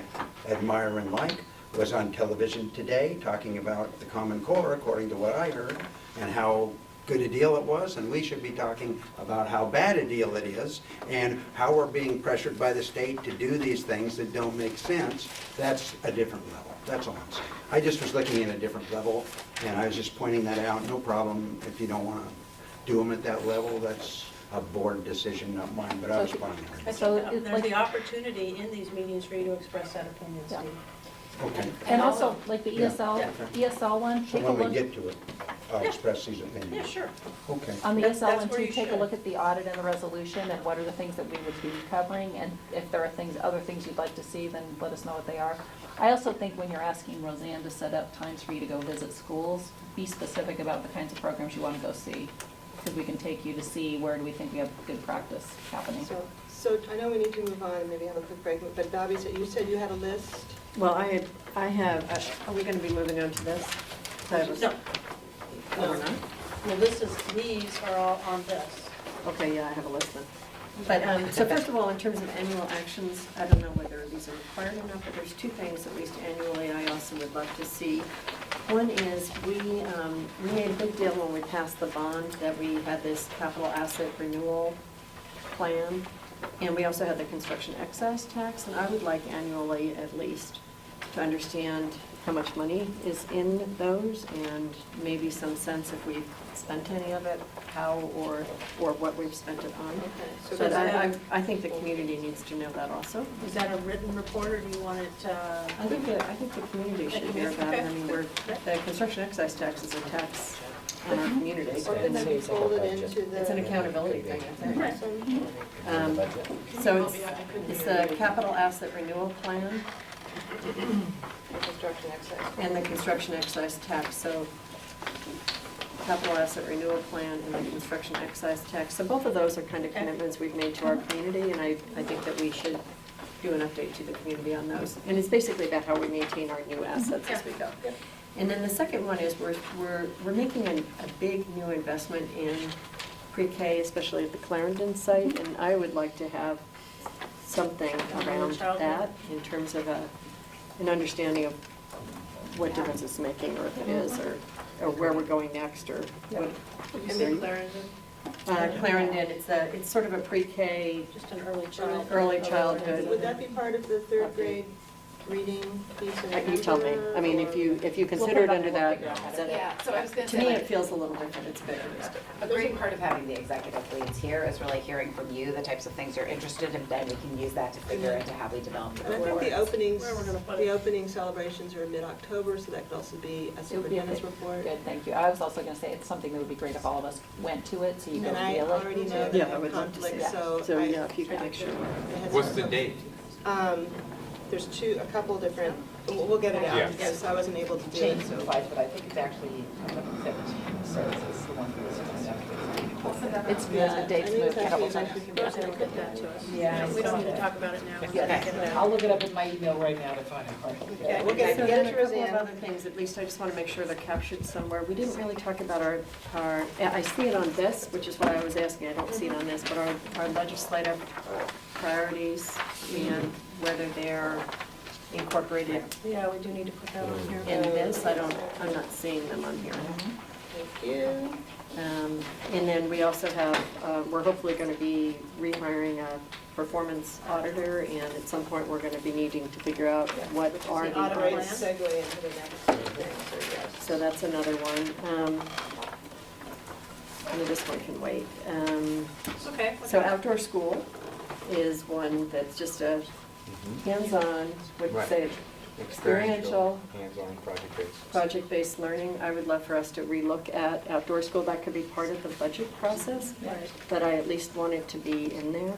admire and like, was on television today talking about the Common Core, according to what I heard, and how good a deal it was, and we should be talking about how bad a deal it is and how we're being pressured by the state to do these things that don't make sense. That's a different level. That's all I'm saying. I just was looking at a different level, and I was just pointing that out. No problem if you don't want to do them at that level. That's a board decision, not mine, but I was pointing I it. think there's the opportunity in these meetings for you to express that opinion, Steve. Okay. And also, like the Yeah. ESL one, So take a when we look. get to it, I'll express these opinions. Yeah, sure. Okay. On the That's ESL one where too, you take a should. look at the audit and the resolution and what are the things that we would be covering, and if there are other things you'd like to see, then let us know what they are. I also think when you're asking Roseanne to set up times for you to go visit schools, be specific about the kinds of programs you want to go see, because we can take you to see where do we think we have good practice happening. So I know we need to move on and maybe have a quick break, but Bobby, you said you had a list? Well, I have, are we going to be moving on to this? No. No, we're not? Well, these are all on this. Okay, yeah, I have a list then. But, so first of all, in terms of annual actions, I don't know whether these are required or not, but there's two things, at least annually, I also would love to see. One is, we made a big deal when we passed the bond that we had this capital asset renewal plan, and we also had the construction excise tax, and I would like annually at least to understand how much money is in those, and maybe some sense if we've spent any of it, how or what we've spent it on. So So does that- I think the community needs to know that also. Is that a written report, or do you want it? I think the community should hear about it. I mean, the construction excise tax is a tax in our communities. And then fold it into the. It's an accountability thing, I think. Awesome. So it's the capital asset renewal plan Construction excise. and the construction excise tax. So capital asset renewal plan and the construction excise tax. So both of those are kind of commitments we've made to our community, and I think that we should do an update to the community on those. And it's basically about how we maintain our new assets as we go. And then the second one is we're making a big new investment in pre-K, especially at the Clarendon site, and I would like to have something around that in terms of an understanding of what difference it's making, or if it is, or where we're going next, or what. And then Clarendon? Clarendon, it's sort of a pre-K. Just an early childhood. Early childhood. Would that be part of the third grade reading piece? You tell me. I mean, if you consider it under that, Yeah, so I was gonna to say, me, like, it feels a little different, it's bigger. a great part of having the executive leads here is really hearing from you, the types of things you're interested in, then we can use that to figure into how we develop the And I think reports. the openings, Where we're gonna put the it. opening celebrations are mid-October, so that could also be a superintendent's report. Good, thank you. I was also gonna say it's something that would be great if all of us went to it, so you And can I feel it. already know that Yeah, I I have would love to see conflicts, that. so I. Yeah, if you could I make sure. think What's the date? There's a couple different, we'll get it Yeah. out, because I wasn't able to do it, Change so. the slides, but I think it's actually 11/17, so it's the one for the superintendent. It's good, Yeah, the dates I think move it's a couple actually times. Roseanne will get that to us. Yeah. We don't need to talk about it now. We're gonna get it out. I'll look it up in my email right now to find it. Okay, we'll get So it then to a couple of Roseanne. other things, at least I just want to make sure they're captured somewhere. We didn't really talk about our, I see it on this, which is why I was asking, I don't see it on this, but our legislative priorities and whether they're incorporated Yeah, we do need to put that on here. in this. I'm not seeing them on here. Thank you. And then we also have, we're hopefully going to be rehiring a performance auditor, and at some point, we're going to be needing to figure out what are the audit Great plan. segue into the next thing, so yes. So that's another one. And this one can wait. Okay. So outdoor school is one that's just a hands-on, would Right. say experiential, Hands-on, project-based. project-based learning. I would love for us to relook at outdoor school. That could be part of the budget process, Right. but I at least want it to be in there.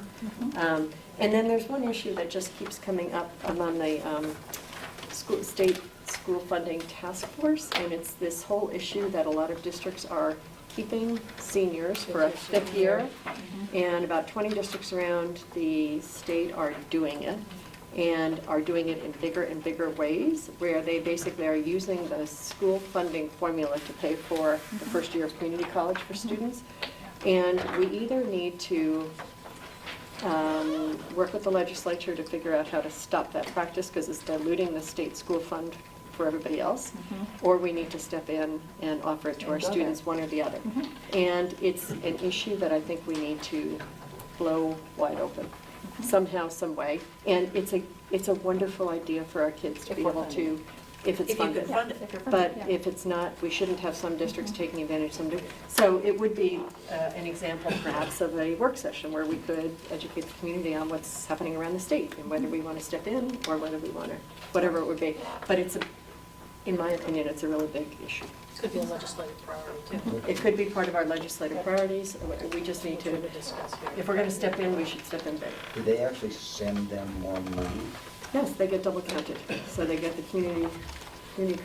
And then there's one issue that just keeps coming up among the state school funding task force, and it's this whole issue that a lot of districts are keeping seniors for a fifth year, and about 20 districts around the state are doing it, and are doing it in bigger and bigger ways, where they basically are using the school funding formula to pay for the first year of community college for students. And we either need to work with the legislature to figure out how to stop that practice, because it's diluting the state school fund for everybody else, or we need to step in and offer it to our students, one or the other. And it's an issue that I think we need to blow wide open, somehow, some way. And it's a wonderful idea for our kids to be able to, if it's If you funded. could fund it. But if it's not, we shouldn't have some districts taking advantage of some. So it would be an example perhaps of a work session where we could educate the community on what's happening around the state and whether we want to step in or whether we want to, whatever it would be. But in my opinion, it's a really big issue. It could be a legislative priority too. It could be part of our legislative priorities. We just need to, Discuss here. if we're going to step in, we should step in big. Do they actually send them more money? Yes, they get double counted. So they get the community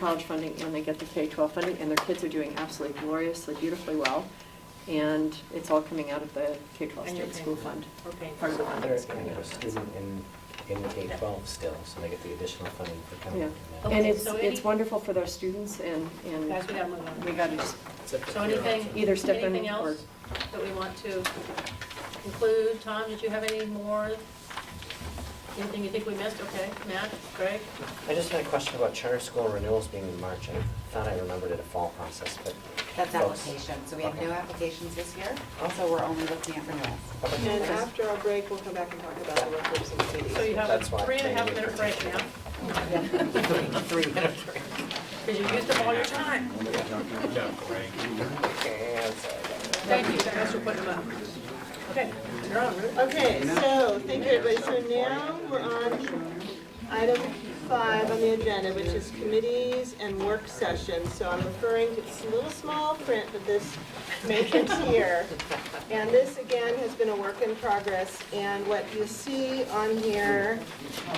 college funding and they get the K-12 funding, and their kids are doing absolutely gloriously, beautifully well. And it's all coming out of the K-12 And you're state school paying fund. for it. We're paying Part of the funding They're is coming out a of that. student in K-12 still, so they get the additional funding for coming. Yeah, in. and So it's wonderful for those students, and Guys, we gotta move on. we got to just So anything, either step in anything or. else that we want to conclude? Tom, did you have any more? Anything you think we missed? Okay, Matt, Greg? I just had a question about charter school renewals being in March. I thought I remembered it a fall process, but. That's folks- applications, so we have Okay. no applications this year, so we're only looking at renewals. And after our break, we'll come back and talk about the workgroups and committees. So you have That's a why. 3.5 minute break now. 3 minutes. Because you used up all your time. Okay, I'm sorry. Thank you, thanks for putting them up. Okay, you're on, Ruth. Okay, so, thank you, everybody. So now we're on item 5 on the agenda, which is committees and work sessions. So I'm referring to, it's a little small print, but this matrix here. And this, again, has been a work in progress. And what you see on here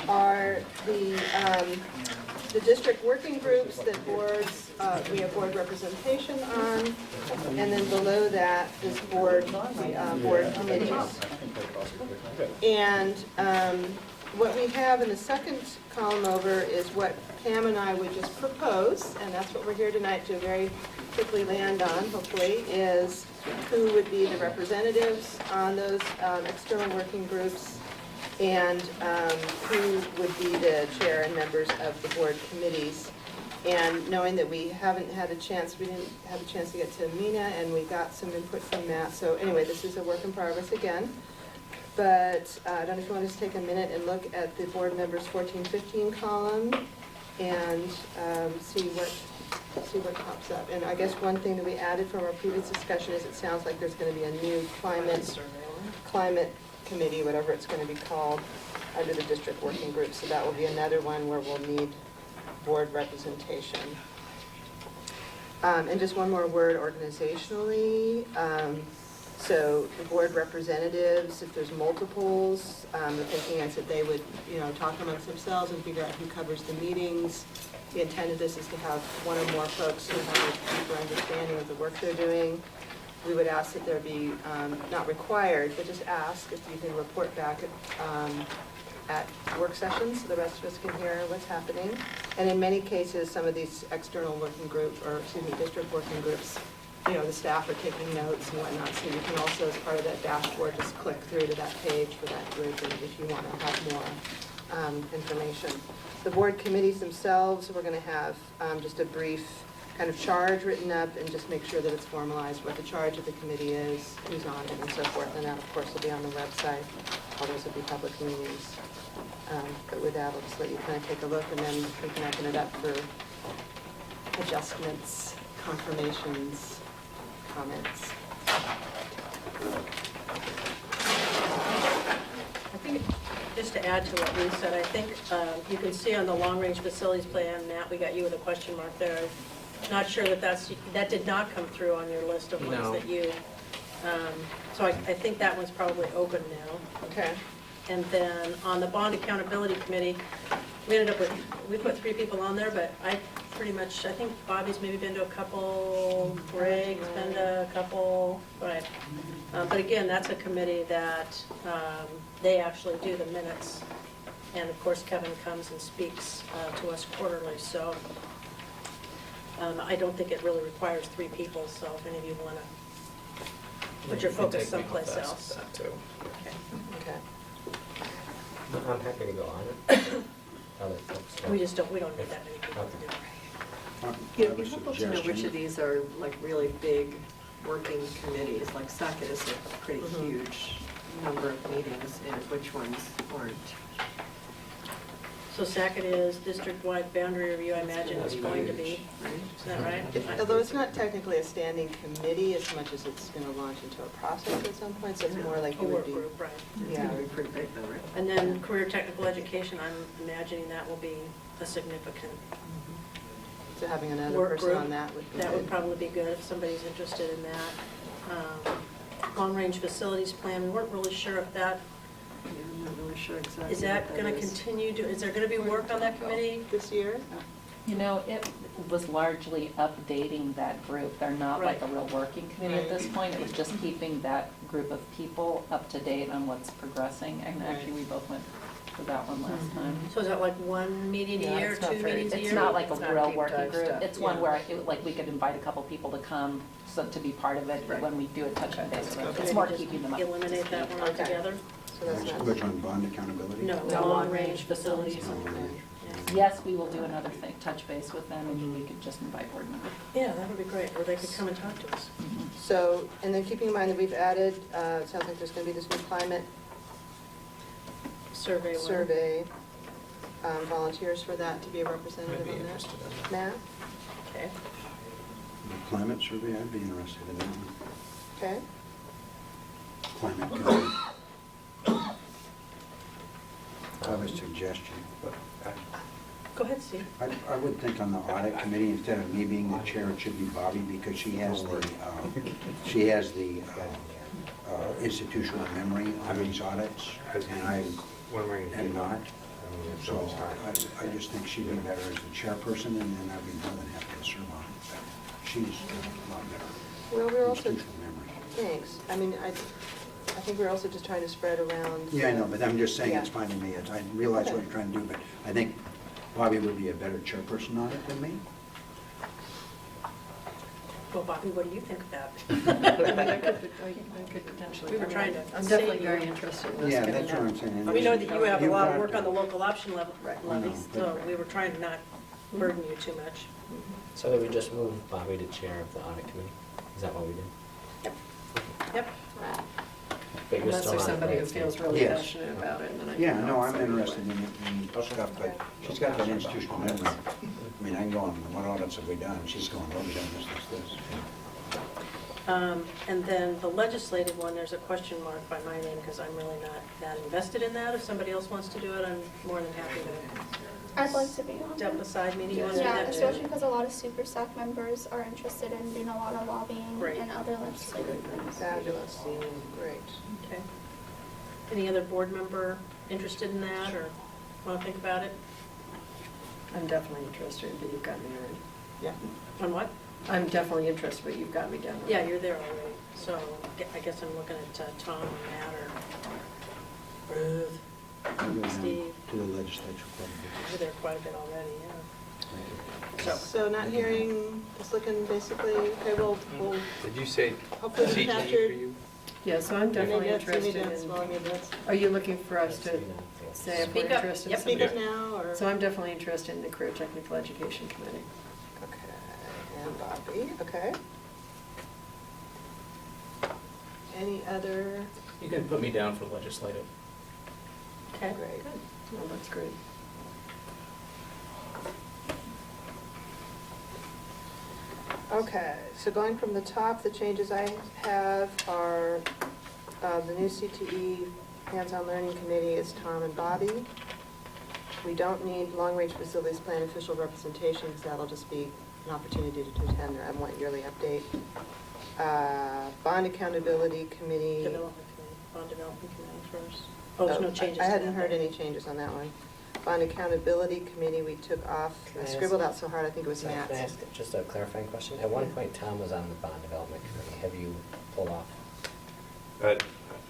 are the district working groups that boards, we have board representation on. And then below that is board committees. And what we have in the second column over is what Pam and I would just propose, and that's what we're here tonight to very quickly land on, hopefully, is who would be the representatives on those external working groups, and who would be the chair and members of the board committees. And knowing that we haven't had a chance, we didn't have a chance to get to Mina, and we got some input from Matt. So anyway, this is a work in progress again. But I don't know if you want to just take a minute and look at the board members 14-15 column and see what pops up. And I guess one thing that we added from our previous discussion is it sounds like there's going to be a new climate committee, whatever it's going to be called, under the district working group. So that will be another one where we'll need board representation. And just one more word organizationally. So the board representatives, if there's multiples, the thinking is that they would, talk amongst themselves and figure out who covers the meetings. The intent of this is to have one or more folks who have a deeper understanding of the work they're doing. We would ask that there be, not required, but just ask if you can report back at work sessions so the rest of us can hear what's happening. And in many cases, some of these external working groups, or excuse me, district working groups, the staff are taking notes and whatnot, so you can also, as part of that dashboard, just click through to that page for that group and if you want to have more information. The board committees themselves, we're going to have just a brief kind of charge written up and just make sure that it's formalized, what the charge of the committee is, who's on it, and so forth. And that, of course, will be on the website. All those will be public meetings. But with that, I'll just let you kind of take a look, and then we can open it up for adjustments, confirmations, comments. I think, just to add to what Lee said, I think you can see on the long-range facilities plan, Matt, we got you with a question mark there. Not sure that did not come through on your list of ones that you, so I think that one's probably open now. Okay. And then on the Bond Accountability Committee, we put 3 people on there, but I think Bobby's maybe been to a couple, Greg's been to a couple, right. But again, that's a committee that they actually do the minutes. And of course, Kevin comes and speaks to us quarterly, so I don't think it really requires 3 people, so if any of you want to put your focus someplace else. Okay. I'm happy to go on it. Other folks don't. We don't need that many people to do it. It'd be helpful to know which of these are like really big working committees, like SBAC is a pretty huge number of meetings, and which ones aren't. So SACIT is district-wide boundary review, I imagine is going to be, is that right? Although it's not technically a standing committee as much as it's going to launch into a process at some point, so it's more like A you would work be. group, right. Yeah. It's gonna be pretty big though, right? And then career technical education, I'm imagining that will be a significant So having another work person group. on that would be That would good. probably be good if somebody's interested in that. Long-range facilities plan, we weren't really sure if that, Yeah, I'm not really sure exactly. is that what going to is. continue, is there going to be work on that committee? This year? It was largely updating that group. They're not like a Right. real working committee at this point. It was just keeping that group of people up to date on what's progressing. And actually, we both went to that one last time. So is that like 1 meeting a year, 2 meetings a year? It's not like a It's not real deep working dive group. stuff. It's one where, we could invite a couple people to come, to be part of it when we do a touch and base. It's more keeping them up. Eliminate that one altogether? So that's not. Which one, bond accountability? No, long-range facilities. Yes, we will do another thing, touch base with them, and we could just invite board members. Yeah, that would be great, or they could come and talk to us. So, and then keeping in mind that we've added, it sounds like there's going to be this new climate survey, volunteers for that to be a representative on that. Matt? Okay. The climate survey, I'd be interested in that one. Okay. Climate committee. I have a suggestion, but Go ahead, Steve. I would think on the audit committee, instead of me being the chair, it should be Bobby, because she has the institutional memory on these audits, and I am not. So I just think she'd be better as the chairperson, and then I'd be more than happy to serve on it. But she's a lot better. Well, we're also, Institutional memory. thanks. I mean, I think we're also just trying to spread around. Yeah, I know, but I'm just saying it's Yeah. fine to me. I realize what you're trying to do, but I think Bobby would be a better chairperson on it than me. Well, Bobby, what do you think about I could potentially. We were trying to I'm definitely save very you. interested in this. Yeah, given that's what I'm saying. And we know that you have a lot of work got on the local option level, levies, but- so we were trying to not burden you too much. So we just move Bobby to chair of the audit committee? Is that what we did? Yep. But you're Unless still there's on it, somebody who right, feels Steve? really Yes. passionate about it, and then I can. Yeah, no, I'm say interested what. in stuff, but she's got that institutional memory. I mean, I can go on, what audits have we done? She's going, oh, we've done this. And then the legislative one, there's a question mark by my name because I'm really not that invested in that. If somebody else wants to do it, I'm more than happy to I'd like to be on step it. aside. Maybe you want to do Yeah, that especially too? because a lot of super staff members are interested in doing a lot of lobbying Right. and other legislative things. Fabulous, great. Okay. Any other board member interested in that or want to think about it? I'm definitely interested, but you've got me already. Yeah. On what? I'm definitely interested, but you've got me down. Yeah, you're there already. So I guess I'm looking at Tom or Matt or Ruth. Steve. To the legislature. You're there quite a bit already, yeah. So not hearing, it's looking basically, okay, we'll Did you say hopefully we CTE for captured. you? Yeah, so I'm definitely interested in, are you looking for us to say if we're Speak up. interested? in Yep. something? Speak up now, or? So I'm definitely interested in the Career Technical Education Committee. Okay, and Bobby, okay. Any other? You can put me down for legislative. Okay. Great. Well, that's great. Okay, so going from the top, the changes I have are, the new CTE Hands-On Learning Committee is Tom and Bobby. We don't need long-range facilities plan official representation, because that'll just be an opportunity to attend their M1 yearly update. Bond Accountability Committee. Development Committee, Bond Development Committee first. Oh, there's no changes to I that. hadn't heard any changes on that one. Bond Accountability Committee, we took off, Can I I ask- scribbled out so hard, I think it was Can I Matt's. ask just a clarifying question? At one point, Tom was on the bond development committee. Have you pulled off?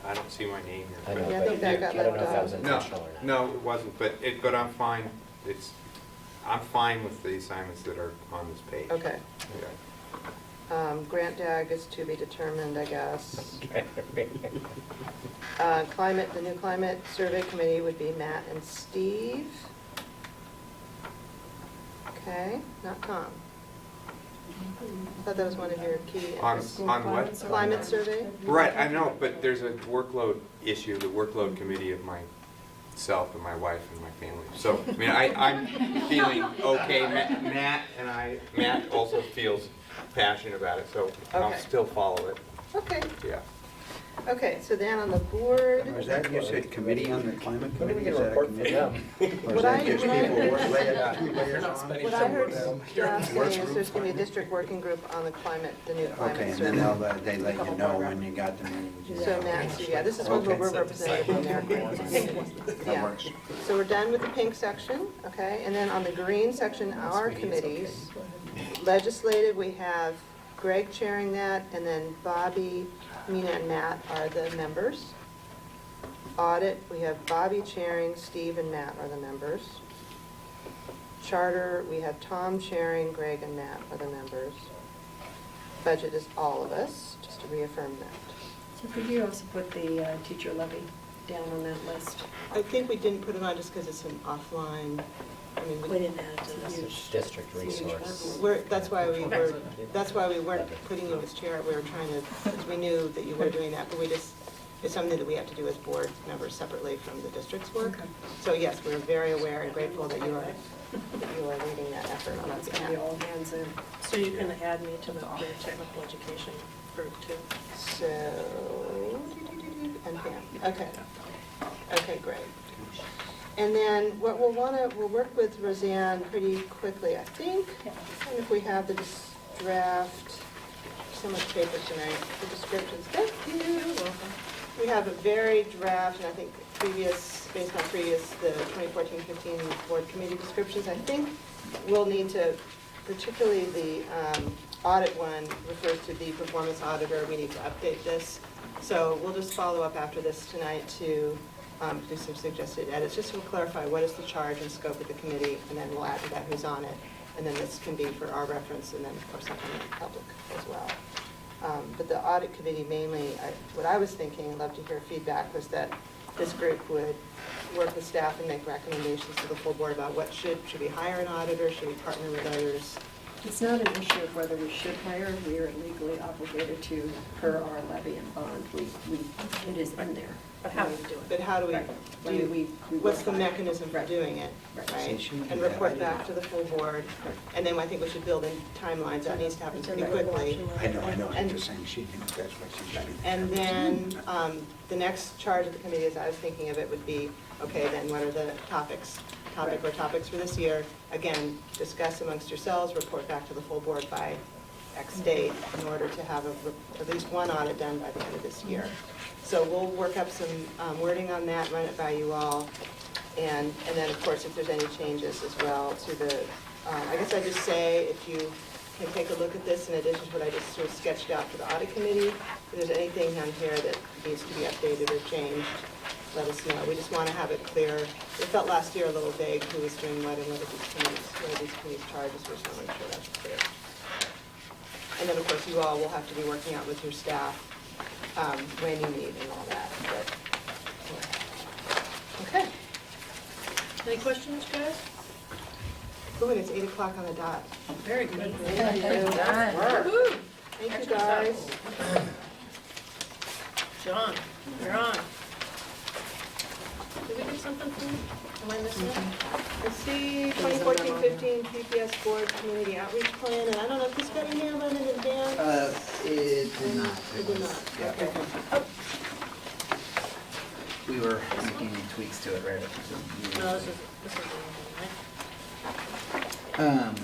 I don't see my name I here. know, Yeah, I but think that got I don't know if left that was out. intentional or not. No, it wasn't, but I'm fine. I'm fine with the assignments that are on this page. Okay. Yeah. Grant DAG is to be determined, I guess. Climate, the new climate survey committee would be Matt and Steve. Okay, not Tom. I thought that was one of your key. On interests. what? Climate survey? Right, I know, but there's a workload issue, the workload committee of myself and my wife and my family. So, I mean, I'm feeling okay. Matt also feels passionate about it, so I'll Okay. still follow it. Okay, Yeah. okay, so then on the board. Or is that, you said committee on the climate When do we committee? get Is a that a report from committee? them? Or is What that I- just what I people heard- work later, 2 layers on? What I heard Jeff saying is there's going to be a district working group on the climate, the new Okay, climate and survey. then they let you know when you got the meetings. So Matt, yeah, this is what Okay. we're representing from there. That Yeah. works. So we're done with the pink section, okay? And then on the green section, our committees. Legislative, we have Greg chairing that, and then Bobby, Mina, and Matt are the members. Audit, we have Bobby chairing, Steve and Matt are the members. Charter, we have Tom chairing, Greg and Matt are the members. Budget is all of us, just to reaffirm that. So could you also put the teacher levy down on that list? I think we didn't put it on just because it's an offline, I mean, We didn't add it to this. It's a district resource. that's why we weren't putting you as chair, we were trying to, because we knew that you were doing that, but it's something that we have to do as board members separately from the district's work. Okay. So yes, we're very aware and grateful that you are leading that effort on our That's going to be behalf. all hands in. So you can add me to the career technical education group too. So, and Pam, okay. Okay, great. And then what we'll work with Roseanne pretty quickly, I think. And if we have the draft, so much paper tonight, the descriptions. Thank you. Welcome. We have a very draft, and I think based on the 2014-15 board committee descriptions, I think we'll need to, particularly the audit one refers to the performance auditor. We need to update this. So we'll just follow up after this tonight to do some suggested edits, just to clarify what is the charge and scope of the committee, and then we'll add to that who's on it. And then this can be for our reference, and then of course something in the public as well. But the audit committee mainly, what I was thinking, I'd love to hear feedback, was that this group would work with staff and make recommendations to the full board about what should we hire an auditor, should we partner with others? It's not an issue of whether we should hire. We are legally obligated to, per our levy and bond. It is in there. But how do we do it? But how do we, Right. I mean, we what's the work on it. mechanism for Right. doing it, Right. right? See, she would And do that. report I back didn't to the full board. And then I think we should build in timelines. That needs to happen It's in pretty the quickly. I know, I'm And- just saying she thinks that's what she should do. And then the next charge of the committee, as I was thinking of it, would be, okay, then what are the topics for this year? Again, discuss amongst yourselves, report back to the full board by X date in order to have at least one audit done by the end of this year. So we'll work up some wording on that, run it by you all. And then, of course, if there's any changes as well to the, I guess I just say, if you can take a look at this in addition to what I just sort of sketched out for the audit committee, if there's anything on here that needs to be updated or changed, let us know. We just want to have it clear. It felt last year a little vague who was doing what and what are these committees' charges. We just want to make sure that's clear. And then, of course, you all will have to be working out with your staff when you meet and all that. But, okay. Any questions, guys? Oh, and it's 8 o'clock on the dot. Very good. Thank you. Woo-hoo. Thank you, guys. John, you're on. Did we do something for you? Am I missing it? I see 2014-15 PPS Board Community Outreach Plan, and I don't know if this got in here in advance? It did not. It did not, okay. We were making tweaks to it right after the meeting. No, this is the one, right?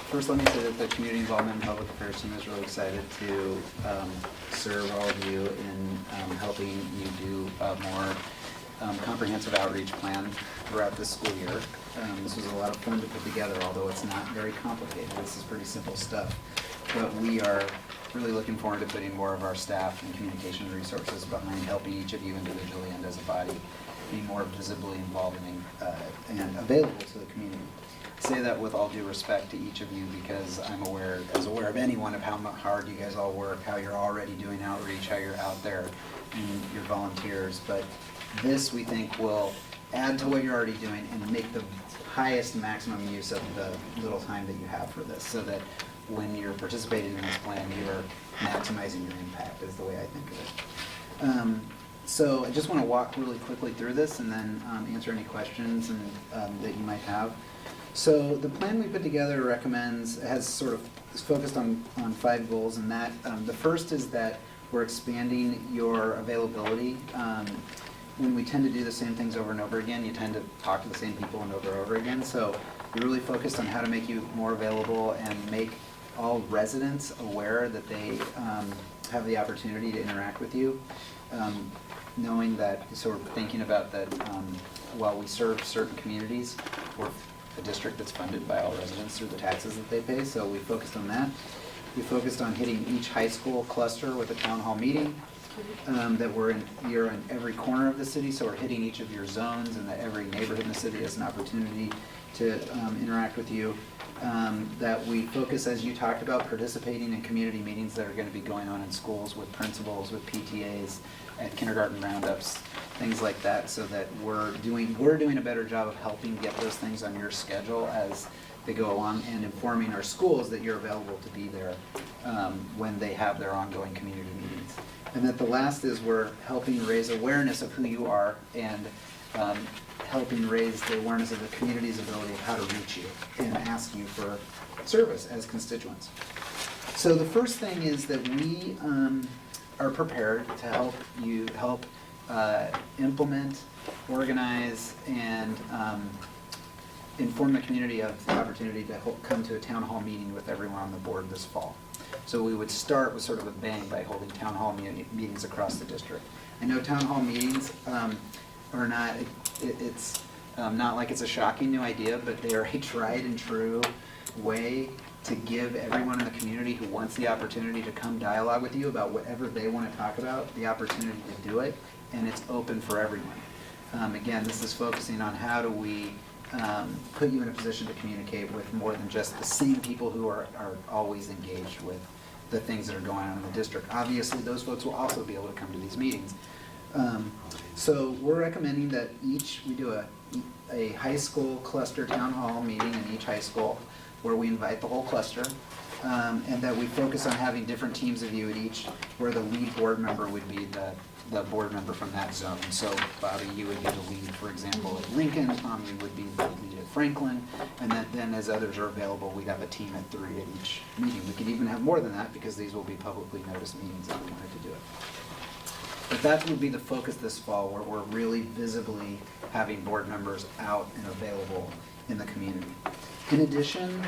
First let me say that the Community Involvement and Public Affairs team is really excited to serve all of you in helping you do a more comprehensive outreach plan throughout this school year. This was a lot of fun to put together, although it's not very complicated. This is pretty simple stuff. But we are really looking forward to putting more of our staff and communication resources behind helping each of you individually and as a body be more visibly involved and available to the community. I say that with all due respect to each of you because I'm aware of anyone of how hard you guys all work, how you're already doing outreach, how you're out there and your volunteers. But this, we think, will add to what you're already doing and make the highest maximum use of the little time that you have for this, so that when you're participating in this plan, you're maximizing your impact, is the way I think of it. So I just want to walk really quickly through this and then answer any questions that you might have. So the plan we put together is focused on 5 goals, and that the first is that we're expanding your availability. When we tend to do the same things over and over again, you tend to talk to the same people and over again. So we're really focused on how to make you more available and make all residents aware that they have the opportunity to interact with you. Knowing that, so we're thinking about that while we serve certain communities, we're a district that's funded by all residents through the taxes that they pay, so we focused on that. We focused on hitting each high school cluster with a town hall meeting, that you're in every corner of the city, so we're hitting each of your zones, and that every neighborhood in the city has an opportunity to interact with you. That we focus, as you talked about, participating in community meetings that are going to be going on in schools with principals, with PTAs, at kindergarten roundups, things like that, so that we're doing a better job of helping get those things on your schedule as they go along, and informing our schools that you're available to be there when they have their ongoing community meetings. And that the last is we're helping raise awareness of who you are and helping raise the awareness of the community's ability of how to reach you and ask you for service as constituents. So the first thing is that we are prepared to help implement, organize, and inform the community of the opportunity to come to a town hall meeting with everyone on the board this fall. So we would start with sort of a bang by holding town hall meetings across the district. I know town hall meetings are not, it's not like it's a shocking new idea, but they are a tried and true way to give everyone in the community who wants the opportunity to come dialogue with you about whatever they want to talk about, the opportunity to do it, and it's open for everyone. Again, this is focusing on how do we put you in a position to communicate with more than just the same people who are always engaged with the things that are going on in the district. Obviously, those folks will also be able to come to these meetings. So we're recommending that we do a high school cluster town hall meeting in each high school where we invite the whole cluster, and that we focus on having different teams of you at each, where the lead board member would be the board member from that zone. So Bobby, you would be the lead, for example, at Lincoln, Tom, you would be the lead at Franklin, and then as others are available, we'd have a team at 3 at each meeting. We could even have more than that because these will be publicly noticed meetings if we wanted to do it. But that would be the focus this fall, where we're really visibly having board members out and available in the community. In addition,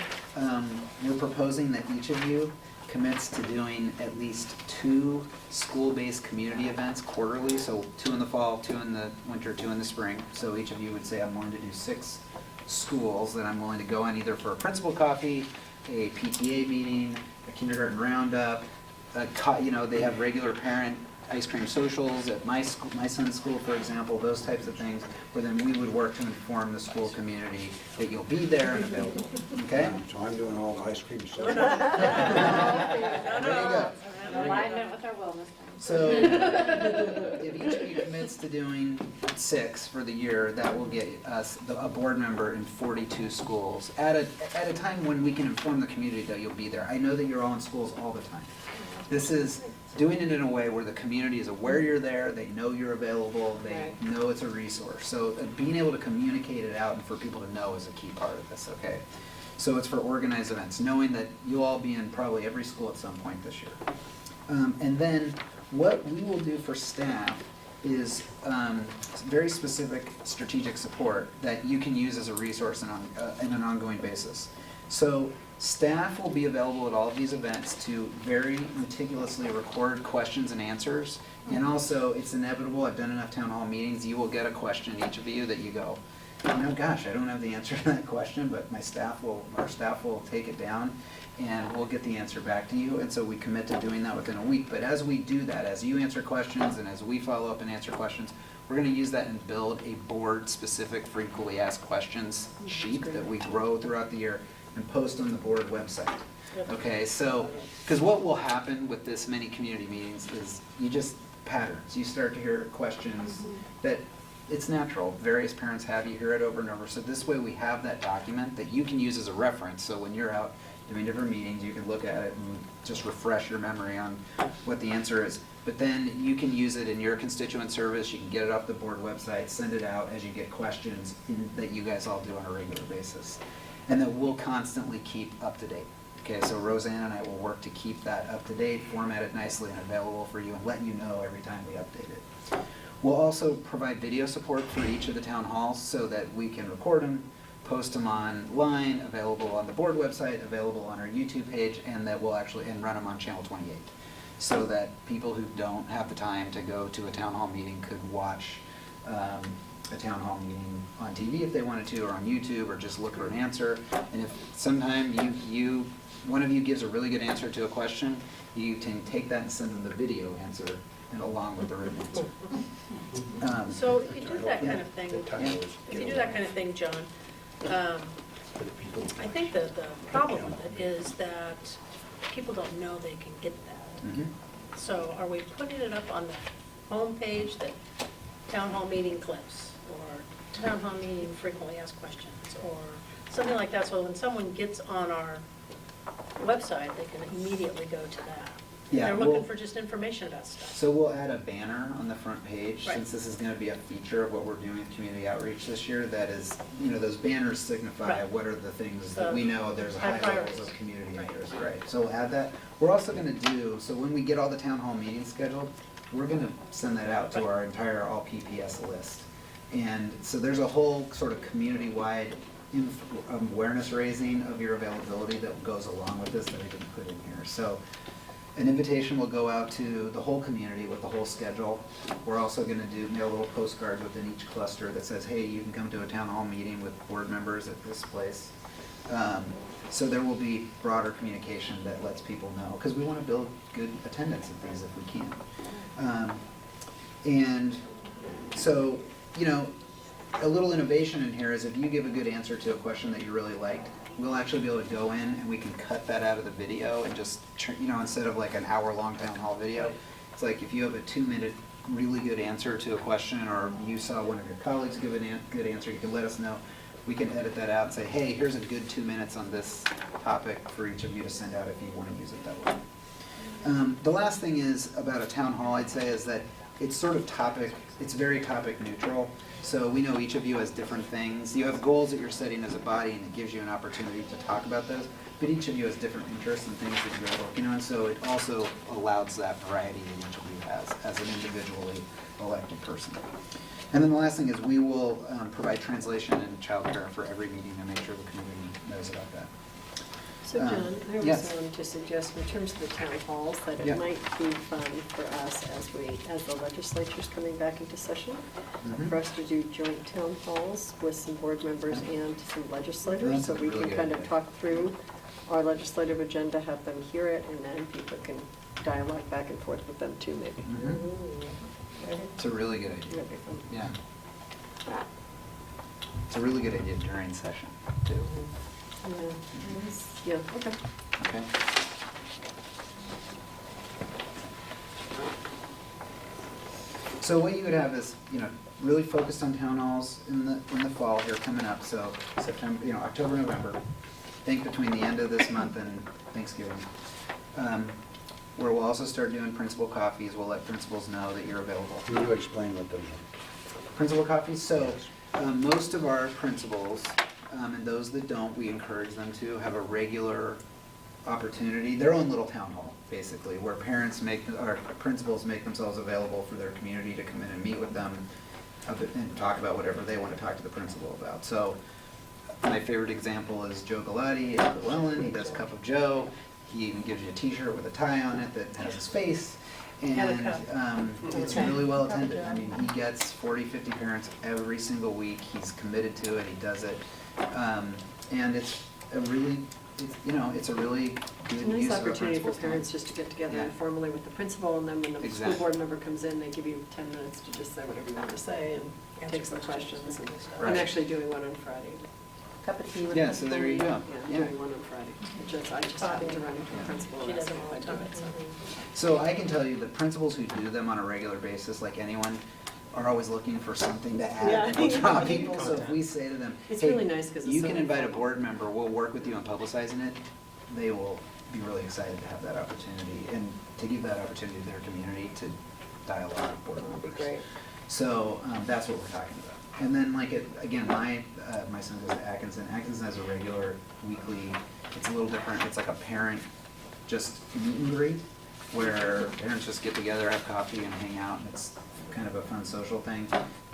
we're proposing that each of you commits to doing at least 2 school-based community events quarterly, so 2 in the fall, 2 in the winter, 2 in the spring. So each of you would say, I'm willing to do 6 schools that I'm willing to go on, either for a principal coffee, a PTA meeting, a kindergarten roundup, they have regular parent ice cream socials at my son's school, for example, those types of things, where then we would work to inform the school community that you'll be there and available, okay? So I'm doing all the ice cream stuff. There you go. Alignment with our wellness plan. So if each of you commits to doing 6 for the year, that will get us a board member in 42 schools at a time when we can inform the community that you'll be there. I know that you're all in schools all the time. This is doing it in a way where the community is aware you're there, they know you're available, they know it's a resource. So being able to communicate it out and for people to know is a key part of this, okay? So it's for organized events, knowing that you'll all be in probably every school at some point this year. And then what we will do for staff is very specific strategic support that you can use as a resource in an ongoing basis. So staff will be available at all of these events to very meticulously record questions and answers. And also, it's inevitable, I've done enough town hall meetings, you will get a question, each of you, that you go, gosh, I don't have the answer to that question, but our staff will take it down and we'll get the answer back to you. And so we commit to doing that within a week. But as we do that, as you answer questions and as we follow up and answer questions, we're going to use that and build a board-specific frequently asked questions sheet that we grow throughout the year and post on the board website. Okay, so, because what will happen with this many community meetings is patterns. You start to hear questions that it's natural. Various parents have, you hear it over and over. So this way we have that document that you can use as a reference. So when you're out doing different meetings, you can look at it and just refresh your memory on what the answer is. But then you can use it in your constituent service. You can get it off the board website, send it out as you get questions that you guys all do on a regular basis. And that we'll constantly keep up to date. Okay, so Roseanne and I will work to keep that up to date, formatted nicely and available for you, and let you know every time we update it. We'll also provide video support for each of the town halls so that we can record them, post them online, available on the board website, available on our YouTube page, and that we'll and run them on Channel 28. So that people who don't have the time to go to a town hall meeting could watch a town hall meeting on TV if they wanted to, or on YouTube, or just look for an answer. And if sometime one of you gives a really good answer to a question, you can take that and send them the video answer and along with the written answer. So if you do that kind of thing, John, I think that the problem with it is that people don't know they can get that. Mm-hmm. So are we putting it up on the homepage, that town hall meeting clips, or town hall meeting frequently asked questions, or something like that, so when someone gets on our website, they can immediately go to that? Yeah, They're looking for just information about stuff. So we'll add a banner on the front page, Right. since this is going to be a feature of what we're doing with community outreach this year. That is, those banners signify Right. what are the things that we know there's High high levels priorities. of community Right. interest, right? So we'll add that. We're also going to do, so when we get all the town hall meetings scheduled, we're gonna send that out to our entire all PPS list. And so there's a whole sort of community-wide awareness raising of your availability that goes along with this that I didn't put in here. So an invitation will go out to the whole community with the whole schedule. We're also gonna mail little postcards within each cluster that says, hey, you can come to a town hall meeting with board members at this place. So there will be broader communication that lets people know, because we want to build good attendance at these if we can. And so, you know, a little innovation in here is if you give a good answer to a question that you really liked, we'll actually be able to go in and we can cut that out of the video and just, you know, instead of like an hour-long town hall video, it's like if you have a 2-minute really good answer to a question, or you saw one of your colleagues give a good answer, you can let us know. We can edit that out and say, hey, here's a good 2 minutes on this topic for each of you to send out if you want to use it that way. The last thing is about a town hall, I'd say, is that it's sort of it's very topic neutral. So we know each of you has different things. You have goals that you're setting as a body, and it gives you an opportunity to talk about those. But each of you has different interests and things that you're working on, so it also allows that variety that each of you has as an individually elected person. And then the last thing is we will provide translation and childcare for every meeting and make sure the community knows about that. So John, I was yes. to suggest in terms of the town halls, that it Yeah. might be fun for us as the legislature's coming back into session, for us to do joint town halls with some board members and some legislators, That's so a we really can good kind of idea. talk through our legislative agenda, have them hear it, and then people can dialogue back and forth with them too, maybe. It's a really good idea. That'd be fun. Yeah. It's a really good idea during session, too. Yeah, okay. Okay. So what you would have is, you know, really focused on town halls in the fall here coming up, so September, you know, October, November. Think between the end of this month and Thanksgiving. Where we'll also start doing principal coffees, we'll let principals know that you're available. Can you explain what those are? Principal coffees, so most of our principals, and those that don't, we encourage them to have a regular opportunity, their own little town hall, basically, where principals make themselves available for their community to come in and meet with them and talk about whatever they want to talk to the principal about. So my favorite example is Joe Galati at Llewellyn. He does Cup of Joe. He even gives you a t-shirt with a tie on it that has his face. And it's really well attended. I mean, he gets 40, 50 parents every single week. He's committed to it. He does it. And it's a really good It's a use nice of a opportunity for principal's time. parents just to get together Yeah. informally with the principal, and then when the school Exactly. board member comes in, they give you 10 minutes to just say whatever you want to say and Answer take some questions. questions. And Right. I'm actually doing one on Friday. Cup of tea with Yeah, so there you go. Yeah, I'm Yeah. doing one on Friday. I just happened to run into a principal. She and does asked them me all if the I time. do it, so. So I can tell you the principals who do them on a regular basis, like anyone, are always looking for something to add Yeah. and draw people. So if we say to them, It's hey, really nice 'cause it's you so can invite a informal. board member, we'll work with you on publicizing it, they will be really excited to have that opportunity and to give that opportunity to their community to dialogue with board members. That'd be great. So that's what we're talking about. And then like, again, my son goes to Atkinson. Atkinson has a regular weekly, it's a little different, it's like a parent just meet and greet, where parents just get together, have coffee and hang out, and it's kind of a fun social thing.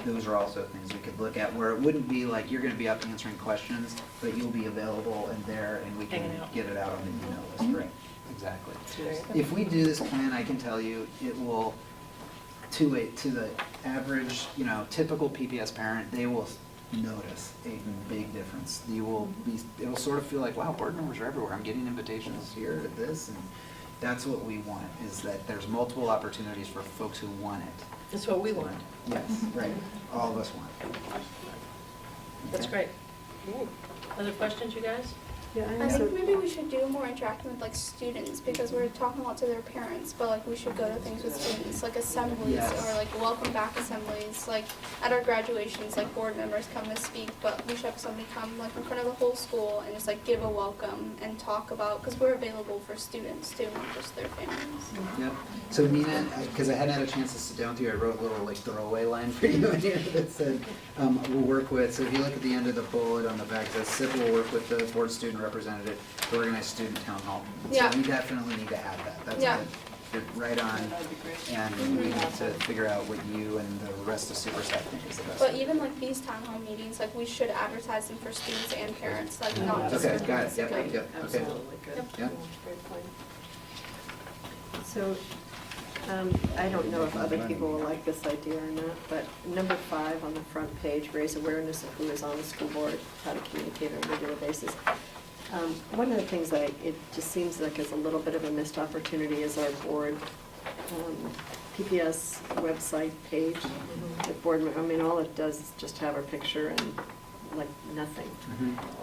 Those are also things we could look at, where it wouldn't be like you're gonna be up answering questions, but you'll be available and there, and we can Hanging out. get it out on the email list, right? Exactly. Great. If we do this plan, I can tell you, it will, to the average, you know, typical PPS parent, they will notice a big difference. It'll sort of feel like, wow, board members are everywhere. I'm getting invitations here to this, and that's what we want, is that there's multiple opportunities for folks who want it. That's what we want. Yes, right. All of us want it. That's Okay. great. Other questions, you guys? Yeah, I think maybe we should do more interacting with like students, because we're talking a lot to their parents, but like we should go to things with students, like assemblies Yes. or like welcome back assemblies, like at our graduations, like board members come to speak, but we should have somebody come like in front of the whole school and just like give a welcome and talk about, because we're available for students too, not just their families. Yep. So Nina, because I hadn't had a chance to sit down with you, I wrote a little like throwaway line for you in here that said, we'll work with, so if you look at the end of the bullet on the back, it says SIP will work with the board student representative to organize student town hall. Yeah. So we definitely need to add that. That's Yeah. good. fit right on. That'd be great. And we need to figure out what you and the rest of super staff think is the best. But even like these town hall meetings, like we should advertise them for students and parents, like not just for Okay, got it, parents. yep, Like, yep, okay. Absolutely, good. Yep. Great point. So, I don't know if other people will like this idea or not, but number 5 on the front page, raise awareness of who is on the school board, how to communicate on a regular basis. One of the things that it just seems like is a little bit of a missed opportunity is our board PPS website page. The board, I mean, all it does is just have our picture and like nothing.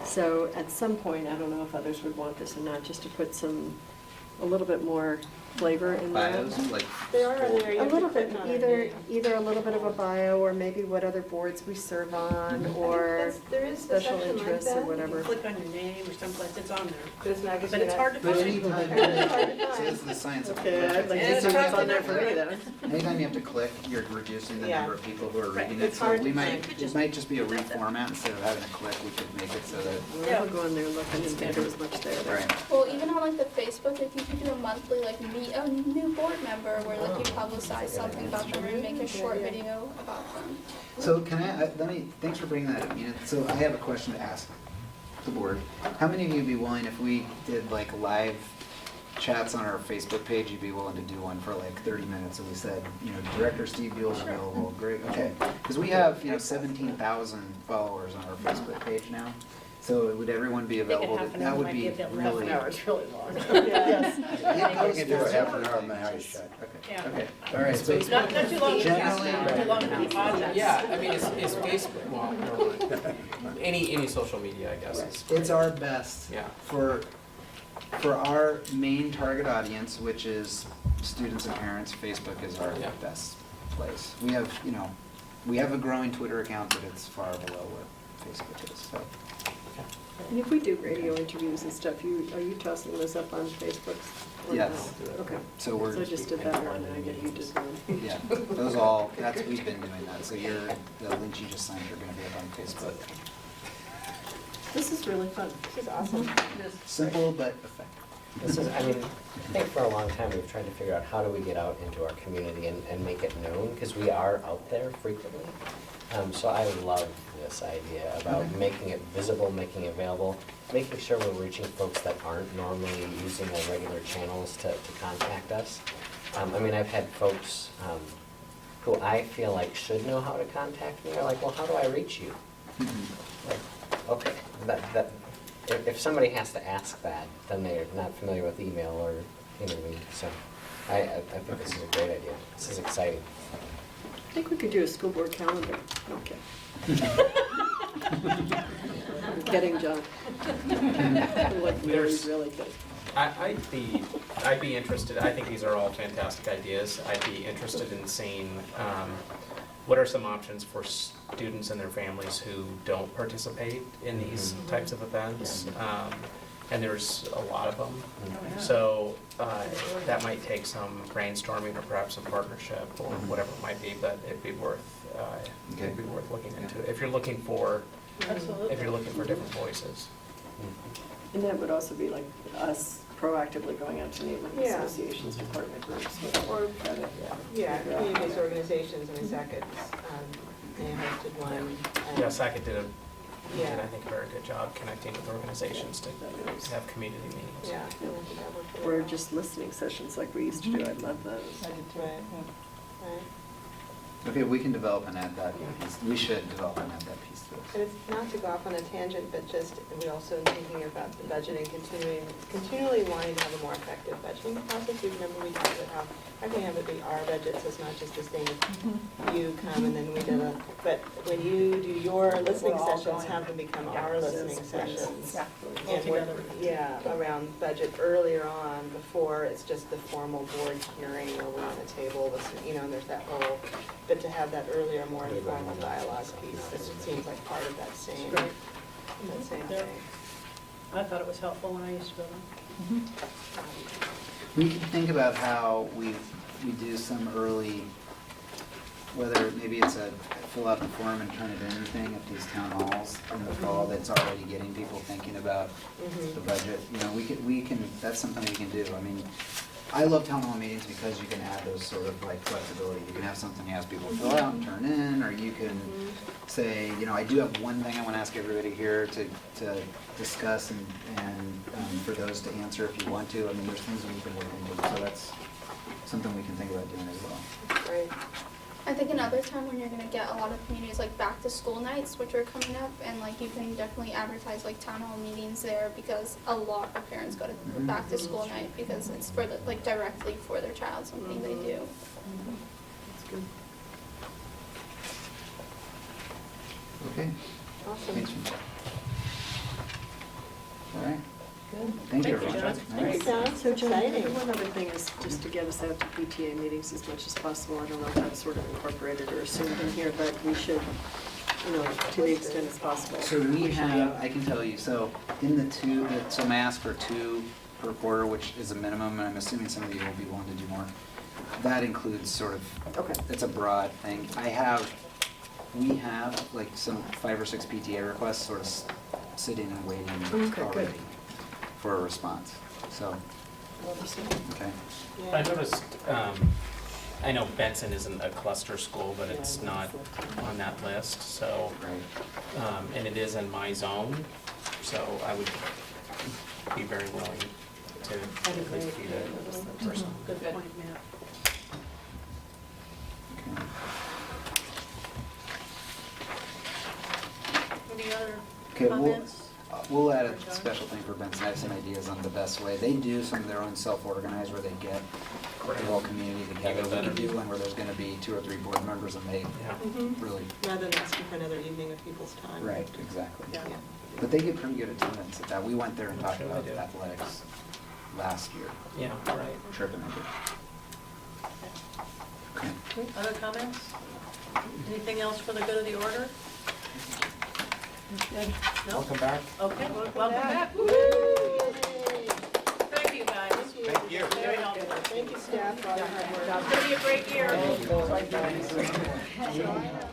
So at some point, I don't know if others would want this or not, just to put a little bit more flavor in there. Bios, like. They are on there, you A have to little click bit, on it. either a little bit of a bio, or maybe what other boards we serve on, or There is a special section like interests or that. whatever. Click on your name or someplace, it's on there. But it's not. But it's hard to But find. anytime, It's hard to so find. this is the science of. Okay, I'd like Yeah, to see it's what's on hard there to for me then. Anytime you have to click, you're reducing the Yeah. number of people who are Right. reading it. It's So hard we to might, find. it might just be a reformat, instead of having to click, we could make it so that. We'll go in there and look and see if there was much there. Right. Well, even on like the Facebook, like you could do a monthly like meet a new board member where like you publicize something about them and make a short video about them. So can thanks for bringing that up, Mina. So I have a question to ask the board. How many of you would be willing, if we did like live chats on our Facebook page, you'd be willing to do one for like 30 minutes, and we said, Director Steve Buell's available, great, okay. Because we have, 17,000 followers on our Facebook page now. So would everyone be available? That would be really. Half an hour is really long. Yes. You can do a half an hour, my eyes shut. Yeah. Okay, all right, so. Not too long to cast, Generally- too long to be audience. Yeah, I mean, it's Facebook, well, never mind. Any social media, I guess, is. It's our best. Yeah. For our main target audience, which is students and parents, Facebook is our Yeah. best place. We have a growing Twitter account, but it's far below what Facebook is, so. And if we do radio interviews and stuff, are you tossing those up on Facebook? or Yes. no? Okay. So we're. So I just did that one, and I get you did one. Yeah, we've been doing that, so the links you just signed are gonna be up on Facebook. This is really fun. This is awesome. Simple but effective. This is, I think for a long time, we've tried to figure out how do we get out into our community and make it known, because we are out there frequently. So I love this idea about making it visible, making it available, making sure we're reaching folks that aren't normally using our regular channels to contact us. I've had folks who I feel like should know how to contact me are like, well, how do I reach you? Like, okay, if somebody has to ask that, then they're not familiar with email or, you know what I mean? So I think this is a great idea. This is exciting. I think we could do a school board calendar. Okay. Getting John. Like really, really good. I'd be interested, I think these are all fantastic ideas. I'd be interested in seeing what are some options for students and their families who don't participate in these types of events. And there's a lot of them. So that might take some brainstorming or perhaps some partnership or whatever it might be, but it'd be worth looking into. If you're looking for different voices. And that would also be like us proactively going out to meet with Yeah. associations, department groups. Or, Yeah. community-based organizations, SAC, they hosted one. Yeah, SAC did Yeah. I think, a very good job connecting with organizations to have community meetings. Yeah. I think that worked really Or well. just listening sessions like we used to do. I love those. Right. Right. Okay, we can develop and add that piece. We should develop and add that piece to this. And it's not to go off on a tangent, but just, we also thinking about the budgeting, continually wanting to have a more effective budgeting process. You remember we talked about how can we have it be our budget, so it's not just this thing of you come and then we do it. But when you do your listening sessions, have them become our listening sessions. And work, around budget earlier on, before it's just the formal board hearing where we're on the table, and there's that whole, but to have that earlier, more informal dialogue piece, this seems like part of that same thing. I thought it was helpful when I used to go there. We can think about how we do some early, whether maybe it's a fill out the form and turn it in thing at these town halls in the fall that's already getting people thinking about the budget. We can, that's something we can do. I love town hall meetings because you can add those sort of like flexibility. You can have something you ask people to fill out and turn in, or you can say, you know, I do have one thing I want to ask everybody here to discuss and for those to answer if you want to. I mean, there's things that we can work into, so that's something we can think about doing as well. Great. I think another time when you're gonna get a lot of communities like back to school nights, which are coming up, and like you can definitely advertise like town hall meetings there because a lot of parents go to back to school night because it's for the, like directly for their child, something they do. That's good. Okay. Awesome. Thanks. All right. Good. Thank you, Thank you, everyone. John. Nice. John, so John, exciting. one other thing is just to get us out to PTA meetings as much as possible. I don't know if that's sort of incorporated or assumed in here, but we should, you know, to the extent it's possible. So we should have, I can tell you, so in the two, so I'm asked for 2 per quarter, which is a minimum, and I'm assuming some of you will be willing to do more. That includes sort of, Okay. it's a broad thing. We have like some 5 or 6 PTA requests sort of sitting and waiting Okay, already good. for a response, so, okay. I noticed, I know Benson isn't a cluster school, but it's not on that list, so, and it is in my zone, so I would be very willing to at least be the person. Good point, Matt. Any other Okay, comments? we'll add a special thing for Benson. I have some ideas on the best way. They do some of their own self-organized where they get the whole community together like we do, and where there's gonna be 2 or 3 board members and they really. Rather than asking for another evening of people's time. Right, exactly. Yeah. But they get pretty good attendance at that. We went there and talked about athletics last year. Yeah, right. Tripping into. Okay. Other comments? Anything else for the good of the order? Good. No? Welcome back. Okay, welcome back. Thank you, guys. Thank you. Very helpful. Thank you, staff, for all your hard work. It's gonna be a great year.